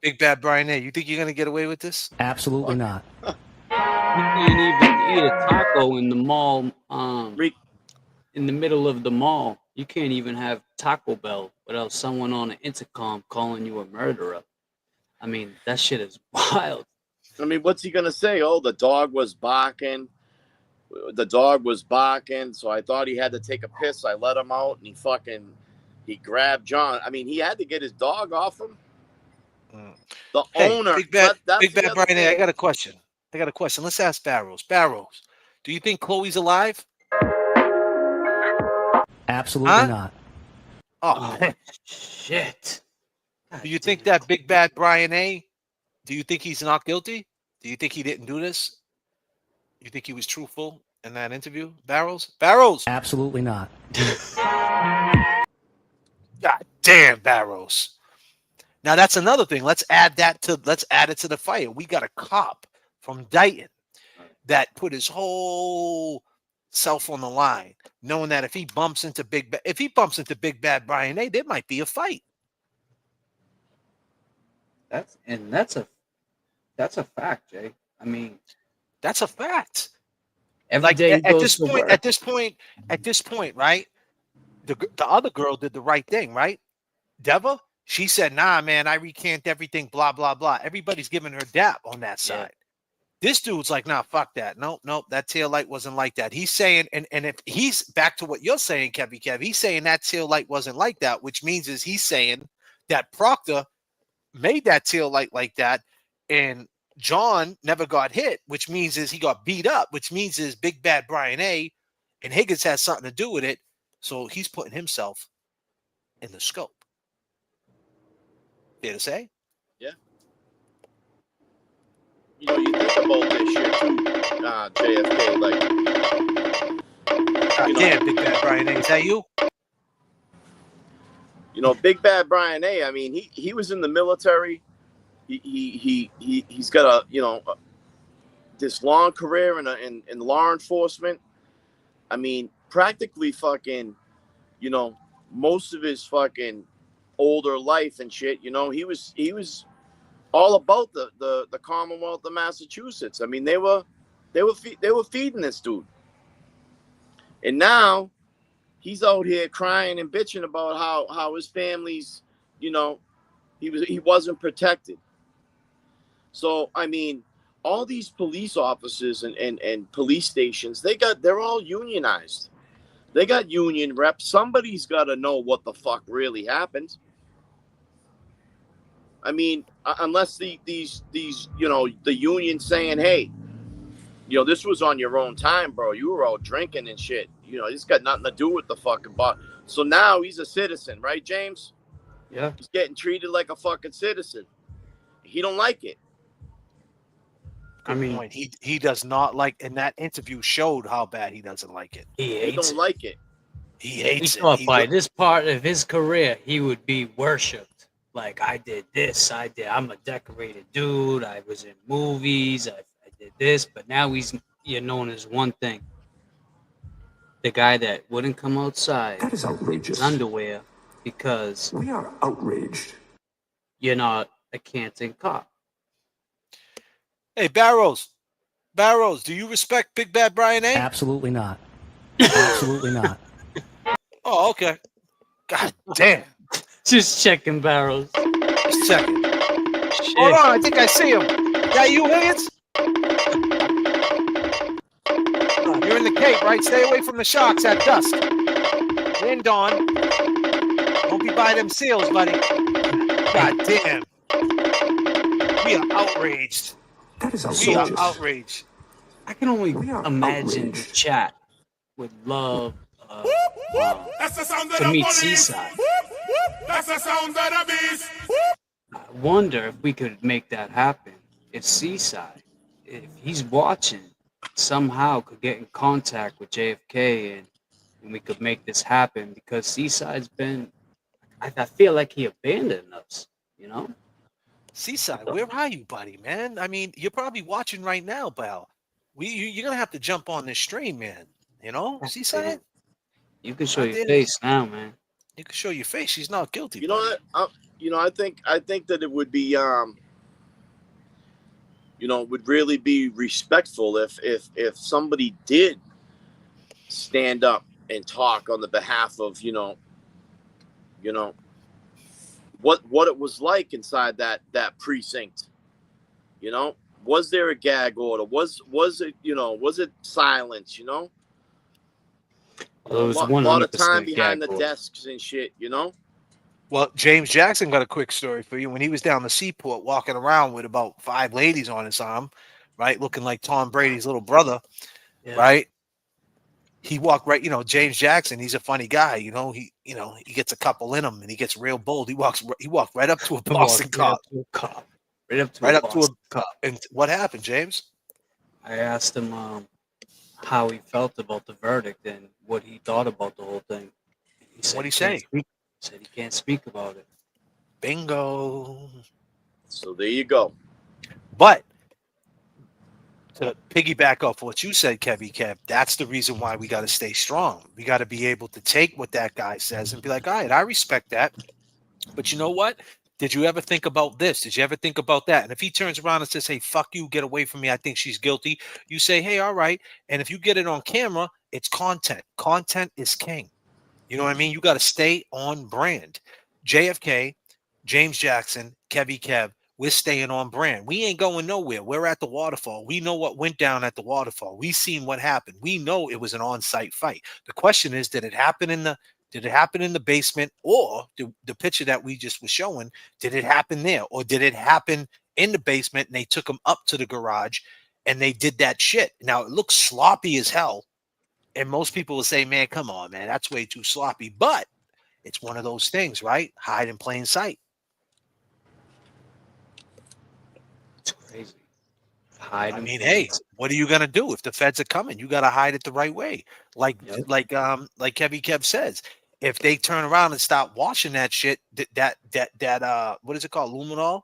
[SPEAKER 1] Big Bad Brian A., you think you're going to get away with this?
[SPEAKER 10] Absolutely not.
[SPEAKER 7] You can't even eat a taco in the mall, in the middle of the mall. You can't even have Taco Bell without someone on an intercom calling you a murderer. I mean, that shit is wild.
[SPEAKER 8] I mean, what's he gonna say? Oh, the dog was barking. The dog was barking, so I thought he had to take a piss. I let him out, and he grabbed John. I mean, he had to get his dog off him. The owner.
[SPEAKER 1] Big Bad,
[SPEAKER 8] that's
[SPEAKER 1] Big
[SPEAKER 8] the
[SPEAKER 1] Bad
[SPEAKER 8] other
[SPEAKER 1] Brian A., I
[SPEAKER 8] thing.
[SPEAKER 1] got a question. Let's ask Barrows. Barrows, do you think Chloe's alive?
[SPEAKER 10] Absolutely not.
[SPEAKER 1] Oh, man.
[SPEAKER 7] Shit.
[SPEAKER 1] Do you think that Big Bad Brian A., do you think he's not guilty? Do you think he didn't do this? You think he was truthful in that interview? Barrows?
[SPEAKER 10] Absolutely not.
[SPEAKER 1] God damn, Barrows. Now that's another thing. Let's add it to the fire. We got a cop from Dayton that put his whole self on the line, knowing that if he bumps into Big Bad Brian A., there might be a fight.
[SPEAKER 7] That's a fact, Jay. I mean,
[SPEAKER 1] that's a fact.
[SPEAKER 7] Every day
[SPEAKER 1] at this point, right? The other girl did the right thing, right? Deva, she said, "Nah, man, I recant everything." Blah blah blah. Everybody's giving her dap on that side. This dude's like, "Nah, fuck that. Nope, that tail light wasn't like that." He's saying, and if he's back to what you're saying, Kev, he's saying that tail light wasn't like that, which means he's saying that Proctor made that tail light like that, and John never got hit, which means is he got beat up, which means is Big Bad Brian A. and Higgins has something to do with it. So he's putting himself in the scope. Fair to say?
[SPEAKER 8] Yeah. You know, you think about this shit too, JFK. Like,
[SPEAKER 1] damn, Big Bad Brian A. Is that you?
[SPEAKER 8] You know, Big Bad Brian A. I mean, he was in the military. He's got a this long career in law enforcement. I mean, practically fucking, most of his fucking older life and shit. He was all about the Commonwealth of Massachusetts. I mean, they were feeding this dude, and now he's out here crying and bitching about how his family's, he wasn't protected. So I mean, all these police officers and police stations, they're all unionized. They got union reps. Somebody's got to know what the fuck really happened. I mean, unless these the union saying, hey, this was on your own time, bro. You were out drinking and shit. It's got nothing to do with the fucking bar. So now he's a citizen, right, James?
[SPEAKER 7] Yeah.
[SPEAKER 8] He's getting treated like a fucking citizen. He don't like it.
[SPEAKER 1] I mean, he does not like, and that interview showed how bad he doesn't like it.
[SPEAKER 8] He don't like it.
[SPEAKER 1] He hates
[SPEAKER 7] He
[SPEAKER 1] it.
[SPEAKER 7] thought by this part of his career, he would be worshipped. Like, I did this, I'm a decorated dude. I was in movies. I did this, but now you're known as one thing. The guy that wouldn't come outside.
[SPEAKER 6] That is outrageous.
[SPEAKER 7] His underwear because
[SPEAKER 6] we are outraged.
[SPEAKER 7] You're not a Canton cop.
[SPEAKER 1] Hey, Barrows, do you respect Big Bad Brian A?
[SPEAKER 18] Absolutely not. Absolutely not.
[SPEAKER 1] Oh, okay. God damn.
[SPEAKER 7] Just checking, Barrows.
[SPEAKER 1] Just checking. Hold on, I think I see him. That you, Higgins? You're in the Cape, right? Stay away from the sharks at dusk. Then dawn. Don't be by them seals, buddy. God damn. We are outraged.
[SPEAKER 6] That is outrageous.
[SPEAKER 1] We are outraged.
[SPEAKER 7] I can only imagine the chat would love
[SPEAKER 2] That's the sound of
[SPEAKER 7] to
[SPEAKER 2] the
[SPEAKER 7] meet
[SPEAKER 2] police.
[SPEAKER 7] Seaside.
[SPEAKER 2] That's the sound of the beast.
[SPEAKER 7] I wonder if we could make that happen. If Seaside, if he's watching, somehow could get in contact with JFK and we could make this happen, because Seaside's been, I feel like he abandoned us,
[SPEAKER 1] Seaside, where are you, buddy, man? I mean, you're probably watching right now, pal. You're going to have to jump on this stream, man. Seaside?
[SPEAKER 7] You can show your face now, man.
[SPEAKER 1] You can show your face. She's not guilty.
[SPEAKER 8] You know what? I think that it would be would really be respectful if somebody did stand up and talk on the behalf of what it was like inside that precinct. Was there a gag order? Was it silence?
[SPEAKER 7] Well, it was
[SPEAKER 8] a lot of
[SPEAKER 7] 100%
[SPEAKER 8] time behind the
[SPEAKER 7] gag order.
[SPEAKER 8] desks and shit.
[SPEAKER 1] Well, James Jackson got a quick story for you. When he was down the seaport walking around with about 5 ladies on his arm, right, looking like Tom Brady's little brother, right? He walked right, James Jackson, he's a funny guy, he gets a couple in him and he gets real bold. He walked right up to a Boston cop.
[SPEAKER 7] Right up to a cop.
[SPEAKER 1] And what happened, James?
[SPEAKER 7] I asked him how he felt about the verdict and what he thought about the whole thing.
[SPEAKER 1] What'd he say?
[SPEAKER 7] He said he can't speak about it.
[SPEAKER 1] Bingo.
[SPEAKER 8] So there you go.
[SPEAKER 1] But to piggyback off what you said, Kev, that's the reason why we got to stay strong. We got to be able to take what that guy says and be like, all right, I respect that. But you know what? Did you ever think about this? Did you ever think about that? And if he turns around and says, hey, fuck you, get away from me, I think she's guilty, you say, hey, all right. And if you get it on camera, it's content. Content is king. You know what I mean? You got to stay on brand. JFK, James Jackson, Kev, we're staying on brand. We ain't going nowhere. We're at the waterfall. We know what went down at the waterfall. We seen what happened. We know it was an on-site fight. The question is, did it happen in the Did it happen in the basement, or the picture that we just was showing, did it happen there, or did it happen in the basement and they took him up to the garage and they did that shit? Now it looks sloppy as hell, and most people will say, man, come on, man, that's way too sloppy. But it's one of those things, right? Hide in plain sight.
[SPEAKER 7] It's crazy. Hide.
[SPEAKER 1] I mean, hey, what are you gonna do if the feds are coming? You gotta hide it the right way. Like Kevy Kev says, if they turn around and start washing that shit, that what is it called, luminol?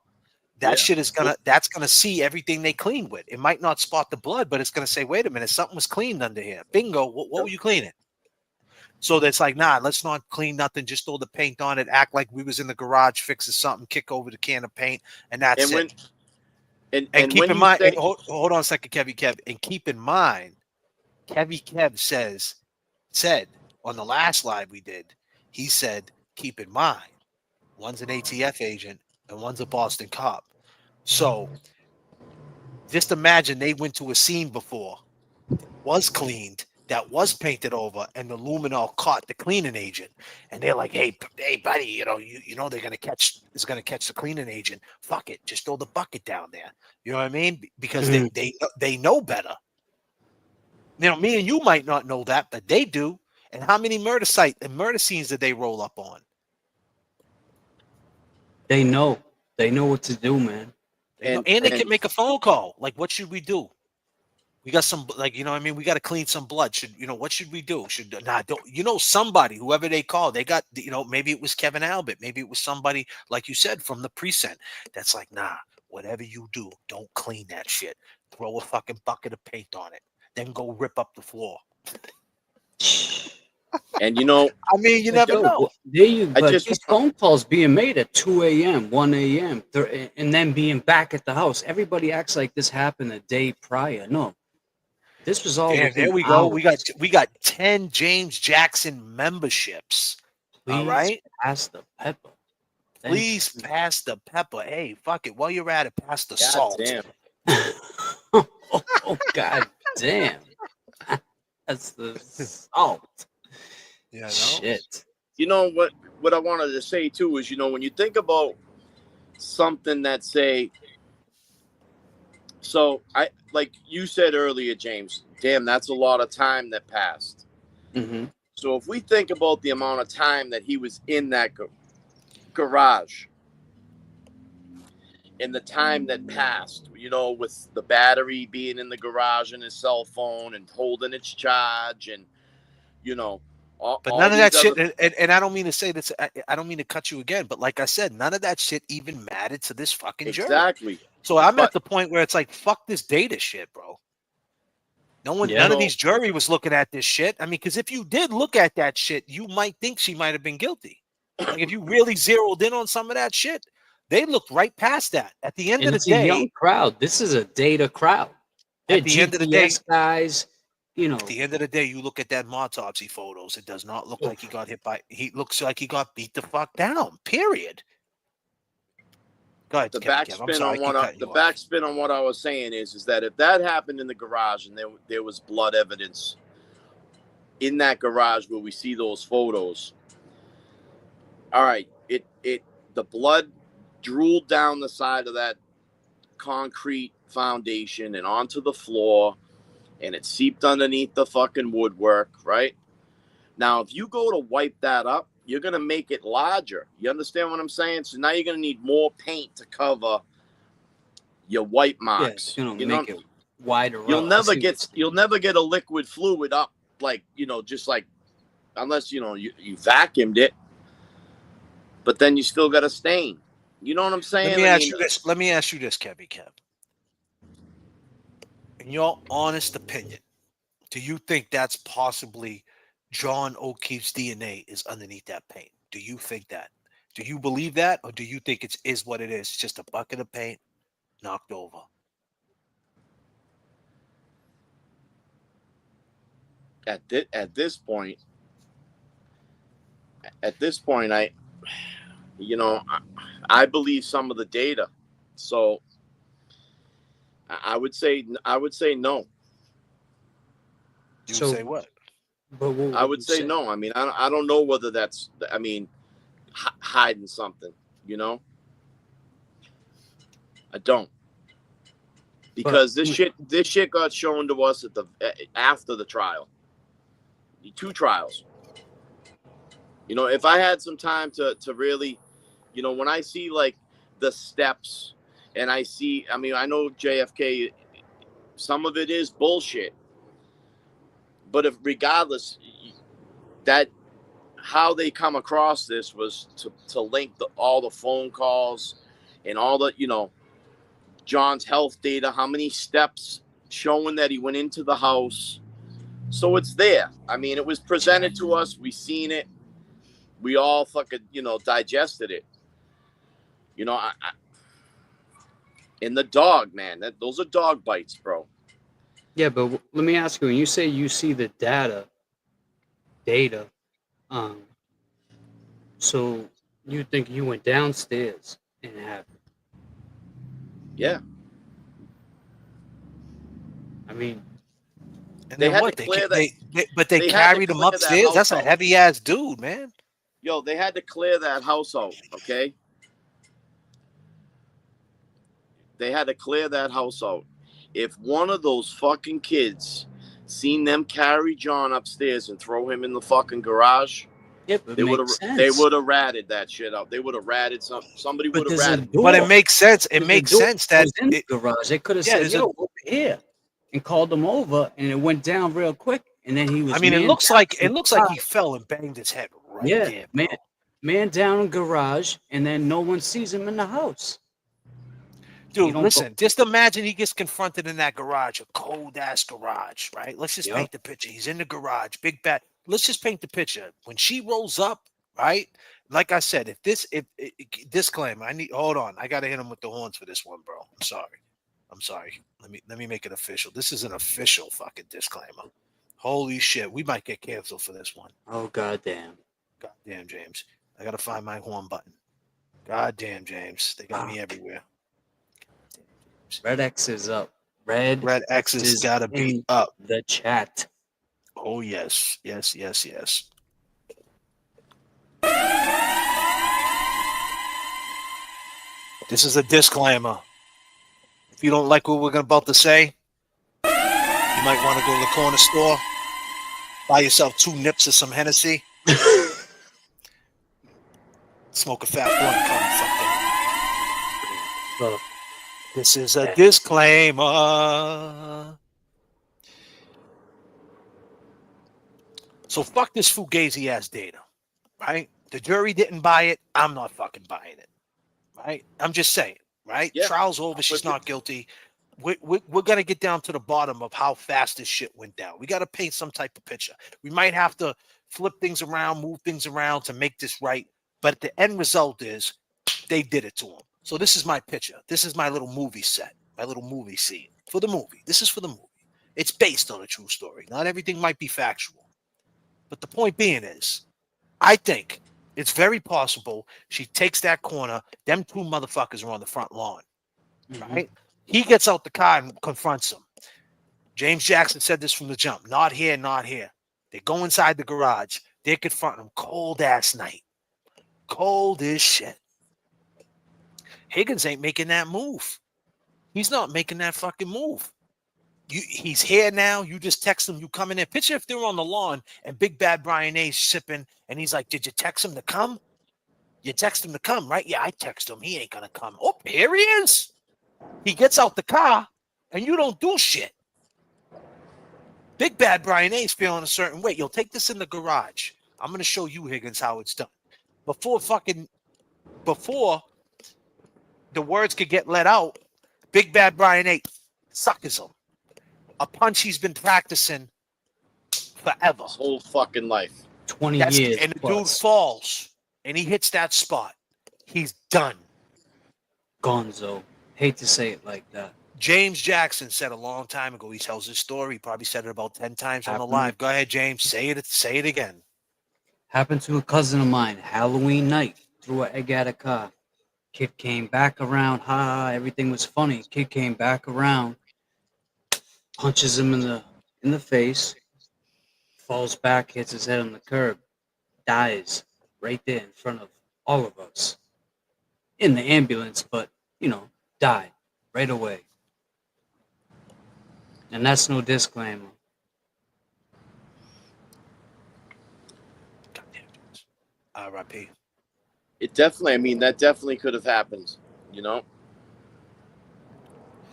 [SPEAKER 1] That shit is that's gonna see everything they clean with. It might not spot the blood, but it's gonna say, wait a minute, something was cleaned under here. Bingo. What were you cleaning? So that's like, nah, let's not clean nothing. Just throw the paint on it. Act like we was in the garage fixing something. Kick over the can of paint, and that's it. And keep in mind, hold on a second, Kevy Kev, and keep in mind, Kevy Kev said on the last live we did, he said, keep in mind, one's an ATF agent and one's a Boston cop. So just imagine they went to a scene before, was cleaned, that was painted over, and the luminol caught the cleaning agent, and they're like, "Hey, buddy, you know they're gonna catch the cleaning agent. Fuck it, just throw the bucket down there." You know what I mean? Because they know better. You know, me and you might not know that, but they do. And how many murder scenes did they roll up on?
[SPEAKER 7] They know what to do, man.
[SPEAKER 1] And they can make a phone call. Like, what should we do? We got some, like, you know what I mean? We got to clean some blood. What should we do? Somebody, whoever they call, they got, maybe it was Kevin Albert. Maybe it was somebody, like you said, from the precinct. That's like, nah, whatever you do, don't clean that shit. Throw a fucking bucket of paint on it. Then go rip up the floor.
[SPEAKER 8] And
[SPEAKER 1] I mean, you never know.
[SPEAKER 7] These phone calls being made at 2 a.m., 1 a.m., and then being back at the house. Everybody acts like this happened a day prior. No. This was all.
[SPEAKER 1] Yeah, there we go. We got 10 James Jackson memberships.
[SPEAKER 7] Please
[SPEAKER 1] all right.
[SPEAKER 7] Pass the pepper.
[SPEAKER 1] Please pass the pepper. Hey, fuck it. While you're at it, pass the salt.
[SPEAKER 8] Damn.
[SPEAKER 7] Oh, god damn. That's the salt.
[SPEAKER 1] Yeah.
[SPEAKER 7] Shit.
[SPEAKER 8] You know what I wanted to say too is, when you think about something that say, so like you said earlier, James, damn, that's a lot of time that passed.
[SPEAKER 7] Mm-hmm.
[SPEAKER 8] So if we think about the amount of time that he was in that garage and the time that passed, with the battery being in the garage and his cell phone and holding its charge and,
[SPEAKER 1] but none of that shit, and I don't mean to say this, I don't mean to cut you again, but like I said, none of that shit even mattered to this fucking jury.
[SPEAKER 8] Exactly.
[SPEAKER 1] So I'm at the point where it's like, fuck this data shit, bro. None of these jury was looking at this shit. I mean, because if you did look at that shit, you might think she might have been guilty. Like if you really zeroed in on some of that shit, they looked right past that. At the end of the day,
[SPEAKER 7] it's a young crowd. This is a data crowd.
[SPEAKER 1] At the end of the day,
[SPEAKER 7] guys.
[SPEAKER 1] At the end of the day, you look at that autopsy photos. It does not look like he got hit by. He looks like he got beat the fuck down. Period. Go ahead,
[SPEAKER 8] the backspin on what I was saying is that if that happened in the garage and there was blood evidence in that garage where we see those photos, all right, the blood drooled down the side of that concrete foundation and onto the floor, and it seeped underneath the fucking woodwork, right? Now, if you go to wipe that up, you're going to make it larger. You understand what I'm saying? So now you're going to need more paint to cover your wipe marks.
[SPEAKER 7] Yeah, make it wider.
[SPEAKER 8] You'll never get a liquid fluid up like, just like, unless, you vacuumed it. But then you still got a stain. You know what I'm saying?
[SPEAKER 1] Let me ask you this, Kevy Kev. In your honest opinion, do you think that's possibly John O'Keefe's DNA is underneath that paint? Do you think that? Do you believe that? Or do you think it is what it is? It's just a bucket of paint knocked over.
[SPEAKER 8] At this point, I believe some of the data. So I would say no.
[SPEAKER 1] You say what?
[SPEAKER 7] But what
[SPEAKER 8] I
[SPEAKER 7] would
[SPEAKER 8] would
[SPEAKER 7] you
[SPEAKER 8] say no. I mean, I don't know whether that's, I mean, hiding something, you know? I don't. Because this shit got shown to us at after the trial. 2 trials. You know, if I had some time to really, you know, when I see like the steps and I see, I mean, I know JFK, some of it is bullshit. But if regardless, that how they come across this was to link all the phone calls and all the, you know, John's health data, how many steps showing that he went into the house. So it's there. I mean, it was presented to us. We seen it. We all fucking, you know, digested it. You know, and the dog, man, those are dog bites, bro.
[SPEAKER 7] Yeah, but let me ask you, when you say you see the data, so you think you went downstairs and it happened?
[SPEAKER 8] Yeah.
[SPEAKER 1] I mean, and
[SPEAKER 8] they
[SPEAKER 1] then
[SPEAKER 8] had
[SPEAKER 1] what?
[SPEAKER 8] to clear
[SPEAKER 1] They carried him upstairs. That's a heavy ass dude, man.
[SPEAKER 8] Yo, they had to clear that house out, okay? They had to clear that house out. If one of those fucking kids seen them carry John upstairs and throw him in the fucking garage, they would have ratted that shit out. They would have ratted somebody would have ratted.
[SPEAKER 1] But it makes sense. It makes sense that
[SPEAKER 7] in the garage. They could have said, "Yo, over here," and called them over, and it went down real quick. And then he was.
[SPEAKER 1] I mean, it looks like he fell and banged his head right there.
[SPEAKER 7] Bro. Man down in garage, and then no one sees him in the house.
[SPEAKER 1] Dude, listen, just imagine he gets confronted in that garage, a cold ass garage, right? Let's just paint the picture. He's in the garage, big bad. Let's just paint the picture. When she rolls up, right? Like I said, disclaimer, hold on. I gotta hit him with the horns for this one, bro. I'm sorry. Let me make it official. This is an official fucking disclaimer. Holy shit, we might get canceled for this one.
[SPEAKER 7] Oh goddamn.
[SPEAKER 1] Goddamn, James. I gotta find my horn button. Goddamn, James. They got me everywhere.
[SPEAKER 7] Red X is up. Red
[SPEAKER 1] X has gotta be up.
[SPEAKER 7] The chat.
[SPEAKER 1] Oh yes. Yes. This is a disclaimer. If you don't like what we're about to say, you might want to go to the corner store, buy yourself 2 nips of some Hennessy, smoke a fat blunt, come This is a disclaimer. So fuck this fugazi ass data, right? The jury didn't buy it. I'm not fucking buying it, right? I'm just saying, right? Yeah. Trial's over. She's not guilty. We're gonna get down to the bottom of how fast this shit went down. We got to paint some type of picture. We might have to flip things around, move things around to make this right. But the end result is they did it to him. So this is my picture. This is my little movie set, my little movie scene for the movie. This is for the movie. It's based on a true story. Not everything might be factual. But the point being is, I think it's very possible she takes that corner. Them 2 motherfuckers are on the front lawn, right? He gets out the car and confronts him. James Jackson said this from the jump. Not here, not here. They go inside the garage. They're confronting him. Cold ass night. Cold as shit. Higgins ain't making that move. He's not making that fucking move. He's here now. You just text him. You come in there. Picture if they're on the lawn and Big Bad Brian A's sipping and he's like, did you text him to come? You text him to come, right? Yeah, I text him. He ain't going to come. Oh, here he is. He gets out the car and you don't do shit. Big Bad Brian A's feeling a certain way. You'll take this in the garage. I'm going to show you, Higgins, how it's done. Before the words could get let out, Big Bad Brian A suckers him. A punch he's been practicing forever.
[SPEAKER 8] His whole fucking life.
[SPEAKER 7] 20 years.
[SPEAKER 1] And the dude falls and he hits that spot. He's done.
[SPEAKER 7] Gonzo. Hate to say it like that.
[SPEAKER 1] James Jackson said a long time ago, he tells his story. He probably said it about 10 times on the live. Go ahead, James. Say it again.
[SPEAKER 7] Happened to a cousin of mine, Halloween night. Threw an egg at a car. Kid came back around. Everything was funny. Kid came back around. Punches him in the face. falls back, hits his head on the curb, dies right there in front of all of us. In the ambulance, but, died right away. And that's no disclaimer.
[SPEAKER 1] R.I.P.
[SPEAKER 8] It definitely, I mean, that definitely could have happened, you know?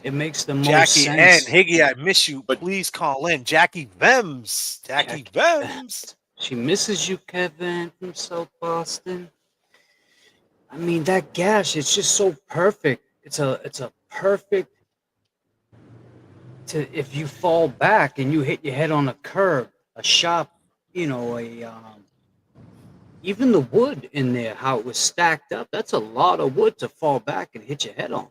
[SPEAKER 7] It makes the most
[SPEAKER 1] Jackie
[SPEAKER 7] sense.
[SPEAKER 1] and Higgy, I miss you. Please call in. Jackie Vems. Jackie Vems.
[SPEAKER 7] She misses you, Kevin, from South Boston. I mean, that gash, it's just so perfect. It's a perfect if you fall back and you hit your head on a curb, a sharp, even the wood in there, how it was stacked up, that's a lot of wood to fall back and hit your head on.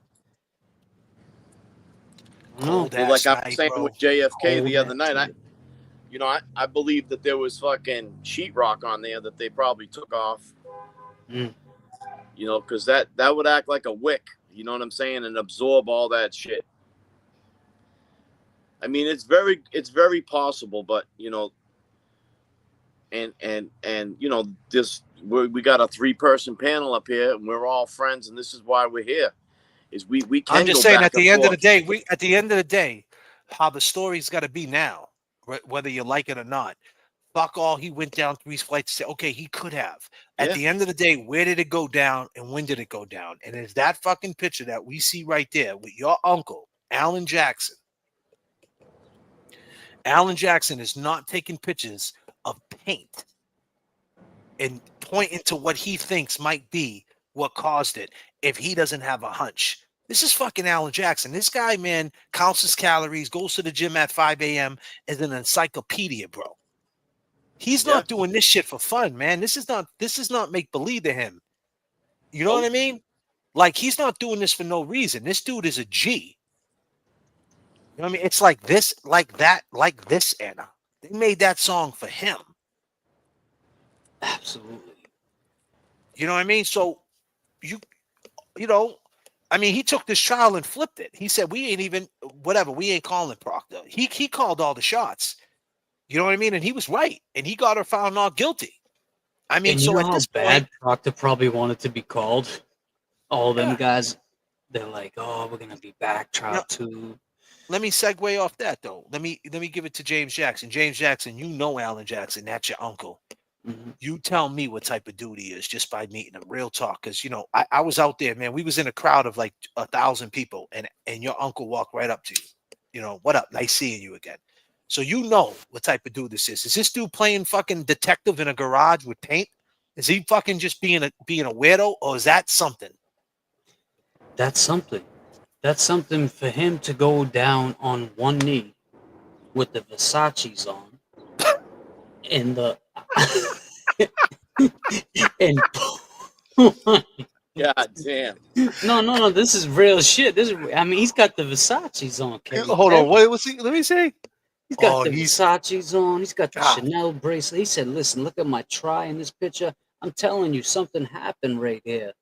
[SPEAKER 8] Well, like I was saying with JFK the other night, I believe that there was fucking sheetrock on there that they probably took off. Because that would act like a wick, you know what I'm saying, and absorb all that shit. I mean, it's very possible, but and this we got a 3-person panel up here, and we're all friends, and this is why we're here. Is we can.
[SPEAKER 1] I'm just saying, at the end of the day, how the story's got to be now, whether you like it or not. Fuck all. He went down 3 flights. Okay, he could have. At the end of the day, where did it go down, and when did it go down? And it's that fucking picture that we see right there with your uncle, Alan Jackson. Alan Jackson is not taking pictures of paint and pointing to what he thinks might be what caused it if he doesn't have a hunch. This is fucking Alan Jackson. This guy, man, counts his calories, goes to the gym at 5 a.m. is an encyclopedia, bro. He's not doing this shit for fun, man. This is not make believe to him. You know what I mean? Like, he's not doing this for no reason. This dude is a G. You know what I mean? It's like this, like that, like this, Anna. They made that song for him.
[SPEAKER 7] Absolutely.
[SPEAKER 1] You know what I mean? So I mean, he took this trial and flipped it. He said, we ain't calling Proctor. He called all the shots. You know what I mean? And he was right. And he got her found not guilty. I mean,
[SPEAKER 7] and
[SPEAKER 1] so
[SPEAKER 7] you know
[SPEAKER 1] at
[SPEAKER 7] how
[SPEAKER 1] this
[SPEAKER 7] bad
[SPEAKER 1] point,
[SPEAKER 7] Proctor probably wanted to be called? All them guys, they're like, oh, we're going to be back, trial 2.
[SPEAKER 1] Let me segue off that, though. Let me give it to James Jackson. James Jackson, you know Alan Jackson. That's your uncle.
[SPEAKER 7] Mm-hmm.
[SPEAKER 1] You tell me what type of dude he is just by meeting him. Real talk. Because, I was out there, man. We was in a crowd of like 1,000 people. And your uncle walked right up to you. What up? Nice seeing you again. So you know what type of dude this is. Is this dude playing fucking detective in a garage with paint? Is he fucking just being a weirdo? Or is that something?
[SPEAKER 7] That's something. That's something for him to go down on one knee with the Versace's on and the and
[SPEAKER 8] God damn.
[SPEAKER 7] No, this is real shit. He's got the Versace's on, Kevin.
[SPEAKER 1] Hold on, what was he? Let me see.
[SPEAKER 7] He's got the Versace's on. He's got the Chanel bracelet. He said, listen, look at my try in this picture. I'm telling you, something happened right here.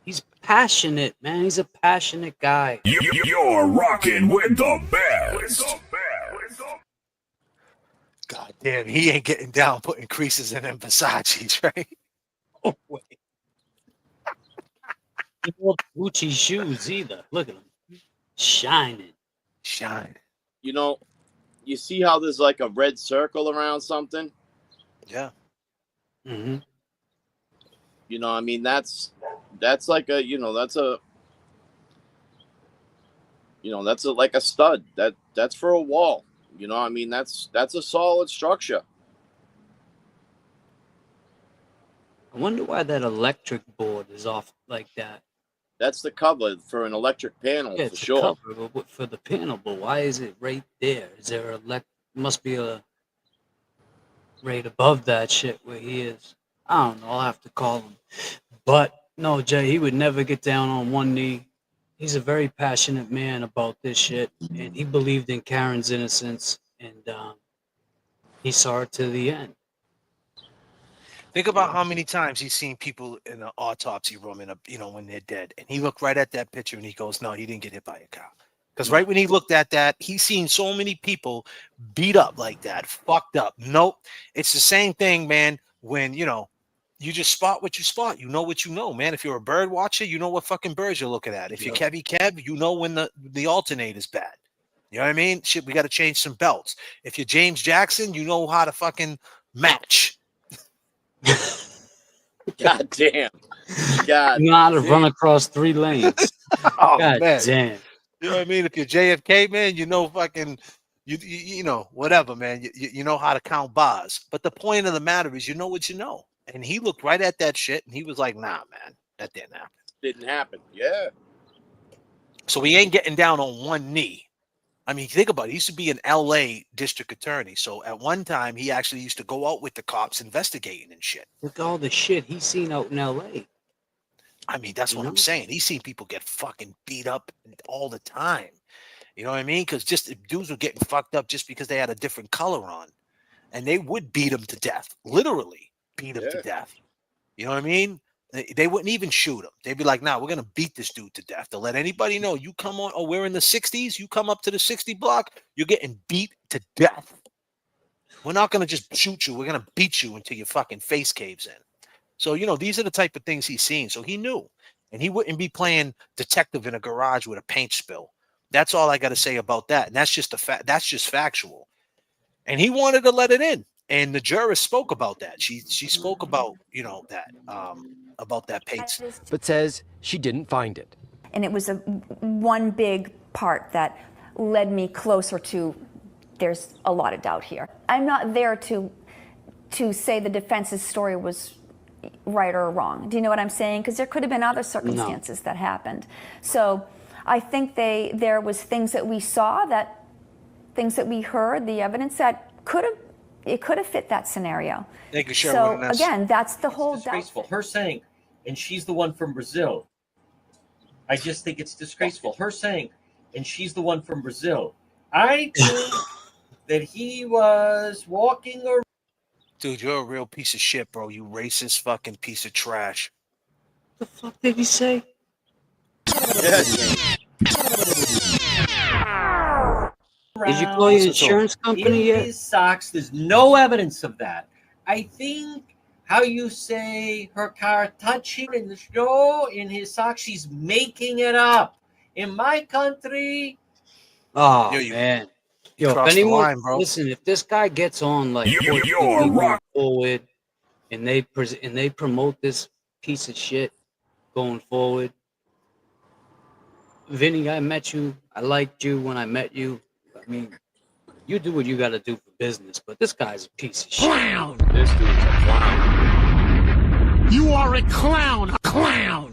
[SPEAKER 7] He's passionate, man. He's a passionate guy.
[SPEAKER 2] You're rocking with the best.
[SPEAKER 1] God damn, he ain't getting down putting creases in them Versace's, right? Oh, wait.
[SPEAKER 7] He wore Gucci shoes either. Look at him. Shining.
[SPEAKER 8] You see how there's like a red circle around something?
[SPEAKER 1] Yeah.
[SPEAKER 7] Mm-hmm.
[SPEAKER 8] I mean, that's like a, that's like a stud. That's for a wall. I mean, that's a solid structure.
[SPEAKER 7] I wonder why that electric board is off like that.
[SPEAKER 8] That's the cover for an electric panel,
[SPEAKER 7] Yeah,
[SPEAKER 8] for
[SPEAKER 7] it's
[SPEAKER 8] sure.
[SPEAKER 7] the cover for the panel, but why is it right there? Is there must be a right above that shit where he is. I don't know. I'll have to call him. But no, Jay, he would never get down on one knee. He's a very passionate man about this shit, and he believed in Karen's innocence, and he saw it to the end.
[SPEAKER 1] Think about how many times he's seen people in an autopsy room when they're dead, and he looked right at that picture and he goes, "No, he didn't get hit by a car." Because right when he looked at that, he's seen so many people beat up like that, fucked up. Nope. It's the same thing, man, when, you know, you just spot what you spot. You know what you know, man. If you're a bird watcher, you know what fucking birds you're looking at. If you're Kevy Kev, you know when the alternate is bad. You know what I mean? Shit, we got to change some belts. If you're James Jackson, you know how to fucking match.
[SPEAKER 8] God damn. God.
[SPEAKER 7] You know how to run across 3 lanes.
[SPEAKER 1] Oh,
[SPEAKER 7] God
[SPEAKER 1] man.
[SPEAKER 7] damn.
[SPEAKER 1] You know what I mean? If you're JFK, man, you know fucking, you know, whatever, man. You know how to count bars. But the point of the matter is, you know what you know. And he looked right at that shit, and he was like, nah, man, that didn't happen.
[SPEAKER 8] Didn't happen. Yeah.
[SPEAKER 1] So he ain't getting down on one knee. I mean, think about it. He used to be an L.A. district attorney. So at one time, he actually used to go out with the cops investigating and shit.
[SPEAKER 7] Look at all the shit he's seen out in L.A.
[SPEAKER 1] I mean, that's what I'm saying. He's seen people get fucking beat up all the time. You know what I mean? Because just dudes were getting fucked up just because they had a different color on. And they would beat them to death. Literally beat them to death. You know what I mean? They wouldn't even shoot him. They'd be like, nah, we're going to beat this dude to death. To let anybody know, you come on, oh, we're in the 60s. You come up to the 60 block, you're getting beat to death. We're not going to just shoot you. We're going to beat you until your fucking face caves in. So, you know, these are the type of things he's seen. So he knew. And he wouldn't be playing detective in a garage with a paint spill. That's all I got to say about that. And that's just a fact. That's just factual. And he wanted to let it in. And the jurist spoke about that. She spoke about, you know, that about that paint.
[SPEAKER 17] But says she didn't find it.
[SPEAKER 15] And it was one big part that led me closer to there's a lot of doubt here. I'm not there to say the defense's story was right or wrong. Do you know what I'm saying? Because there could have been other circumstances that happened. So I think there was things that we saw, that things that we heard, the evidence that could have fit that scenario.
[SPEAKER 1] Thank you, Sharon.
[SPEAKER 15] So again, that's the whole
[SPEAKER 19] disgraceful. Her saying, and she's the one from Brazil. I just think it's disgraceful. Her saying, and she's the one from Brazil. I think that he was walking around.
[SPEAKER 1] Dude, you're a real piece of shit, bro. You racist fucking piece of trash.
[SPEAKER 7] The fuck did he say? Did you call your insurance company yet?
[SPEAKER 19] His socks, there's no evidence of that. I think how you say her car touching in the snow in his socks, she's making it up. In my country.
[SPEAKER 7] Oh, man. Yo, if anyone,
[SPEAKER 1] line, bro.
[SPEAKER 7] Listen, if this guy gets on like forward and they promote this piece of shit going forward, Vinny, I met you. I liked you when I met you. I mean, you do what you got to do for business, but this guy's a piece of shit.
[SPEAKER 8] Clown. This dude's a clown.
[SPEAKER 2] You are a clown. A clown.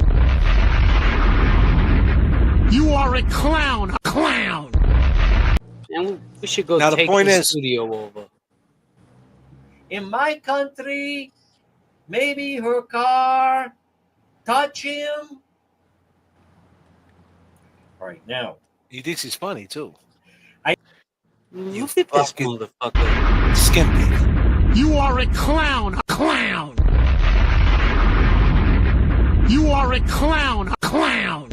[SPEAKER 2] You are a clown. A clown.
[SPEAKER 7] And we should go
[SPEAKER 1] now
[SPEAKER 7] take
[SPEAKER 1] the point
[SPEAKER 7] the
[SPEAKER 1] is,
[SPEAKER 7] studio over.
[SPEAKER 19] In my country, maybe her car touch him. All right, now.
[SPEAKER 1] He thinks he's funny, too.
[SPEAKER 7] You fit this motherfucker.
[SPEAKER 1] Skimpy.
[SPEAKER 2] You are a clown. A clown. You are a clown. A clown.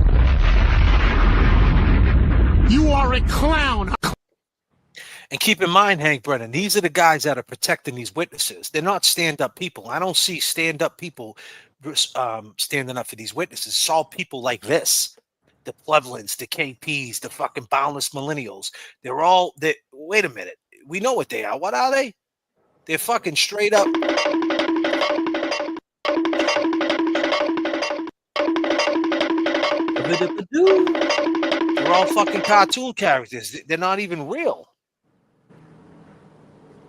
[SPEAKER 2] You are a clown.
[SPEAKER 1] And keep in mind, Hank Brennan, these are the guys that are protecting these witnesses. They're not stand-up people. I don't see stand-up people standing up for these witnesses. It's all people like this. The Plevlins, the KPs, the fucking boundless millennials. They're all, wait a minute. We know what they are. What are they? They're fucking straight up. They're all fucking cartoon characters. They're not even real.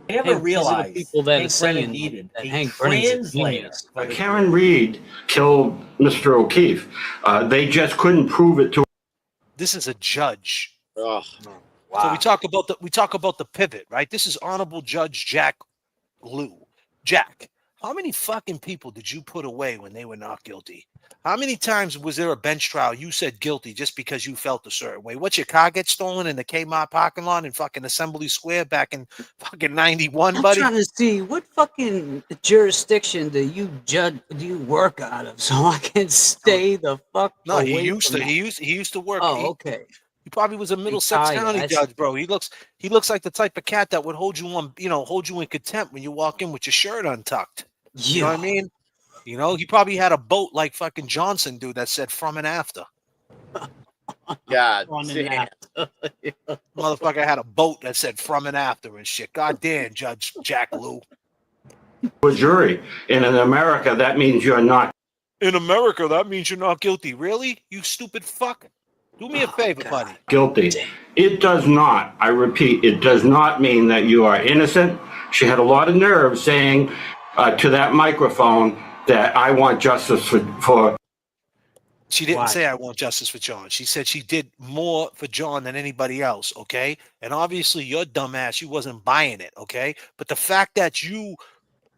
[SPEAKER 19] I never
[SPEAKER 7] Hey,
[SPEAKER 19] realized
[SPEAKER 7] these are the people that
[SPEAKER 19] Hank
[SPEAKER 7] are saying
[SPEAKER 19] Brennan needed
[SPEAKER 7] that
[SPEAKER 19] a
[SPEAKER 7] Hank Brennan's a
[SPEAKER 19] translator.
[SPEAKER 7] genius.
[SPEAKER 20] Karen Reed killed Mr. O'Keefe. They just couldn't prove it to.
[SPEAKER 1] This is a judge.
[SPEAKER 8] Oh,
[SPEAKER 1] wow. So we talk about the pivot, right? This is Honorable Judge Jack Lew. Jack, how many fucking people did you put away when they were not guilty? How many times was there a bench trial you said guilty just because you felt a certain way? What's your car get stolen in the Kmart parking lot in fucking Assembly Square back in fucking 91,
[SPEAKER 7] I'm
[SPEAKER 1] buddy?
[SPEAKER 7] trying to see what fucking jurisdiction do you work out of so I can stay the fuck
[SPEAKER 1] No,
[SPEAKER 7] away
[SPEAKER 1] he used
[SPEAKER 7] from
[SPEAKER 1] to.
[SPEAKER 7] that.
[SPEAKER 1] He used to work.
[SPEAKER 7] Oh, okay.
[SPEAKER 1] He probably was a Middlesex
[SPEAKER 7] tired.
[SPEAKER 1] County judge, bro. He looks like the type of cat that would hold you in contempt when you walk in with your shirt untucked. You know what I mean? You know, he probably had a boat like fucking Johnson dude that said from and after.
[SPEAKER 8] God
[SPEAKER 7] Running
[SPEAKER 8] damn.
[SPEAKER 1] Motherfucker had a boat that said from and after and shit. God damn, Judge Jack Lew.
[SPEAKER 20] A jury. And in America, that means you're not.
[SPEAKER 1] In America, that means you're not guilty. Really? You stupid fuck. Do me a favor, buddy.
[SPEAKER 20] Guilty. It does not, I repeat, it does not mean that you are innocent. She had a lot of nerve saying to that microphone that I want justice for.
[SPEAKER 1] She didn't say I want justice for John. She said she did more for John than anybody else, okay? And obviously your dumbass, you wasn't buying it, okay? But the fact that you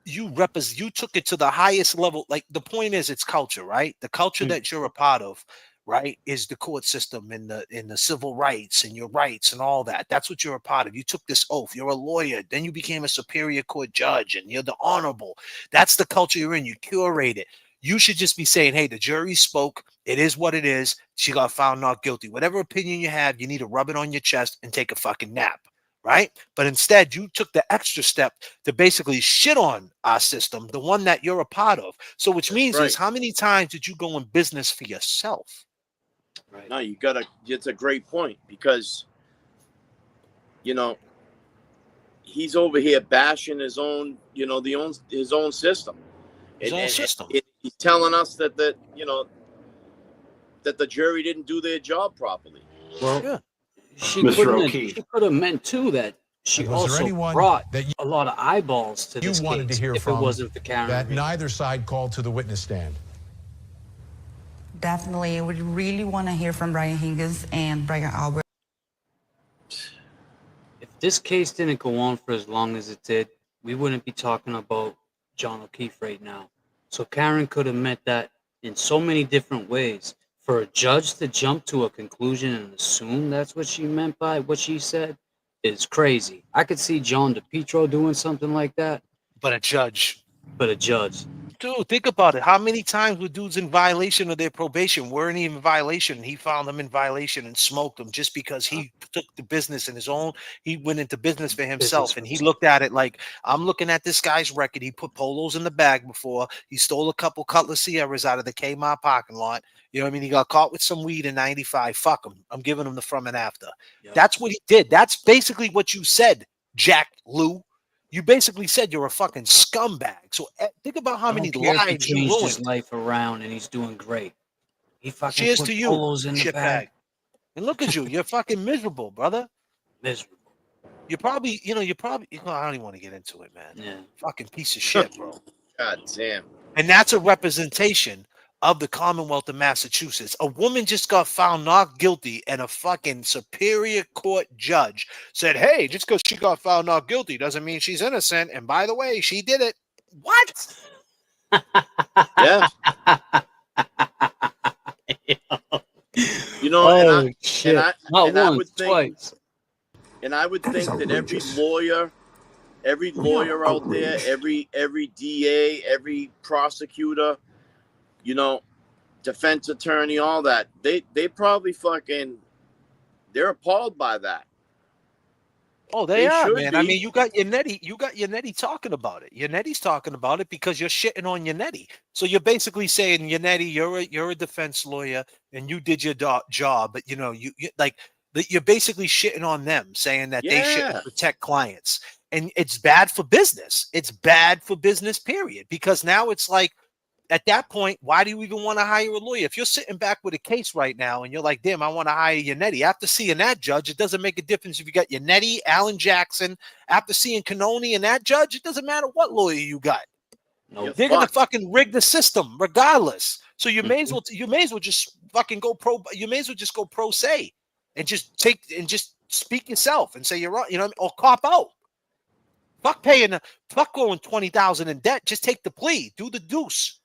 [SPEAKER 1] took it to the highest level, like the point is it's culture, right? The culture that you're a part of, right, is the court system and the civil rights and your rights and all that. That's what you're a part of. You took this oath. You're a lawyer. Then you became a superior court judge and you're the honorable. That's the culture you're in. You curate it. You should just be saying, hey, the jury spoke. It is what it is. She got found not guilty. Whatever opinion you have, you need to rub it on your chest and take a fucking nap, right? But instead, you took the extra step to basically shit on our system, the one that you're a part of. So which means is how many times did you go in business for yourself?
[SPEAKER 8] Right. No, you gotta. It's a great point because, you know, he's over here bashing his own, you know, his own system. He's telling us that that the jury didn't do their job properly.
[SPEAKER 7] Well, she could have meant too that she also brought a lot of eyeballs to this
[SPEAKER 14] wanted
[SPEAKER 7] case
[SPEAKER 14] to hear
[SPEAKER 7] if
[SPEAKER 14] from
[SPEAKER 7] it wasn't for Karen.
[SPEAKER 14] that
[SPEAKER 7] Reed.
[SPEAKER 14] neither side called to the witness stand.
[SPEAKER 12] Definitely, I would really want to hear from Brian Higgins and Brian Albert.
[SPEAKER 7] If this case didn't go on for as long as it did, we wouldn't be talking about John O'Keefe right now. So Karen could have meant that in so many different ways. For a judge to jump to a conclusion and assume that's what she meant by what she said is crazy. I could see John DePietro doing something like that.
[SPEAKER 1] But a judge. Dude, think about it. How many times were dudes in violation of their probation weren't even in violation? He found them in violation and smoked them just because he took the business in his own. He went into business for himself and he looked at it like, I'm looking at this guy's record. He put polos in the bag before. He stole a couple Cutlass Sierras out of the Kmart parking lot. You know what I mean? He got caught with some weed in 95. Fuck him. I'm giving him the from and after. Yep. That's what he did. That's basically what you said, Jack Lew. You basically said you're a fucking scumbag. So think about how many lives you
[SPEAKER 7] changed his
[SPEAKER 1] ruined.
[SPEAKER 7] life around, and he's doing great. He fucking
[SPEAKER 1] Cheers
[SPEAKER 7] put
[SPEAKER 1] to you,
[SPEAKER 7] polos in the
[SPEAKER 1] shitbag.
[SPEAKER 7] bag.
[SPEAKER 1] And look at you. You're fucking miserable, brother.
[SPEAKER 7] Miserable.
[SPEAKER 1] I don't even want to get into it, man.
[SPEAKER 7] Yeah.
[SPEAKER 1] Fucking piece of shit, bro.
[SPEAKER 8] God damn.
[SPEAKER 1] And that's a representation of the Commonwealth of Massachusetts. A woman just got found not guilty, and a fucking superior court judge said, hey, just because she got found not guilty doesn't mean she's innocent. And by the way, she did it. What?
[SPEAKER 8] Yeah. You know,
[SPEAKER 7] Oh,
[SPEAKER 8] and I
[SPEAKER 7] shit.
[SPEAKER 8] and I,
[SPEAKER 7] Not
[SPEAKER 8] and I
[SPEAKER 7] once,
[SPEAKER 8] would think,
[SPEAKER 7] twice.
[SPEAKER 8] and I would
[SPEAKER 6] That is
[SPEAKER 8] think that every
[SPEAKER 6] outrageous.
[SPEAKER 8] lawyer out there, every DA, every prosecutor, you know, defense attorney, all that, they probably they're appalled by that.
[SPEAKER 1] Oh, they are,
[SPEAKER 8] should
[SPEAKER 1] man.
[SPEAKER 8] be.
[SPEAKER 1] I mean, you got Yannetti talking about it. Yannetti's talking about it because you're shitting on Yannetti. So you're basically saying, Yannetti, you're a defense lawyer and you did your job, but you're basically shitting on them, saying that they shouldn't protect clients. And it's bad for business. It's bad for business, period. Because now it's like, at that point, why do you even want to hire a lawyer? If you're sitting back with a case right now and you're like, damn, I want to hire Yannetti. After seeing that judge, it doesn't make a difference if you got Yannetti, Alan Jackson. After seeing Cannoni and that judge, it doesn't matter what lawyer you got.
[SPEAKER 7] No,
[SPEAKER 1] They're gonna fucking rig the system regardless. So you may as well just fucking go pro. You may as well just go pro se and just speak yourself and say you're right, or cop out. Fuck going 20,000 in debt. Just take the plea. Do the deuce.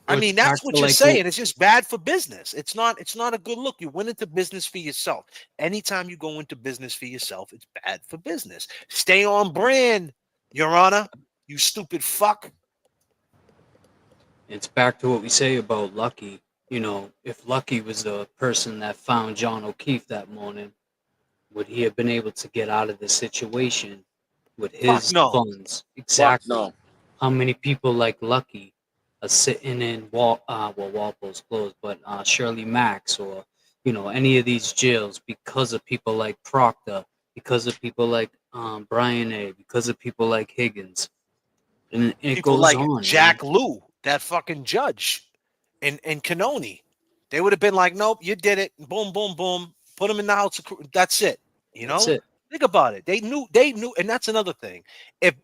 [SPEAKER 1] I mean, that's what you're saying. It's just bad for business. It's not a good look. You went into business for yourself. Anytime you go into business for yourself, it's bad for business. Stay on brand, Your Honor. You stupid fuck.
[SPEAKER 7] It's back to what we say about Lucky. you know, if Lucky was the person that found John O'Keefe that morning, would he have been able to get out of the situation with his
[SPEAKER 1] no.
[SPEAKER 7] funds? Exactly.
[SPEAKER 8] no.
[SPEAKER 7] How many people like Lucky are sitting in Walpole's closed, but Shirley Max, or you know, any of these jails because of people like Proctor, because of people like Brian A, because of people like Higgins, and it
[SPEAKER 1] People
[SPEAKER 7] goes
[SPEAKER 1] like
[SPEAKER 7] on.
[SPEAKER 1] Jack
[SPEAKER 7] man.
[SPEAKER 1] Lew, that fucking judge in Canoni. They would have been like, nope, you did it. Boom, boom, boom. Put him in the house. That's it. You know?
[SPEAKER 7] That's it.
[SPEAKER 1] Think about it. They knew, and that's another thing. If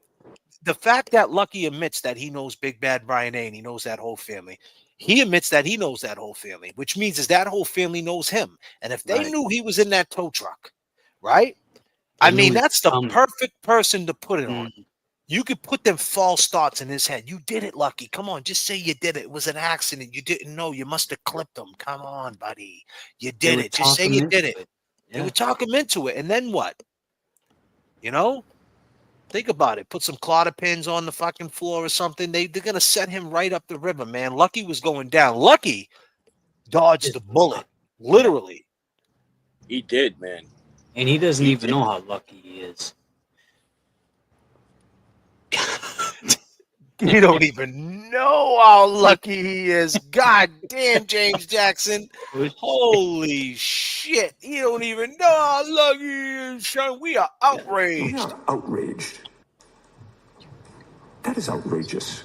[SPEAKER 1] the fact that Lucky admits that he knows Big Bad Brian A and he knows that whole family, he admits that he knows that whole family, which means is that whole family knows him. And if they
[SPEAKER 7] Right.
[SPEAKER 1] knew he was in that tow truck, right?
[SPEAKER 7] They
[SPEAKER 1] I
[SPEAKER 7] knew
[SPEAKER 1] mean,
[SPEAKER 7] it
[SPEAKER 1] that's
[SPEAKER 7] was
[SPEAKER 1] the
[SPEAKER 7] coming.
[SPEAKER 1] perfect person to put it on. You could put them false thoughts in his head. You did it, Lucky. Come on, just say you did it. It was an accident. You didn't know. You must have clipped him. Come on, buddy. You
[SPEAKER 7] They
[SPEAKER 1] did
[SPEAKER 7] would
[SPEAKER 1] it. Just
[SPEAKER 7] talk
[SPEAKER 1] say
[SPEAKER 7] him
[SPEAKER 1] you
[SPEAKER 7] into
[SPEAKER 1] did it.
[SPEAKER 7] it.
[SPEAKER 1] They
[SPEAKER 7] Yeah.
[SPEAKER 1] would talk him into it. And then what? You know? Think about it. Put some clotipins on the fucking floor or something. They're going to set him right up the river, man. Lucky was going down. Lucky dodged the bullet. Literally.
[SPEAKER 8] He did, man.
[SPEAKER 7] And he doesn't even know how lucky he is.
[SPEAKER 1] You don't even know how lucky he is. God damn, James Jackson. Holy shit. You don't even know how lucky he is, Sean. We are outraged.
[SPEAKER 21] We are outraged. That is outrageous.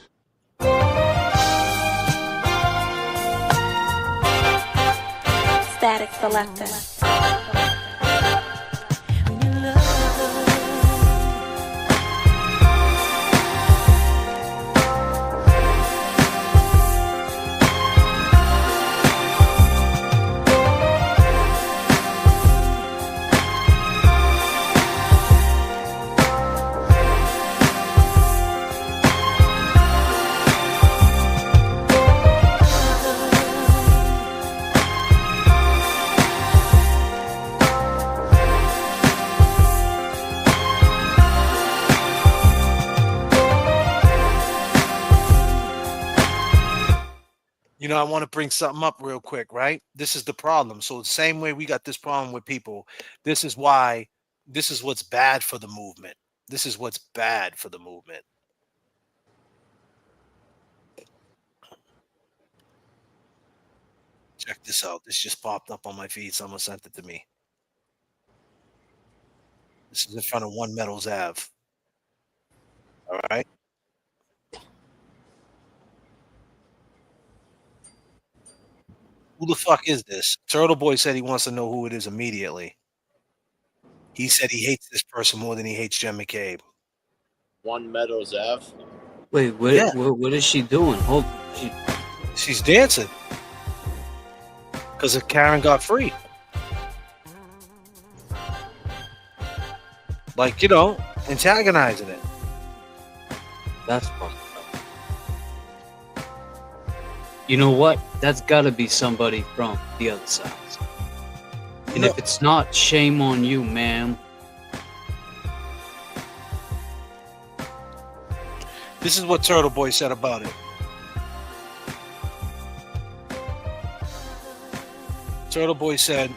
[SPEAKER 11] Static Selector.
[SPEAKER 1] You know, I want to bring something up real quick, right? This is the problem. So the same way we got this problem with people, this is why, this is what's bad for the movement. This is what's bad for the movement. Check this out. This just popped up on my feed. Someone sent it to me. This is in front of One Meadows Ave. All right. Who the fuck is this? Turtle Boy said he wants to know who it is immediately. He said he hates this person more than he hates Jen McCabe.
[SPEAKER 8] One Meadows Ave.
[SPEAKER 7] Wait, what?
[SPEAKER 1] Yeah.
[SPEAKER 7] What is she doing? Hold.
[SPEAKER 1] She's dancing because Karen got free. Like, you know, antagonizing it.
[SPEAKER 7] That's fucked up. You know what? That's got to be somebody from the other side. And if it's not, shame on you, ma'am.
[SPEAKER 1] This is what Turtle Boy said about it. Turtle Boy said,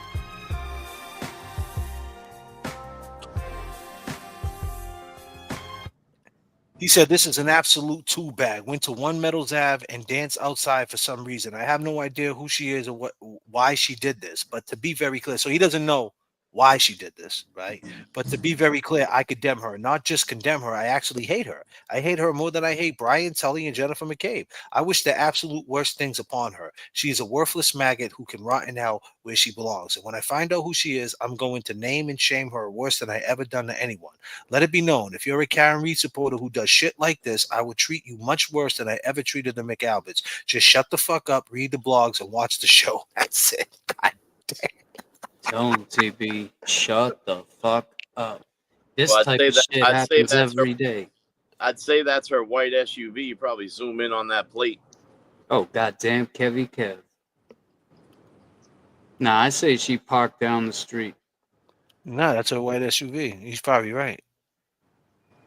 [SPEAKER 1] he said, this is an absolute two bag. Went to One Meadows Ave and danced outside for some reason. I have no idea who she is or why she did this. But to be very clear, so he doesn't know why she did this, right? But to be very clear, I condemn her. Not just condemn her, I actually hate her. I hate her more than I hate Brian, Tully, and Jennifer McCabe. I wish the absolute worst things upon her. She is a worthless maggot who can rot in hell where she belongs. And when I find out who she is, I'm going to name and shame her worse than I ever done to anyone. Let it be known, if you're a Karen Reed supporter who does shit like this, I will treat you much worse than I ever treated the McAlberts. Just shut the fuck up, read the blogs, and watch the show. That's it. God damn.
[SPEAKER 7] Tell him, TB, shut the fuck up. This
[SPEAKER 8] Well, I'd
[SPEAKER 7] type
[SPEAKER 8] say
[SPEAKER 7] of
[SPEAKER 8] that-
[SPEAKER 7] shit
[SPEAKER 8] I'd say
[SPEAKER 7] happens
[SPEAKER 8] that's
[SPEAKER 7] every
[SPEAKER 8] her-
[SPEAKER 7] day.
[SPEAKER 8] I'd say that's her white SUV. You probably zoom in on that plate.
[SPEAKER 7] Oh, goddamn, Kevy Kev. Nah, I say she parked down the street.
[SPEAKER 1] No, that's a white SUV. He's probably right.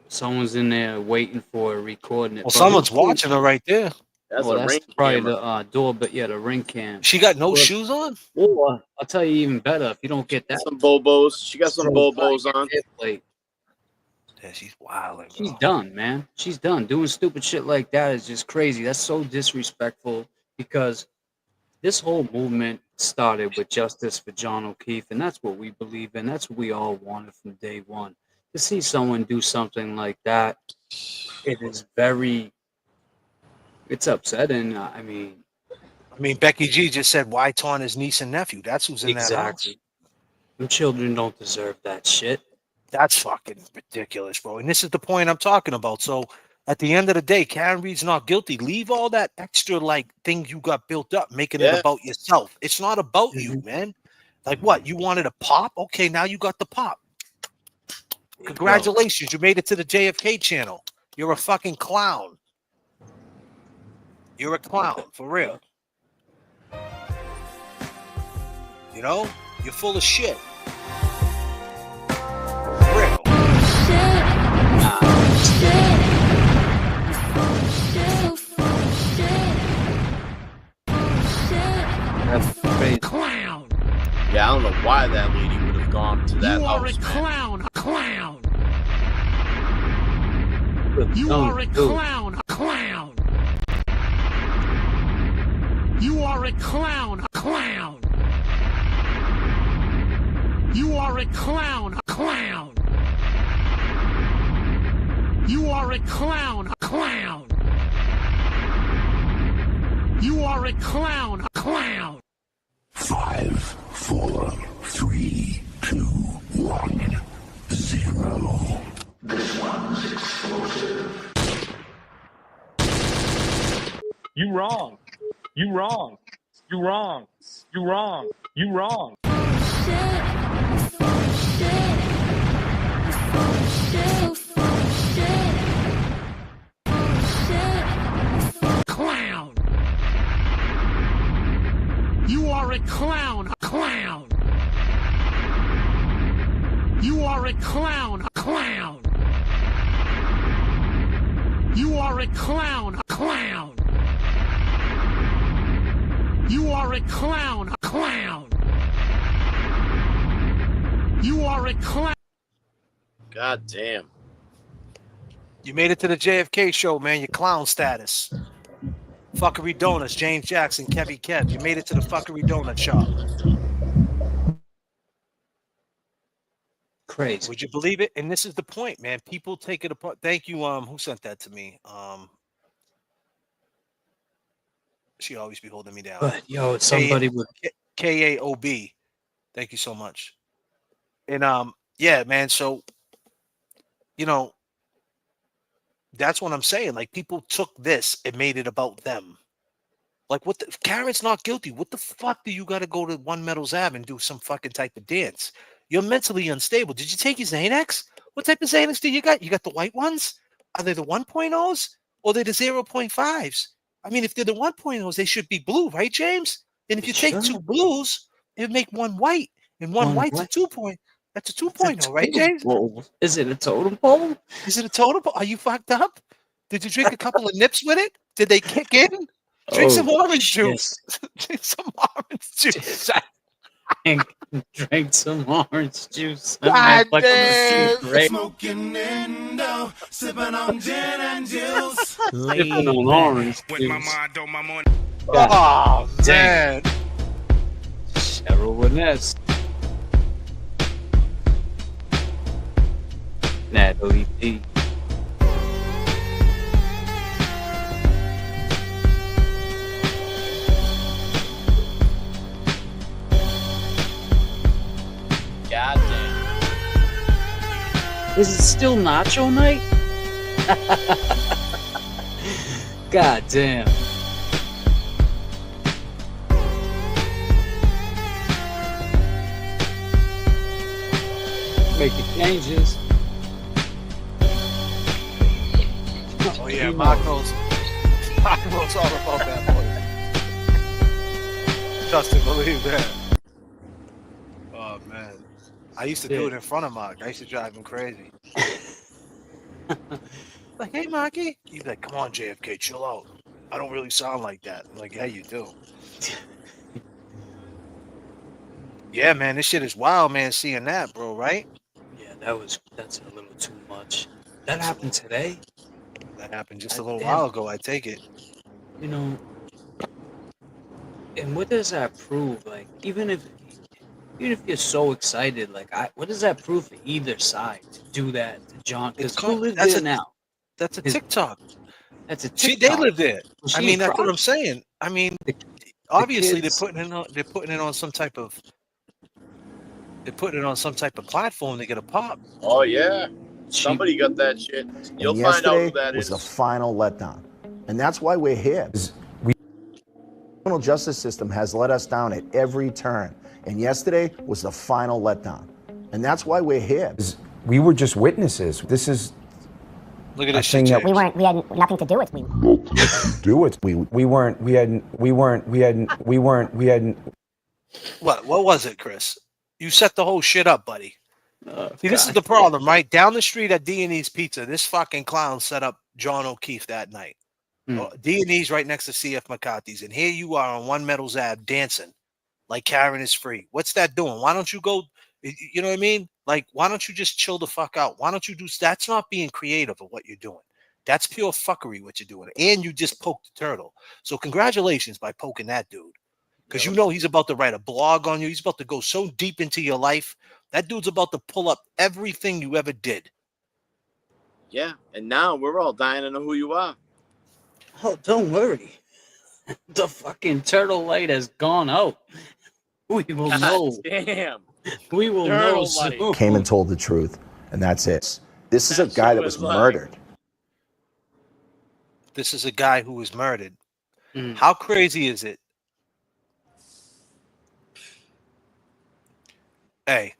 [SPEAKER 7] Someone's in there waiting for her, recording it.
[SPEAKER 1] Well,
[SPEAKER 7] But
[SPEAKER 1] someone's
[SPEAKER 7] who told
[SPEAKER 1] watching
[SPEAKER 7] you?
[SPEAKER 1] her right there.
[SPEAKER 8] That's
[SPEAKER 7] Well,
[SPEAKER 8] a
[SPEAKER 7] that's
[SPEAKER 8] ring
[SPEAKER 7] probably
[SPEAKER 8] camera.
[SPEAKER 7] the door, but yeah, the ring cam.
[SPEAKER 1] She got no
[SPEAKER 7] Or-
[SPEAKER 1] shoes on?
[SPEAKER 7] Or I'll tell you even better. If you don't get that,
[SPEAKER 8] Some Bobos. She got some
[SPEAKER 7] throw
[SPEAKER 8] Bobos
[SPEAKER 7] back
[SPEAKER 8] on.
[SPEAKER 7] your plate.
[SPEAKER 1] Yeah, she's wild.
[SPEAKER 7] She's done, man. She's done. Doing stupid shit like that is just crazy. That's so disrespectful because this whole movement started with justice for John O'Keefe, and that's what we believe in. That's what we all wanted from day one. To see someone do something like that, it is it's upsetting. I mean,
[SPEAKER 1] Becky G just said, why taunt his niece and nephew? That's who's in that house.
[SPEAKER 7] exactly. Them children don't deserve that shit.
[SPEAKER 1] That's fucking ridiculous, bro. And this is the point I'm talking about. So at the end of the day, Karen Reed's not guilty. Leave all that extra thing you got built up, making it about yourself. It's not about you, man. Like what? You wanted a pop? Okay, now you got the pop. Congratulations, you made it to the JFK channel. You're a fucking clown. You're a clown, for real. You know? You're full of shit. For real.
[SPEAKER 7] That's crazy.
[SPEAKER 2] Clown.
[SPEAKER 8] Yeah, I don't know why that lady would have gone to that
[SPEAKER 2] You are
[SPEAKER 8] house.
[SPEAKER 2] a clown. A clown.
[SPEAKER 7] Good
[SPEAKER 2] You
[SPEAKER 7] done,
[SPEAKER 2] are a
[SPEAKER 7] dude.
[SPEAKER 2] clown. A clown. You are a clown. A clown. You are a clown. A clown. You are a clown. A clown. You are a clown. A clown.
[SPEAKER 21] 5, 4, 3, 2, 1, 0. This one's explosive.
[SPEAKER 3] You wrong. You wrong. You wrong. You wrong. You wrong.
[SPEAKER 2] Clown. You are a clown. A clown. You are a clown. A clown. You are a clown. A clown. You are a clown. A clown. You are a clown.
[SPEAKER 8] God damn.
[SPEAKER 1] You made it to the JFK show, man. Your clown status. Fuckery Donuts, James Jackson, Kevy Kev. You made it to the Fuckery Donut shop.
[SPEAKER 7] Crazy.
[SPEAKER 1] Would you believe it? And this is the point, man. People take it apart. Thank you. Who sent that to me? She always be holding me down.
[SPEAKER 7] But yo, somebody would
[SPEAKER 1] KAOB. Thank you so much. And yeah, man. So, you know, that's what I'm saying. Like, people took this and made it about them. Like, what the Karen's not guilty. What the fuck do you got to go to One Meadows Ave and do some fucking type of dance? You're mentally unstable. Did you take your Xanax? What type of Xanax do you got? You got the white ones? Are they the 1.0s or they're the 0.5s? I mean, if they're the 1.0s, they should be blue, right, James? And if you take two blues, it would make one white. And one white's a 2.0. That's a 2.0, right, James?
[SPEAKER 7] Is it a totem pole?
[SPEAKER 1] Is it a totem pole? Are you fucked up? Did you drink a couple of nips with it? Did they kick in? Drink some orange juice. Drink some orange juice.
[SPEAKER 7] Drank some orange juice.
[SPEAKER 1] God damn.
[SPEAKER 5] Smoking Indo, sipping on gin and juice.
[SPEAKER 7] Sipping on orange juice.
[SPEAKER 1] Oh, man.
[SPEAKER 7] Cheryl Vanessa. Natalie P.
[SPEAKER 8] God damn.
[SPEAKER 7] Is it still nacho night? God damn. Making changes.
[SPEAKER 1] Oh, yeah, Mark knows all about that boy. Justin, believe that. Oh, man. I used to do it in front of Mark. I used to drive him crazy. Like, hey, Marky. He'd be like, come on, JFK, chill out. I don't really sound like that. I'm like, yeah, you do. Yeah, man, this shit is wild, man. Seeing that, bro, right?
[SPEAKER 7] Yeah, that's a little too much. That happened today.
[SPEAKER 1] That happened just a little while ago. I take it.
[SPEAKER 7] You know, and what does that prove? Like, even if you're so excited, like, what does that prove for either side to do that to John? Because who lives there now?
[SPEAKER 1] That's a TikTok.
[SPEAKER 7] That's a
[SPEAKER 1] They
[SPEAKER 7] TikTok.
[SPEAKER 1] live there.
[SPEAKER 7] Was
[SPEAKER 1] I
[SPEAKER 7] she
[SPEAKER 1] mean, that's what
[SPEAKER 7] crossed?
[SPEAKER 1] I'm saying. I mean, obviously
[SPEAKER 7] kids-
[SPEAKER 1] they're putting it on some type of platform to get a pop.
[SPEAKER 6] Oh yeah, somebody got that shit. You'll
[SPEAKER 13] And
[SPEAKER 6] find out
[SPEAKER 13] yesterday
[SPEAKER 6] who that
[SPEAKER 13] was
[SPEAKER 6] is.
[SPEAKER 13] the final letdown. And that's why we're here. The criminal justice system has let us down at every turn. And yesterday was the final letdown. And that's why we're here.
[SPEAKER 4] We were just witnesses. This is
[SPEAKER 1] Look at
[SPEAKER 4] a
[SPEAKER 1] this
[SPEAKER 4] thing
[SPEAKER 1] shit.
[SPEAKER 4] that
[SPEAKER 1] James.
[SPEAKER 4] we
[SPEAKER 22] had nothing to do with it.
[SPEAKER 4] do it. We hadn't.
[SPEAKER 1] What was it, Chris? You set the whole shit up, buddy. See, this is the problem, right? Down the street at D&E's Pizza, this fucking clown set up John O'Keefe that night. D&E's right next to CF McCarthy's, and here you are on One Metals Ave dancing like Karen is free. What's that doing? Why don't you go? You know what I mean? Like, why don't you just chill the fuck out? Why don't you do? That's not being creative of what you're doing. That's pure fuckery what you're doing, and you just poked the turtle. So congratulations by poking that dude, because you know he's about to write a blog on you. He's about to go so deep into your life. That dude's about to pull up everything you ever did.
[SPEAKER 6] Yeah, and now we're all dying to know who you are.
[SPEAKER 7] Oh, don't worry. The fucking turtle light has gone out. We will know.
[SPEAKER 6] Damn.
[SPEAKER 7] We will
[SPEAKER 6] Turtle
[SPEAKER 7] know
[SPEAKER 6] light.
[SPEAKER 7] soon.
[SPEAKER 13] Came and told the truth. And that's it. This is a
[SPEAKER 6] That's
[SPEAKER 13] guy
[SPEAKER 6] what
[SPEAKER 13] that was
[SPEAKER 6] it's like.
[SPEAKER 13] murdered.
[SPEAKER 1] This is a guy who was murdered. How crazy is it? Hey.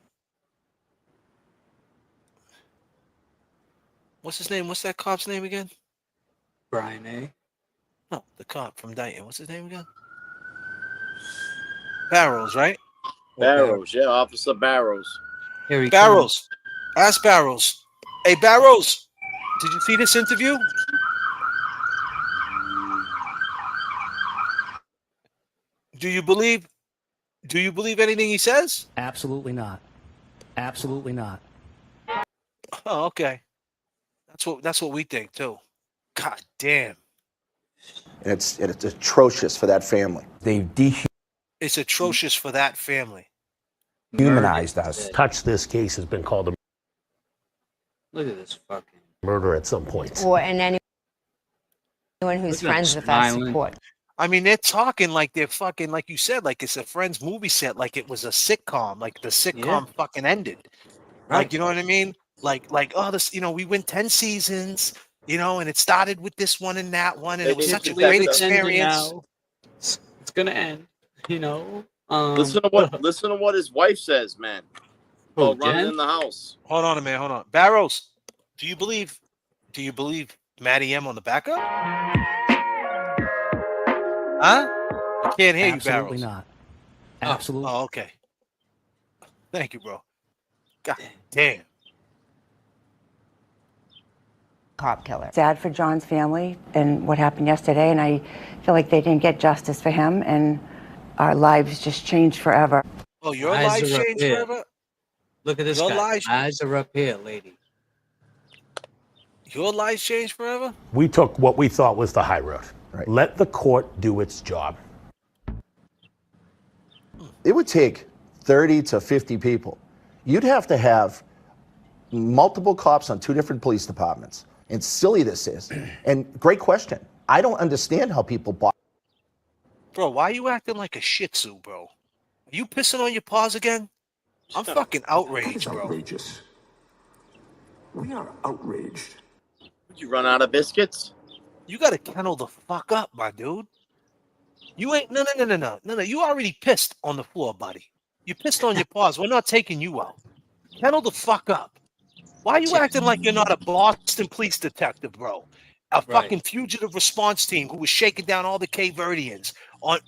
[SPEAKER 1] What's his name? What's that cop's name again?
[SPEAKER 7] Brian A.
[SPEAKER 1] No, the cop from Dayton. What's his name again? Barrows, right?
[SPEAKER 6] Barrows, yeah, Officer Barrows.
[SPEAKER 7] Here he
[SPEAKER 1] Barrows. Ask Barrows. Hey, Barrows, did you see this interview? Do you believe anything he says?
[SPEAKER 18] Absolutely not. Absolutely not.
[SPEAKER 1] Oh, okay. That's what we think too. God damn.
[SPEAKER 13] And it's atrocious for that family.
[SPEAKER 4] They've
[SPEAKER 1] It's atrocious for that family.
[SPEAKER 4] dehumanized us.
[SPEAKER 2] Touch this case has been called a
[SPEAKER 7] Look at this fucking.
[SPEAKER 2] murder at some point.
[SPEAKER 23] Or and anyone who's
[SPEAKER 7] Look at
[SPEAKER 23] friends
[SPEAKER 7] them
[SPEAKER 23] with our
[SPEAKER 7] smiling.
[SPEAKER 23] support.
[SPEAKER 1] I mean, they're talking like they're fucking, like you said, like it's a Friends movie set, like it was a sitcom, like the sitcom fucking ended. Like, you know what I mean? Like, oh, this, we went 10 seasons, and it started with this one and that one, and it was such a great experience.
[SPEAKER 7] It's gonna end,
[SPEAKER 6] Listen to what his wife says, man.
[SPEAKER 7] Oh,
[SPEAKER 6] About running
[SPEAKER 7] Jen?
[SPEAKER 6] in the house.
[SPEAKER 1] Hold on a minute, hold on. Barrows, do you believe Maddie M on the backup? Huh? I can't hear
[SPEAKER 18] Absolutely
[SPEAKER 1] you, Barrows.
[SPEAKER 18] not. Absolutely.
[SPEAKER 1] Oh, okay. Thank you, bro. God damn.
[SPEAKER 23] Cop killer.
[SPEAKER 24] Sad for John's family and what happened yesterday, and I feel like they didn't get justice for him, and our lives just changed forever.
[SPEAKER 1] Oh, your
[SPEAKER 7] Eyes
[SPEAKER 1] life
[SPEAKER 7] are up
[SPEAKER 1] changed
[SPEAKER 7] here.
[SPEAKER 1] forever?
[SPEAKER 7] Look at this
[SPEAKER 1] Your
[SPEAKER 7] guy.
[SPEAKER 1] life-
[SPEAKER 7] Eyes are up here, lady.
[SPEAKER 1] Your life changed forever?
[SPEAKER 2] We took what we thought was the high road.
[SPEAKER 13] Right.
[SPEAKER 2] Let the court do its job.
[SPEAKER 13] It would take 30 to 50 people. You'd have to have multiple cops on 2 different police departments. And silly this is. And great question. I don't understand how people bought.
[SPEAKER 1] Bro, why are you acting like a shih tzu, bro? Are you pissing on your paws again? I'm fucking outraged, bro.
[SPEAKER 21] Outrageous. We are outraged.
[SPEAKER 6] You run out of biscuits?
[SPEAKER 1] You gotta kennel the fuck up, my dude. You ain't no. You already pissed on the floor, buddy. You pissed on your paws. We're not taking you out. Kennel the fuck up. Why are you acting like you're not a Boston police detective, bro? A fucking fugitive response team who was shaking down all the Cape Verdeans on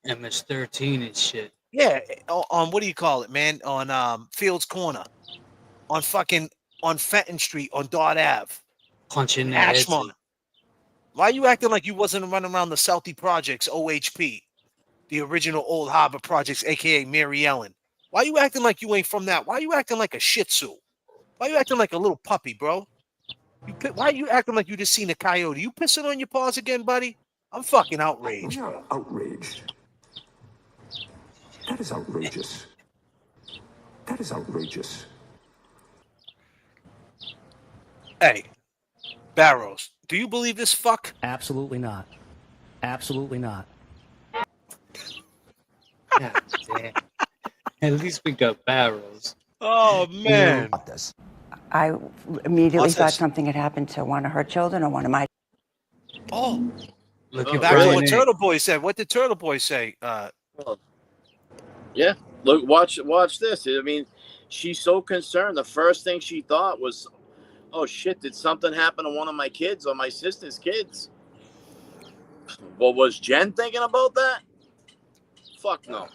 [SPEAKER 7] MS-13 and shit.
[SPEAKER 1] yeah, on what do you call it, man? On Fields Corner, on Fenton Street, on Dart Ave,
[SPEAKER 7] Punching their heads
[SPEAKER 1] Ashmont. Why you acting like you wasn't running around the Southie Projects, OHP, the original Old Harbor Projects, aka Mary Ellen? Why you acting like you ain't from that? Why you acting like a Shih Tzu? Why you acting like a little puppy, bro? Why you acting like you just seen a coyote? You pissing on your paws again, buddy? I'm fucking outraged.
[SPEAKER 21] We are outraged. That is outrageous. That is outrageous.
[SPEAKER 1] Hey, Barrows, do you believe this fuck?
[SPEAKER 18] Absolutely not. Absolutely not.
[SPEAKER 7] God damn. At least we got Barrows.
[SPEAKER 1] Oh man.
[SPEAKER 24] I immediately
[SPEAKER 1] What's
[SPEAKER 24] thought
[SPEAKER 1] this?
[SPEAKER 24] something had happened to one of her children or one of my.
[SPEAKER 1] Oh,
[SPEAKER 7] Look
[SPEAKER 1] back to what Turtle Boy said. What did Turtle Boy say?
[SPEAKER 8] Yeah, look, watch this. I mean, she's so concerned. The first thing she thought was, "Oh shit, did something happen to one of my kids or my sister's kids?" Well, was Jen thinking about that? Fuck no.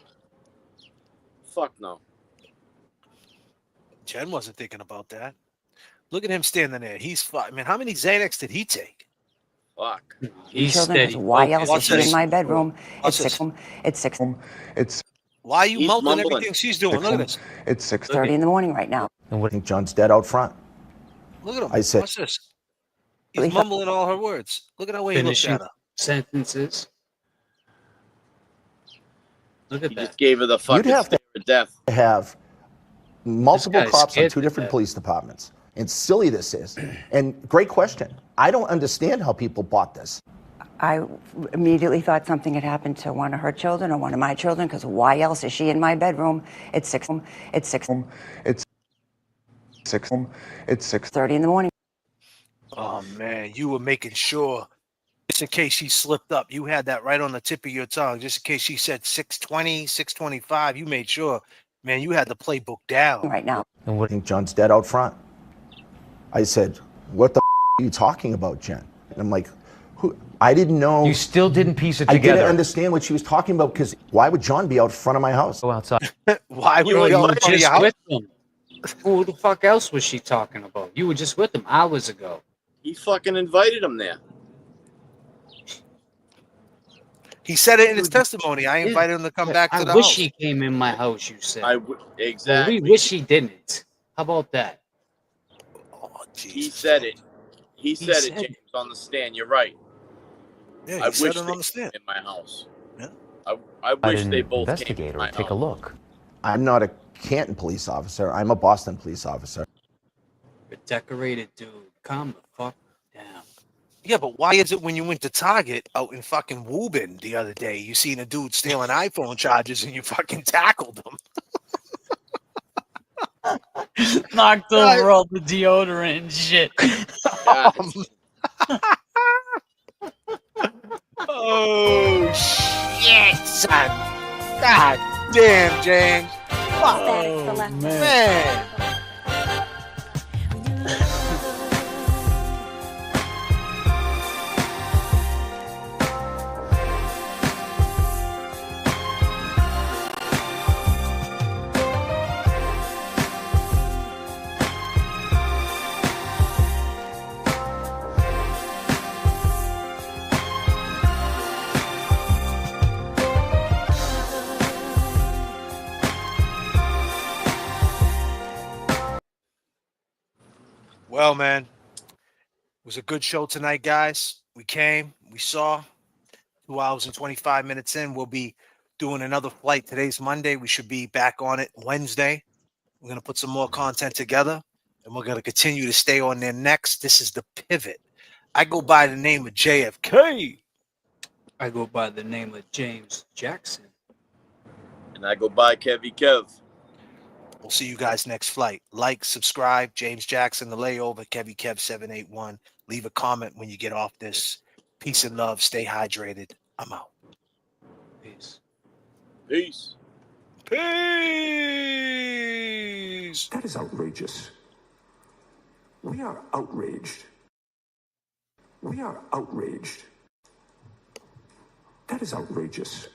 [SPEAKER 8] Fuck no.
[SPEAKER 1] Jen wasn't thinking about that. Look at him standing there. He's I mean, how many Xanax did he take?
[SPEAKER 8] Fuck.
[SPEAKER 7] He's
[SPEAKER 24] children, 'cause
[SPEAKER 7] steady.
[SPEAKER 24] why else is
[SPEAKER 1] Watch
[SPEAKER 24] she
[SPEAKER 1] this.
[SPEAKER 24] in my bedroom?
[SPEAKER 1] Watch
[SPEAKER 24] It's
[SPEAKER 1] this.
[SPEAKER 24] six. It's
[SPEAKER 1] Why are you
[SPEAKER 8] He's
[SPEAKER 1] melting
[SPEAKER 8] mumbling.
[SPEAKER 1] everything she's doing? Look at this.
[SPEAKER 24] it's 6:30 in the morning right now.
[SPEAKER 13] And I think John's dead out front.
[SPEAKER 1] Look at him.
[SPEAKER 13] I said-
[SPEAKER 1] Watch this. He's mumbling all her words. Look at the way he looks
[SPEAKER 7] Finishing
[SPEAKER 1] at her.
[SPEAKER 7] sentences. Look at
[SPEAKER 8] He
[SPEAKER 7] that.
[SPEAKER 8] just gave her the fucking
[SPEAKER 13] have to-
[SPEAKER 8] stare of death.
[SPEAKER 13] Have multiple
[SPEAKER 7] guy's
[SPEAKER 13] cops on
[SPEAKER 7] scared
[SPEAKER 13] two
[SPEAKER 7] to
[SPEAKER 13] different
[SPEAKER 7] death.
[SPEAKER 13] police departments. And silly this is. And great question. I don't understand how people bought this.
[SPEAKER 24] I immediately thought something had happened to one of her children or one of my children because why else is she in my bedroom? It's 6:30 in the morning.
[SPEAKER 1] Oh man, you were making sure, just in case she slipped up, you had that right on the tip of your tongue. Just in case she said 6:20, 6:25, you made sure, man, you had the playbook down.
[SPEAKER 24] Right now.
[SPEAKER 13] And I think John's dead out front. I said, "What the are you talking about, Jen?" And I'm like, "Who?" I didn't know.
[SPEAKER 4] You still didn't piece it
[SPEAKER 13] I
[SPEAKER 4] together.
[SPEAKER 13] didn't understand what she was talking about because why would John be out front of my house?
[SPEAKER 4] Go outside.
[SPEAKER 1] Why would
[SPEAKER 7] You
[SPEAKER 1] we
[SPEAKER 7] were
[SPEAKER 1] go in front of
[SPEAKER 7] just
[SPEAKER 1] your house?
[SPEAKER 7] with them. Who the fuck else was she talking about? You were just with them hours ago.
[SPEAKER 8] He fucking invited him there.
[SPEAKER 1] He said it in his testimony. I invited him to come back to
[SPEAKER 7] I
[SPEAKER 1] the
[SPEAKER 7] wish
[SPEAKER 1] house.
[SPEAKER 7] he came in my house, you said.
[SPEAKER 8] Exactly.
[SPEAKER 7] Well, we wish he didn't. How about that?
[SPEAKER 1] Oh,
[SPEAKER 8] He said it. He said
[SPEAKER 7] said
[SPEAKER 8] it, James, on the stand. You're right.
[SPEAKER 1] Yeah, he
[SPEAKER 8] I
[SPEAKER 1] said
[SPEAKER 8] wish
[SPEAKER 1] it
[SPEAKER 8] they
[SPEAKER 1] on the stand.
[SPEAKER 8] came in my house.
[SPEAKER 1] Yeah.
[SPEAKER 8] I wish they both came in
[SPEAKER 4] Investigator,
[SPEAKER 8] my
[SPEAKER 4] take a
[SPEAKER 8] house.
[SPEAKER 4] look.
[SPEAKER 13] I'm not a Canton police officer. I'm a Boston police officer.
[SPEAKER 7] A decorated dude. Calm the fuck down.
[SPEAKER 1] Yeah, but why is it when you went to Target out in fucking Woburn the other day, you seen a dude stealing iPhone chargers and you fucking tackled him?
[SPEAKER 9] Knocked over all the deodorant and shit.
[SPEAKER 1] Oh shit, son! God damn, James!
[SPEAKER 11] Static Selector.
[SPEAKER 1] Man! Well, man, it was a good show tonight, guys. We came, we saw. 2 hours and 25 minutes in, we'll be doing another flight. Today's Monday. We should be back on it Wednesday. We're going to put some more content together, and we're going to continue to stay on there next. This is The Pivot. I go by the name of JFK.
[SPEAKER 7] I go by the name of James Jackson.
[SPEAKER 8] And I go by Kevy Kev.
[SPEAKER 1] We'll see you guys next flight. Like, subscribe. James Jackson, The Layover, Kevy Kev 781. Leave a comment when you get off this. Peace and love. Stay hydrated. I'm out.
[SPEAKER 7] Peace.
[SPEAKER 8] Peace.
[SPEAKER 1] Peace.
[SPEAKER 21] That is outrageous. We are outraged. We are outraged. That is outrageous.